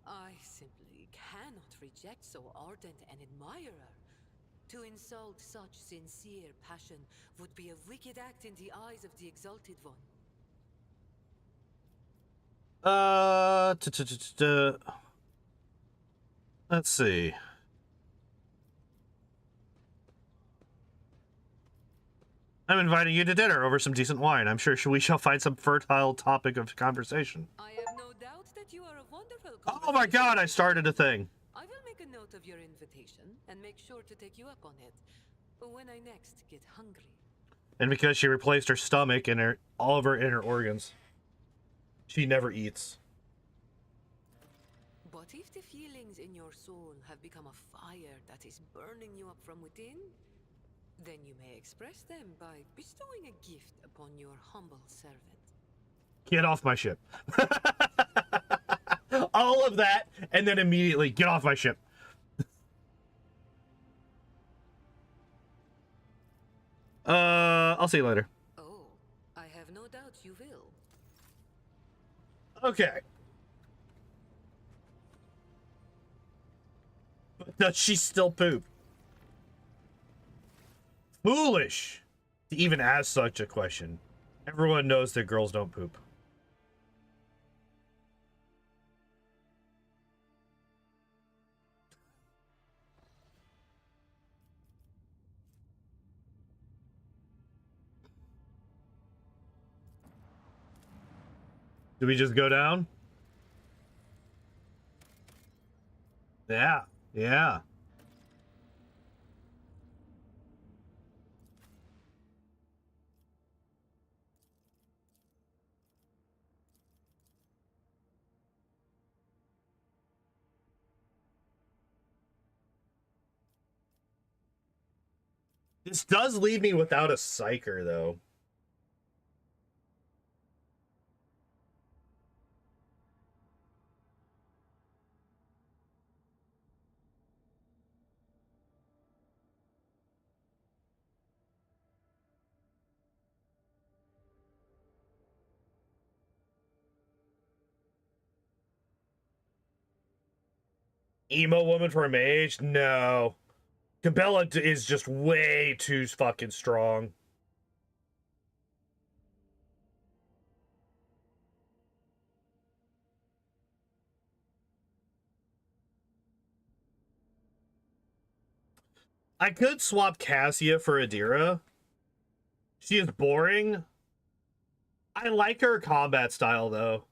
I simply cannot reject so ardent an admirer. To insult such sincere passion would be a wicked act in the eyes of the exalted one. Let's see. I'm inviting you to dinner over some decent wine. I'm sure we shall find some fertile topic of conversation. I have no doubt that you are a wonderful Oh my god, I started a thing. I will make a note of your invitation and make sure to take you up on it when I next get hungry. And because she replaced her stomach and all of her inner organs, she never eats. But if the feelings in your soul have become a fire that is burning you up from within, then you may express them by bestowing a gift upon your humble servant. Get off my ship. All of that, and then immediately get off my ship. I'll see you later. Oh, I have no doubt you will. Okay. But does she still poop? Foolish to even ask such a question. Everyone knows that girls don't poop. Do we just go down? Yeah, yeah. This does leave me without a psyker, though. Emo woman for a mage? No. Cabela is just way too fucking strong. I could swap Cassia for Adira. She is boring. I like her combat style, though.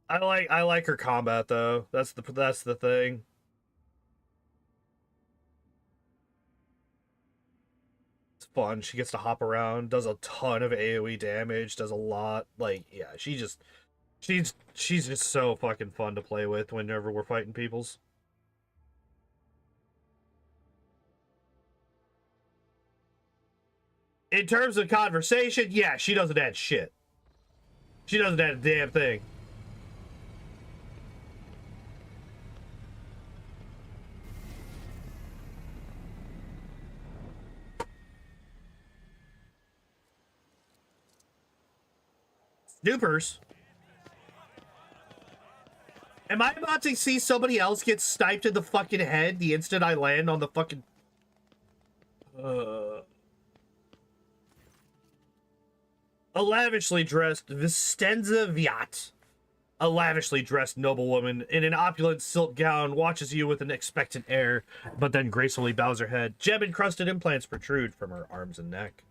I like her combat, though. That's the thing. It's fun. She gets to hop around, does a ton of AoE damage, does a lot. Like, yeah, she's just so fucking fun to play with whenever we're fighting peoples. In terms of conversation, yeah, she doesn't add shit. She doesn't add a damn thing. Snoopers? Am I about to see somebody else get sniped in the fucking head the instant I land on the fucking... A lavishly dressed Vistenza Viat. A lavishly dressed noblewoman in an opulent silk gown watches you with an expectant air, but then gracefully bows her head. Gem-encrusted implants protrude from her arms and neck.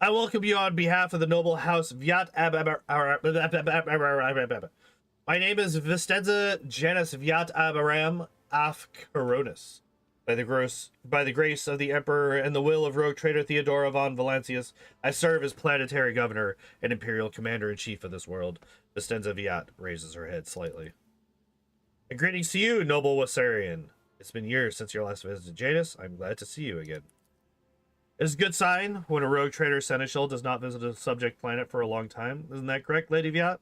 I welcome you on behalf of the noble house Viat. My name is Vistenza Janus Viat Abaram af Coronis. By the grace of the Emperor and the will of rogue trader Theodora von Valancius, I serve as planetary governor and imperial commander-in-chief of this world. Vistenza Viat raises her head slightly. And greetings to you, noble Wassarian. It's been years since your last visit to Janus. I'm glad to see you again. It is a good sign when a rogue trader seneschal does not visit a subject planet for a long time. Isn't that correct, Lady Viat?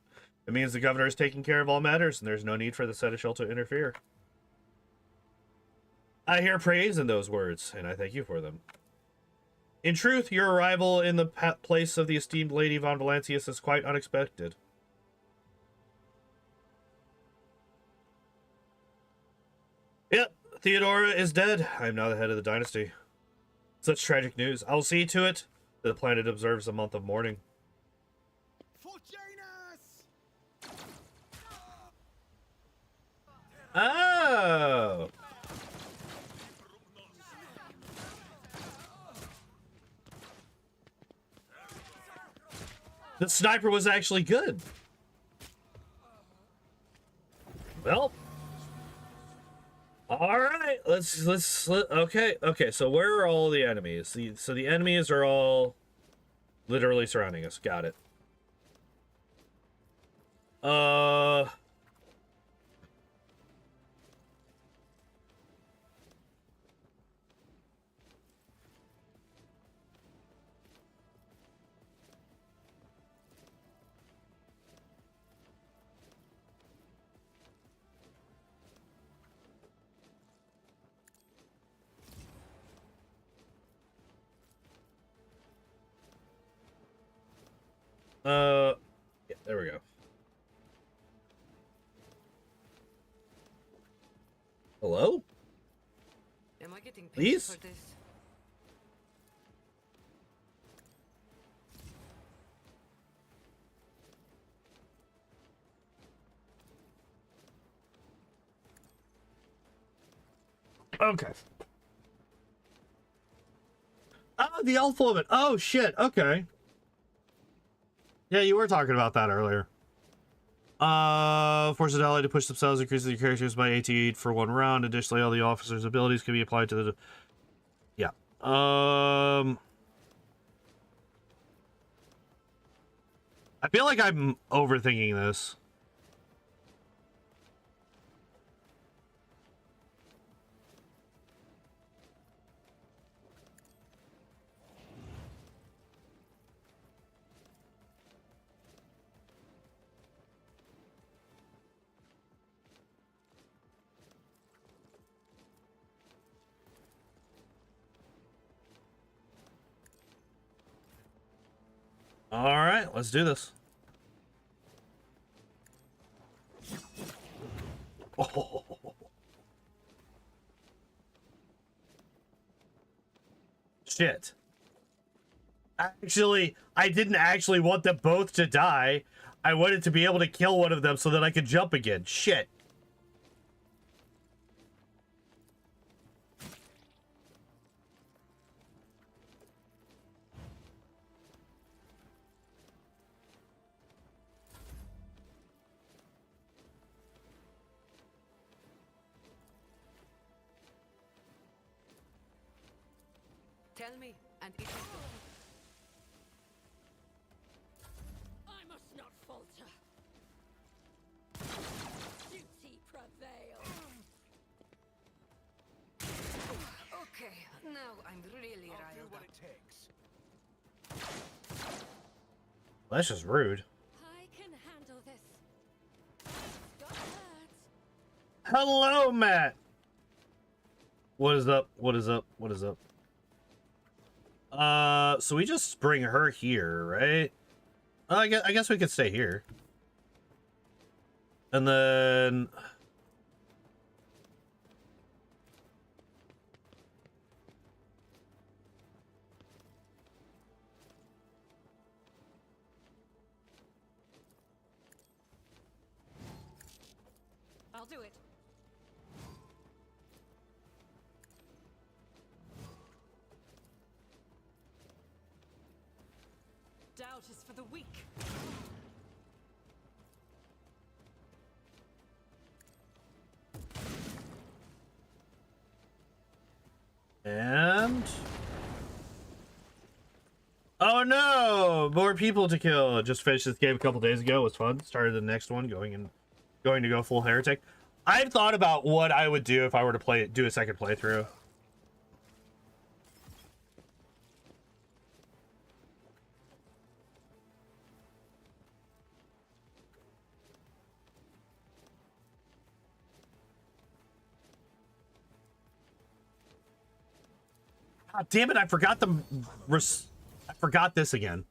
It means the governor is taking care of all matters, and there's no need for the seneschal to interfere. I hear praise in those words, and I thank you for them. In truth, your arrival in the place of the esteemed Lady von Valancius is quite unexpected. Yep, Theodora is dead. I am now the head of the dynasty. Such tragic news. I will see to it that the planet observes a month of mourning. For Janus! Oh! The sniper was actually good. Well, all right. Okay. So where are all the enemies? So the enemies are all literally surrounding us. Got it. Yeah, there we go. Hello? Am I getting paid Please? for this? Okay. Oh, the elf woman. Oh, shit. Okay. Yeah, you were talking about that earlier. Force an ally to push themselves, increases your characters by 88 for 1 round. Additionally, all the officers' abilities can be applied to the... Yeah. I feel like I'm overthinking this. All right, let's do this. Oh. Shit. Actually, I didn't actually want them both to die. I wanted to be able to kill one of them so that I could jump again. Shit. Tell me, and it is done. I must not falter. Duty prevails. Okay, now I'm really I'll do riled what up. it takes. That's just rude. I can handle this. Stop that. Hello, Matt. What is up? What is up? What is up? So we just bring her here, right? I guess we could stay here. And then... I'll do it. Doubt is for the weak. And... oh no! More people to kill. Just finished this game a couple days ago. It was fun. Started the next one, going to go full heretic. I've thought about what I would do if I were to do a second playthrough. God damn it! I forgot I forgot this again.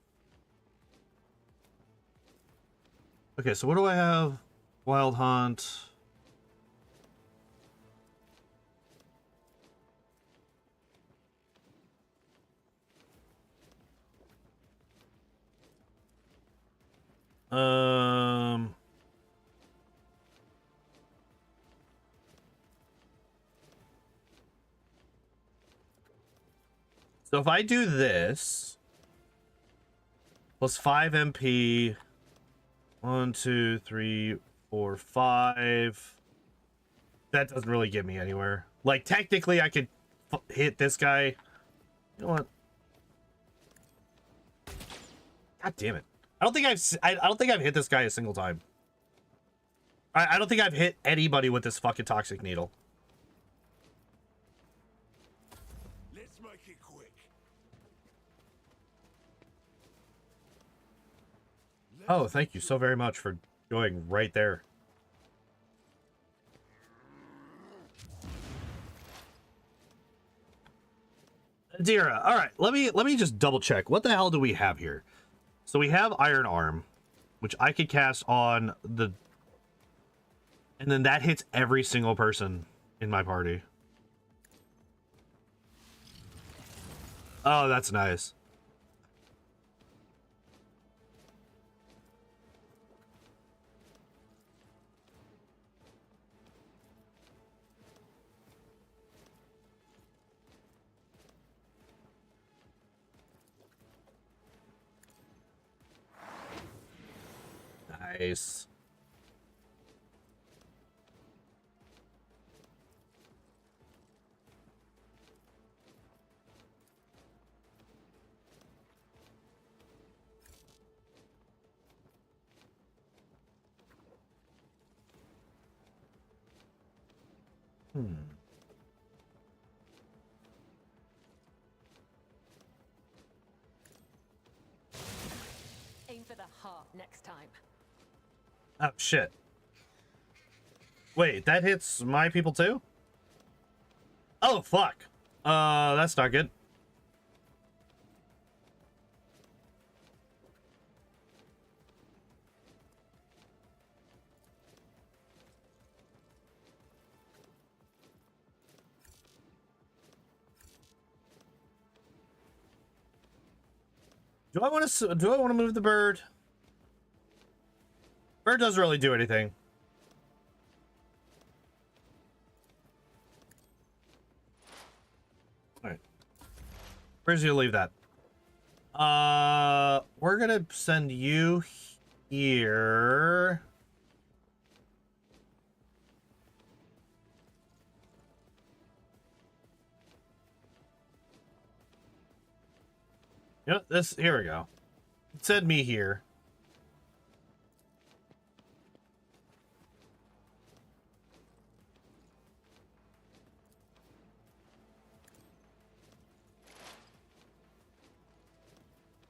Okay, so what do I have? Wild Hunt. So if I do this, plus 5 MP, 1, 2, 3, 4, 5. That doesn't really get me anywhere. Like, technically, I could hit this guy. You know what? God damn it! I don't think I've hit this guy a single time. I don't think I've hit anybody with this fucking toxic needle. Let's make it quick. Oh, thank you so very much for going right there. Adira, all right, let me just double check. What the hell do we have here? So we have Iron Arm, which I could cast on the, and then that hits every single person in my party. Oh, that's nice. Nice. Aim for the heart next time. Oh, shit. Wait, that hits my people too? Oh, fuck. That's not good. Do I want to move the bird? Bird doesn't really do anything. All right. Where's you leave that? We're gonna send you here. Yep, here we go. Send me here.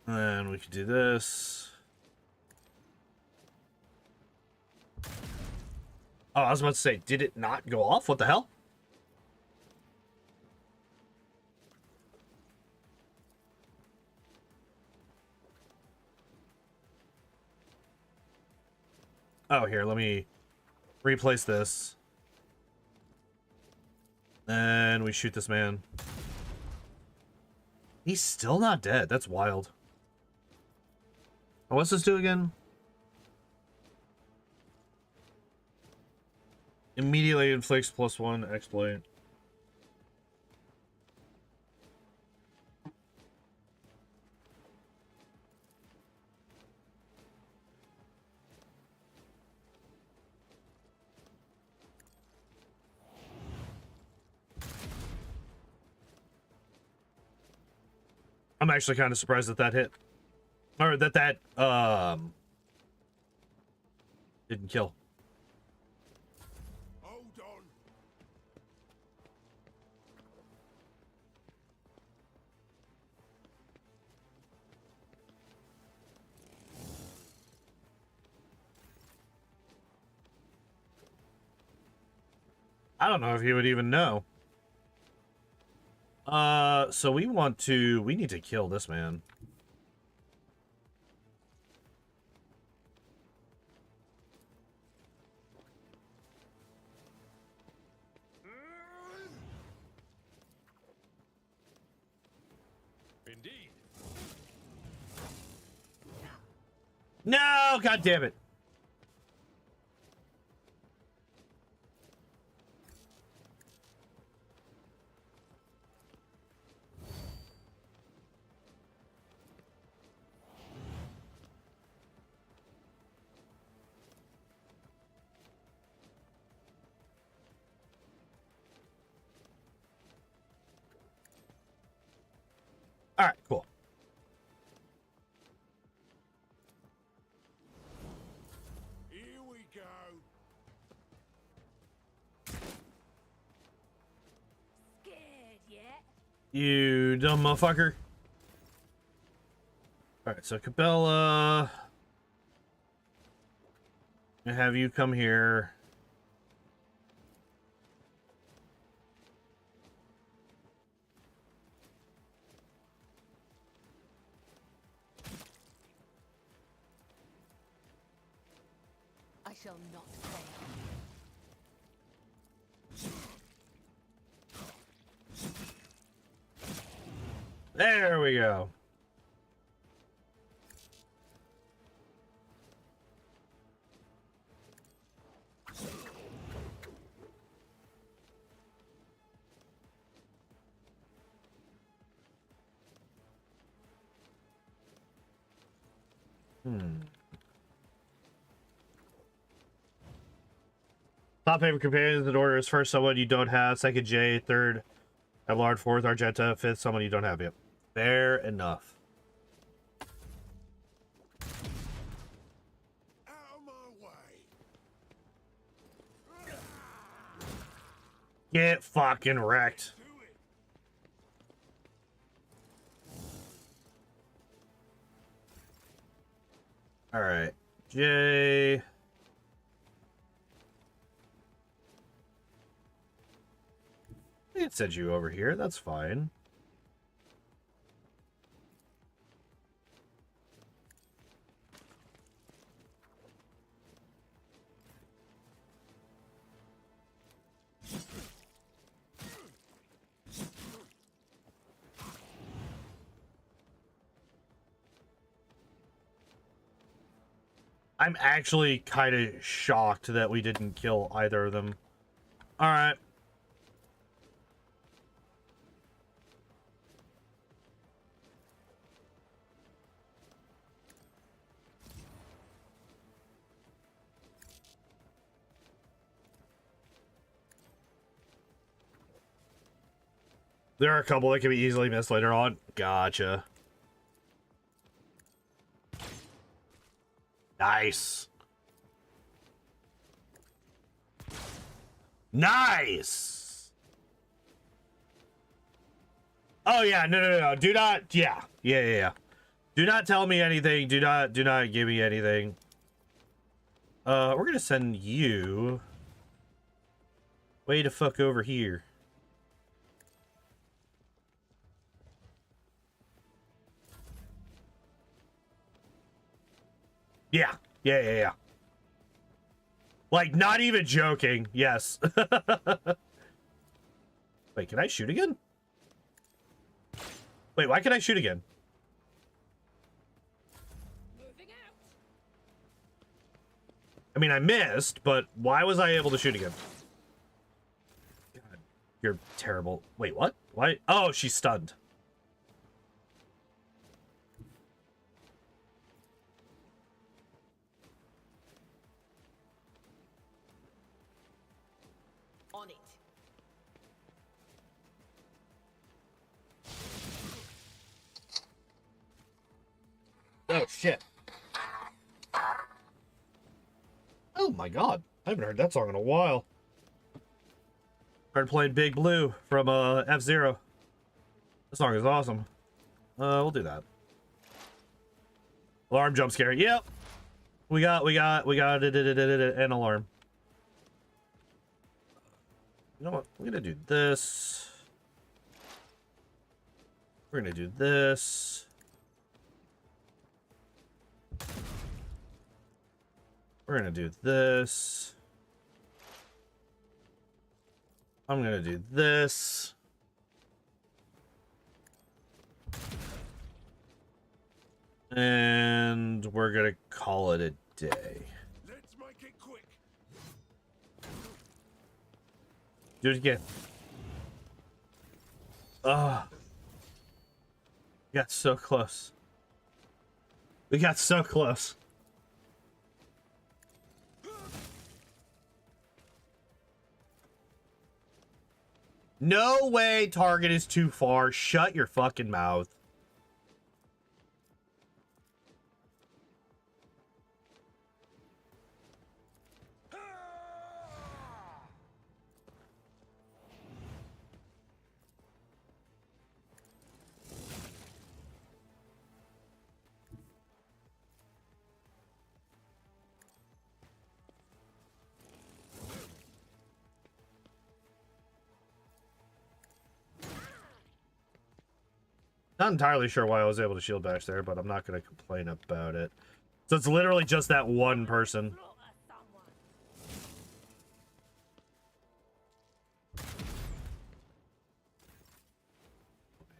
And we could do this. Oh, I was about to say, did it not go off? What the hell? Oh, here, let me replace this. And we shoot this man. He's still not dead. That's wild. Oh, what's this do again? Immediately inflicts +1 exploit. I'm actually kind of surprised that that hit. Or that didn't kill. Hold on. I don't know if he would even know. So we need to kill this man. Indeed. No, god damn it. All right, cool. Here we go. Scared yet? You dumb motherfucker. All right, so Cabela, I have you come here. I shall not fail. There we go. Top favorite companions in order is first someone you don't have, second J, third Evlard, fourth Argenta, fifth someone you don't have yet. Fair enough. Out of my way. Get fucking wrecked. Do it. All right, J. I can send you over here. That's fine. I'm actually kind of shocked that we didn't kill either of them. All right. There are a couple that can be easily missed later on. Gotcha. Nice. Nice. Oh yeah, no. Do not, yeah. Do not tell me anything. Do not give me anything. We're gonna send you way to fuck over here. Yeah. Like, not even joking. Yes. Wait, can I shoot again? Wait, why can I shoot again? I mean, I missed, but why was I able to shoot again? God, you're terrible. Wait, what? Why? Oh, she's stunned. On it. Oh, shit. Oh my god. I haven't heard that song in a while. Started playing Big Blue from F-Zero. This song is awesome. We'll do that. Alarm jump scare. Yep. We got an alarm. You know what? We're gonna do this. We're gonna do this. We're gonna do this. I'm gonna do this. And we're gonna call it a day. Let's make it quick. Do it again. Ah. We got so close. We got so close. No way target is too far. Shut your fucking mouth. Not entirely sure why I was able to shield bash there, but I'm not going to complain about it. So it's literally just that one person.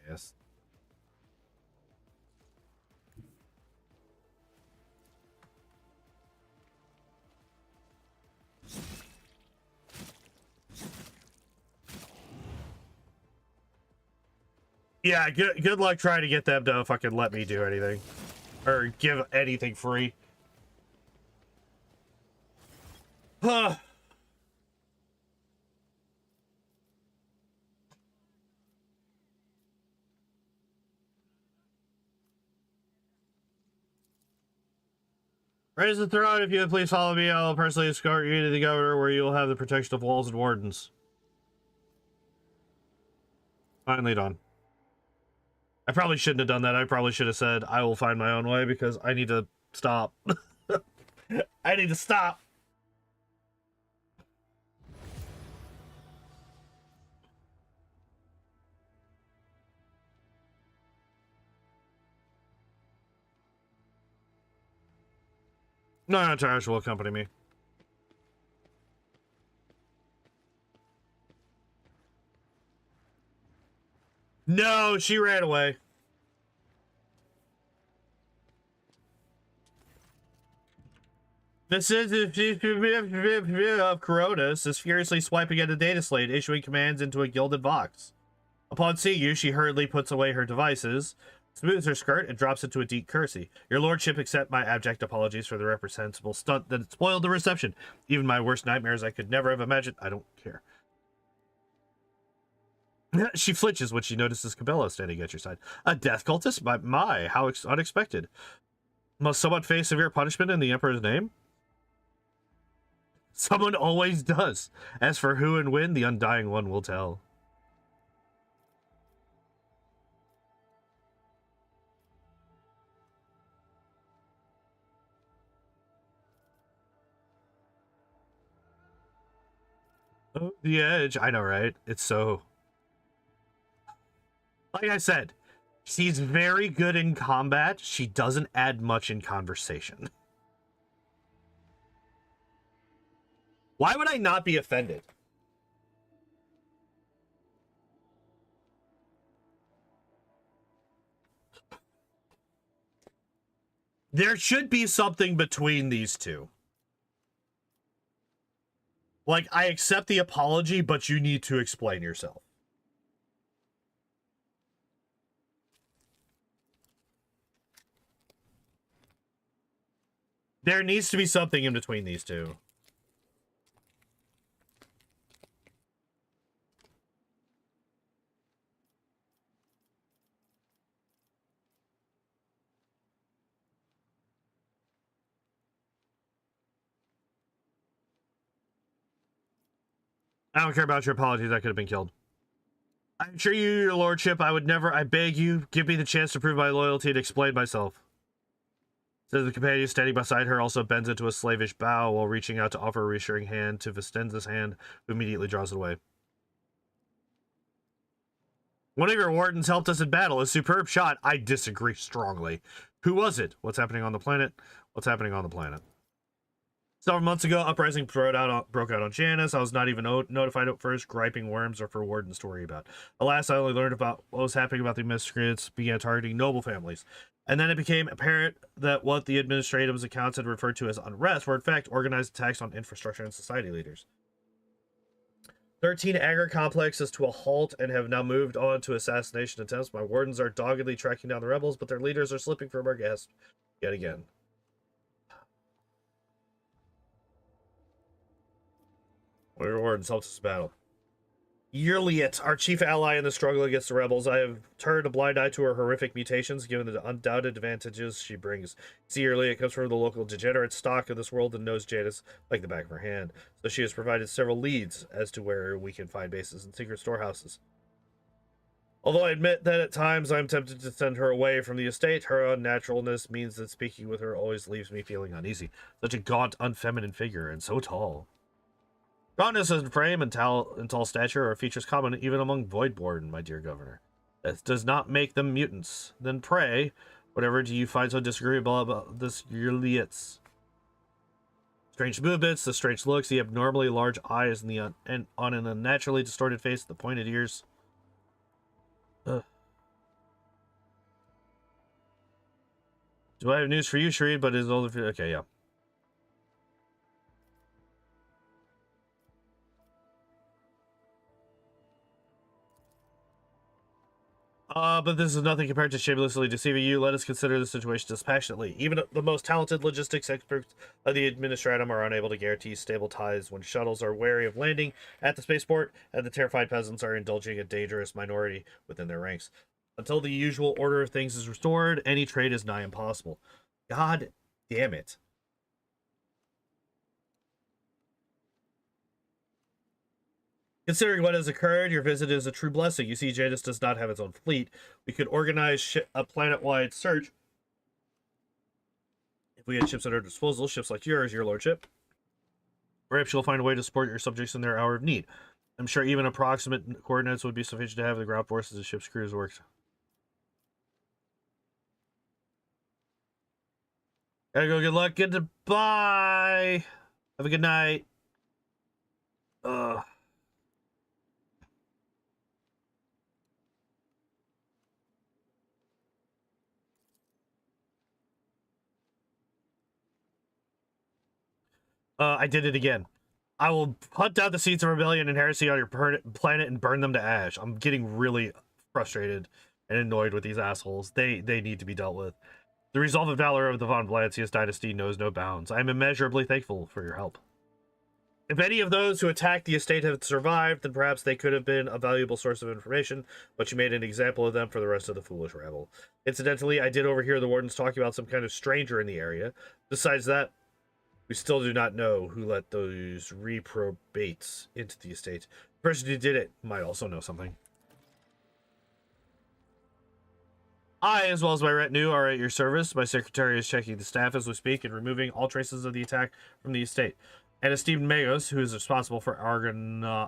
Yes. Yeah, good luck trying to get them to fucking let me do anything. Or give anything free. Huh. Raise the throne. If you would please follow me, I will personally escort you to the governor, where you will have the protection of walls and wardens. Fine, lead on. I probably shouldn't have done that. I probably should have said, I will find my own way, because I need to stop. I need to stop. No, Trash will accompany me. No, she ran away. This is of Coronis is furiously swiping at a data slate, issuing commands into a gilded box. Upon seeing you, she hurriedly puts away her devices, smooths her skirt, and drops into a deep curtsy. Your lordship, accept my abject apologies for the reprehensible stunt that spoiled the reception. Even my worst nightmares I could never have imagined. I don't care. She flinches when she notices Cabello standing at your side. A death cultist? My, how unexpected. Must someone face severe punishment in the Emperor's name? Someone always does. As for who and when, the Undying One will tell. Oh, the edge. I know, right? It's so... Like I said, she's very good in combat. She doesn't add much in conversation. Why would I not be offended? There should be something between these two. Like, I accept the apology, but you need to explain yourself. There needs to be something in between these two. I don't care about your apologies. I could have been killed. I assure you, your lordship, I would never, I beg you, give me the chance to prove my loyalty and explain myself. Says the companion standing beside her also bends into a slavish bow while reaching out to offer a reassuring hand to Vistenza's hand, who immediately draws it away. One of your wardens helped us in battle. A superb shot. I disagree strongly. Who was it? What's happening on the planet? What's happening on the planet? Several months ago, uprising broke out on Janus. I was not even notified at first. Griping worms are for wardens to worry about. Alas, I only learned about what was happening about the miscreants began targeting noble families. And then it became apparent that what the administrative accounts had referred to as unrest were in fact organized attacks on infrastructure and society leaders. 13 agri complexes to a halt and have now moved on to assassination attempts. My wardens are doggedly tracking down the rebels, but their leaders are slipping from our grasp yet again. One of your wardens helped us battle. Yerliet, our chief ally in the struggle against the rebels. I have turned a blind eye to her horrific mutations, given the undoubted advantages she brings. See, Yerliet comes from the local degenerate stock of this world and knows Janus like the back of her hand. So she has provided several leads as to where we can find bases and secret storehouses. Although I admit that at times I'm tempted to send her away from the estate, her unnaturalness means that speaking with her always leaves me feeling uneasy. Such a gaunt, unfeminine figure, and so tall. Gauntness in frame and tall stature are features common even among Voidborn, my dear governor. That does not make them mutants. Then pray, whatever do you find so disagreeable about this Yerliet's? Strange movements, the strange looks, the abnormally large eyes, and on an unnaturally distorted face, the pointed ears. Ugh. Do I have news for you, Shreed? But is older for you? Okay, yeah. But this is nothing compared to shamelessly deceiving you. Let us consider the situation dispassionately. Even the most talented logistics experts of the Administratum are unable to guarantee stable ties when shuttles are wary of landing at the spaceport, and the terrified peasants are indulging a dangerous minority within their ranks. Until the usual order of things is restored, any trade is nigh impossible. God damn it. Considering what has occurred, your visit is a true blessing. You see, Janus does not have its own fleet. We could organize a planet-wide search. If we had ships at our disposal, ships like yours, your lordship, perhaps you'll find a way to support your subjects in their hour of need. I'm sure even approximate coordinates would be sufficient to have the ground forces of ship's crews work. Gotta go. Good luck. Goodbye. Have a good night. Ugh. I did it again. I will hunt down the seeds of rebellion and heresy on your planet and burn them to ash. I'm getting really frustrated and annoyed with these assholes. They need to be dealt with. The resolve and valor of the von Valancius dynasty knows no bounds. I am immeasurably thankful for your help. If any of those who attacked the estate have survived, then perhaps they could have been a valuable source of information, but you made an example of them for the rest of the foolish rabble. Incidentally, I did overhear the wardens talking about some kind of stranger in the area. Besides that, we still do not know who let those reprobates into the estate. The person who did it might also know something. I, as well as my retinue, are at your service. My secretary is checking the staff as we speak and removing all traces of the attack from the estate. And esteemed Magos, who is responsible for agronomic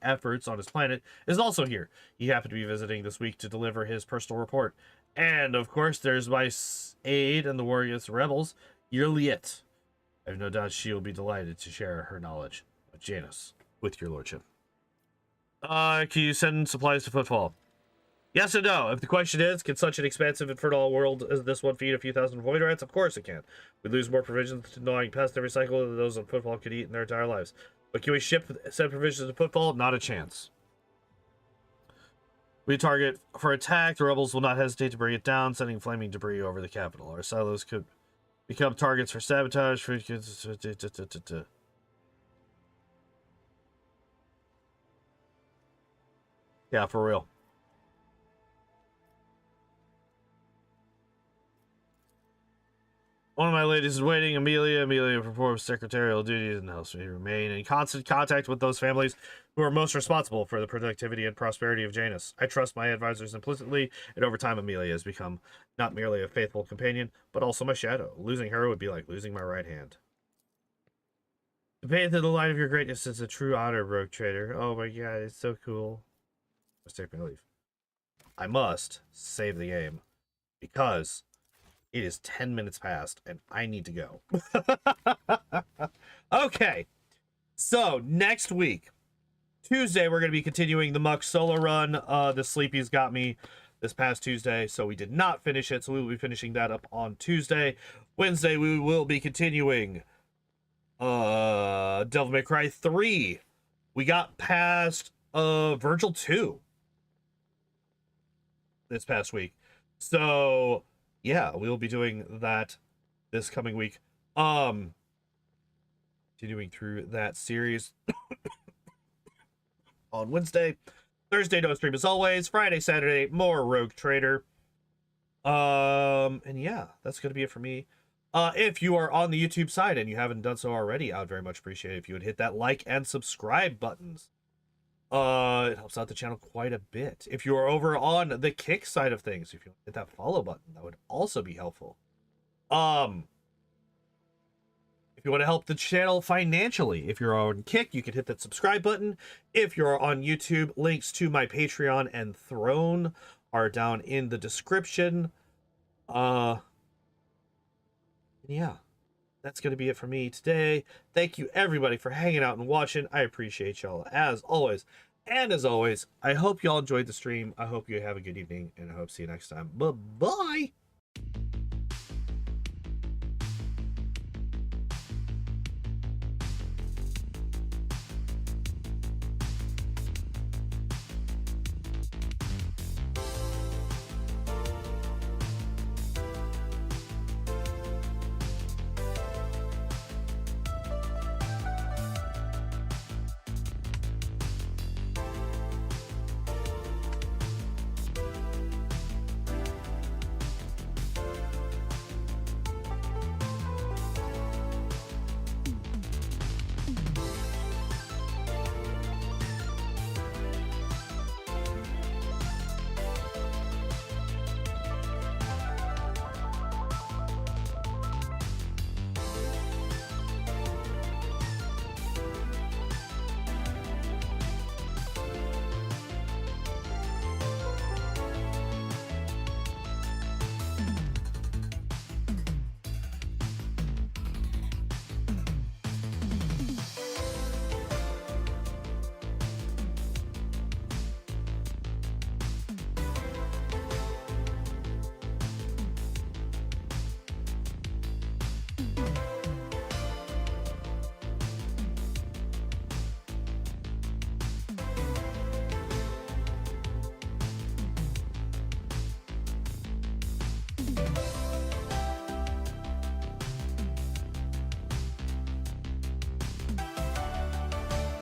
efforts on his planet, is also here. He happened to be visiting this week to deliver his personal report. And, of course, there's my aide in the war against the rebels, Yerliet. I have no doubt she will be delighted to share her knowledge of Janus with your lordship. Can you send supplies to Footfall? Yes and no. If the question is, can such an expansive and fertile world as this one feed a few thousand void rats? Of course it can. We lose more provisions to gnawing pests every cycle than those on Footfall could eat in their entire lives. But can we send provisions to Footfall? Not a chance. We target for attack. The rebels will not hesitate to bring it down, sending flaming debris over the capital. Our silos could become targets for sabotage. Yeah, for real. One of my ladies is waiting, Amelia. Amelia performs secretarial duties and helps me remain in constant contact with those families who are most responsible for the productivity and prosperity of Janus. I trust my advisors implicitly, and over time Amelia has become not merely a faithful companion, but also my shadow. Losing her would be like losing my right hand. To bathe in the light of your greatness is a true honor, rogue trader. Oh my god, it's so cool. Let's take my leave. I must save the game because it is 10 minutes past, and I need to go. Okay. So, next week, Tuesday, we're going to be continuing the Muck solo run. The Sleepies got me this past Tuesday, so we did not finish it, so we will be finishing that up on Tuesday. Wednesday, we will be continuing Devil May Cry 3. We got past Virgil 2 this past week. So yeah, we'll be doing that this coming week. Continuing through that series on Wednesday. Thursday, no stream as always. Friday, Saturday, more Rogue Trader. And yeah, that's gonna be it for me. If you are on the YouTube side and you haven't done so already, I would very much appreciate it if you would hit that like and subscribe buttons. It helps out the channel quite a bit. If you are over on the Kick side of things, if you hit that follow button, that would also be helpful. If you want to help the channel financially, if you're on Kick, you can hit that subscribe button. If you're on YouTube, links to my Patreon and Throne are down in the description. Yeah, that's going to be it for me today. Thank you, everybody, for hanging out and watching. I appreciate y'all, as always. And as always, I hope y'all enjoyed the stream. I hope you have a good evening, and I hope to see you next time. Bye-bye!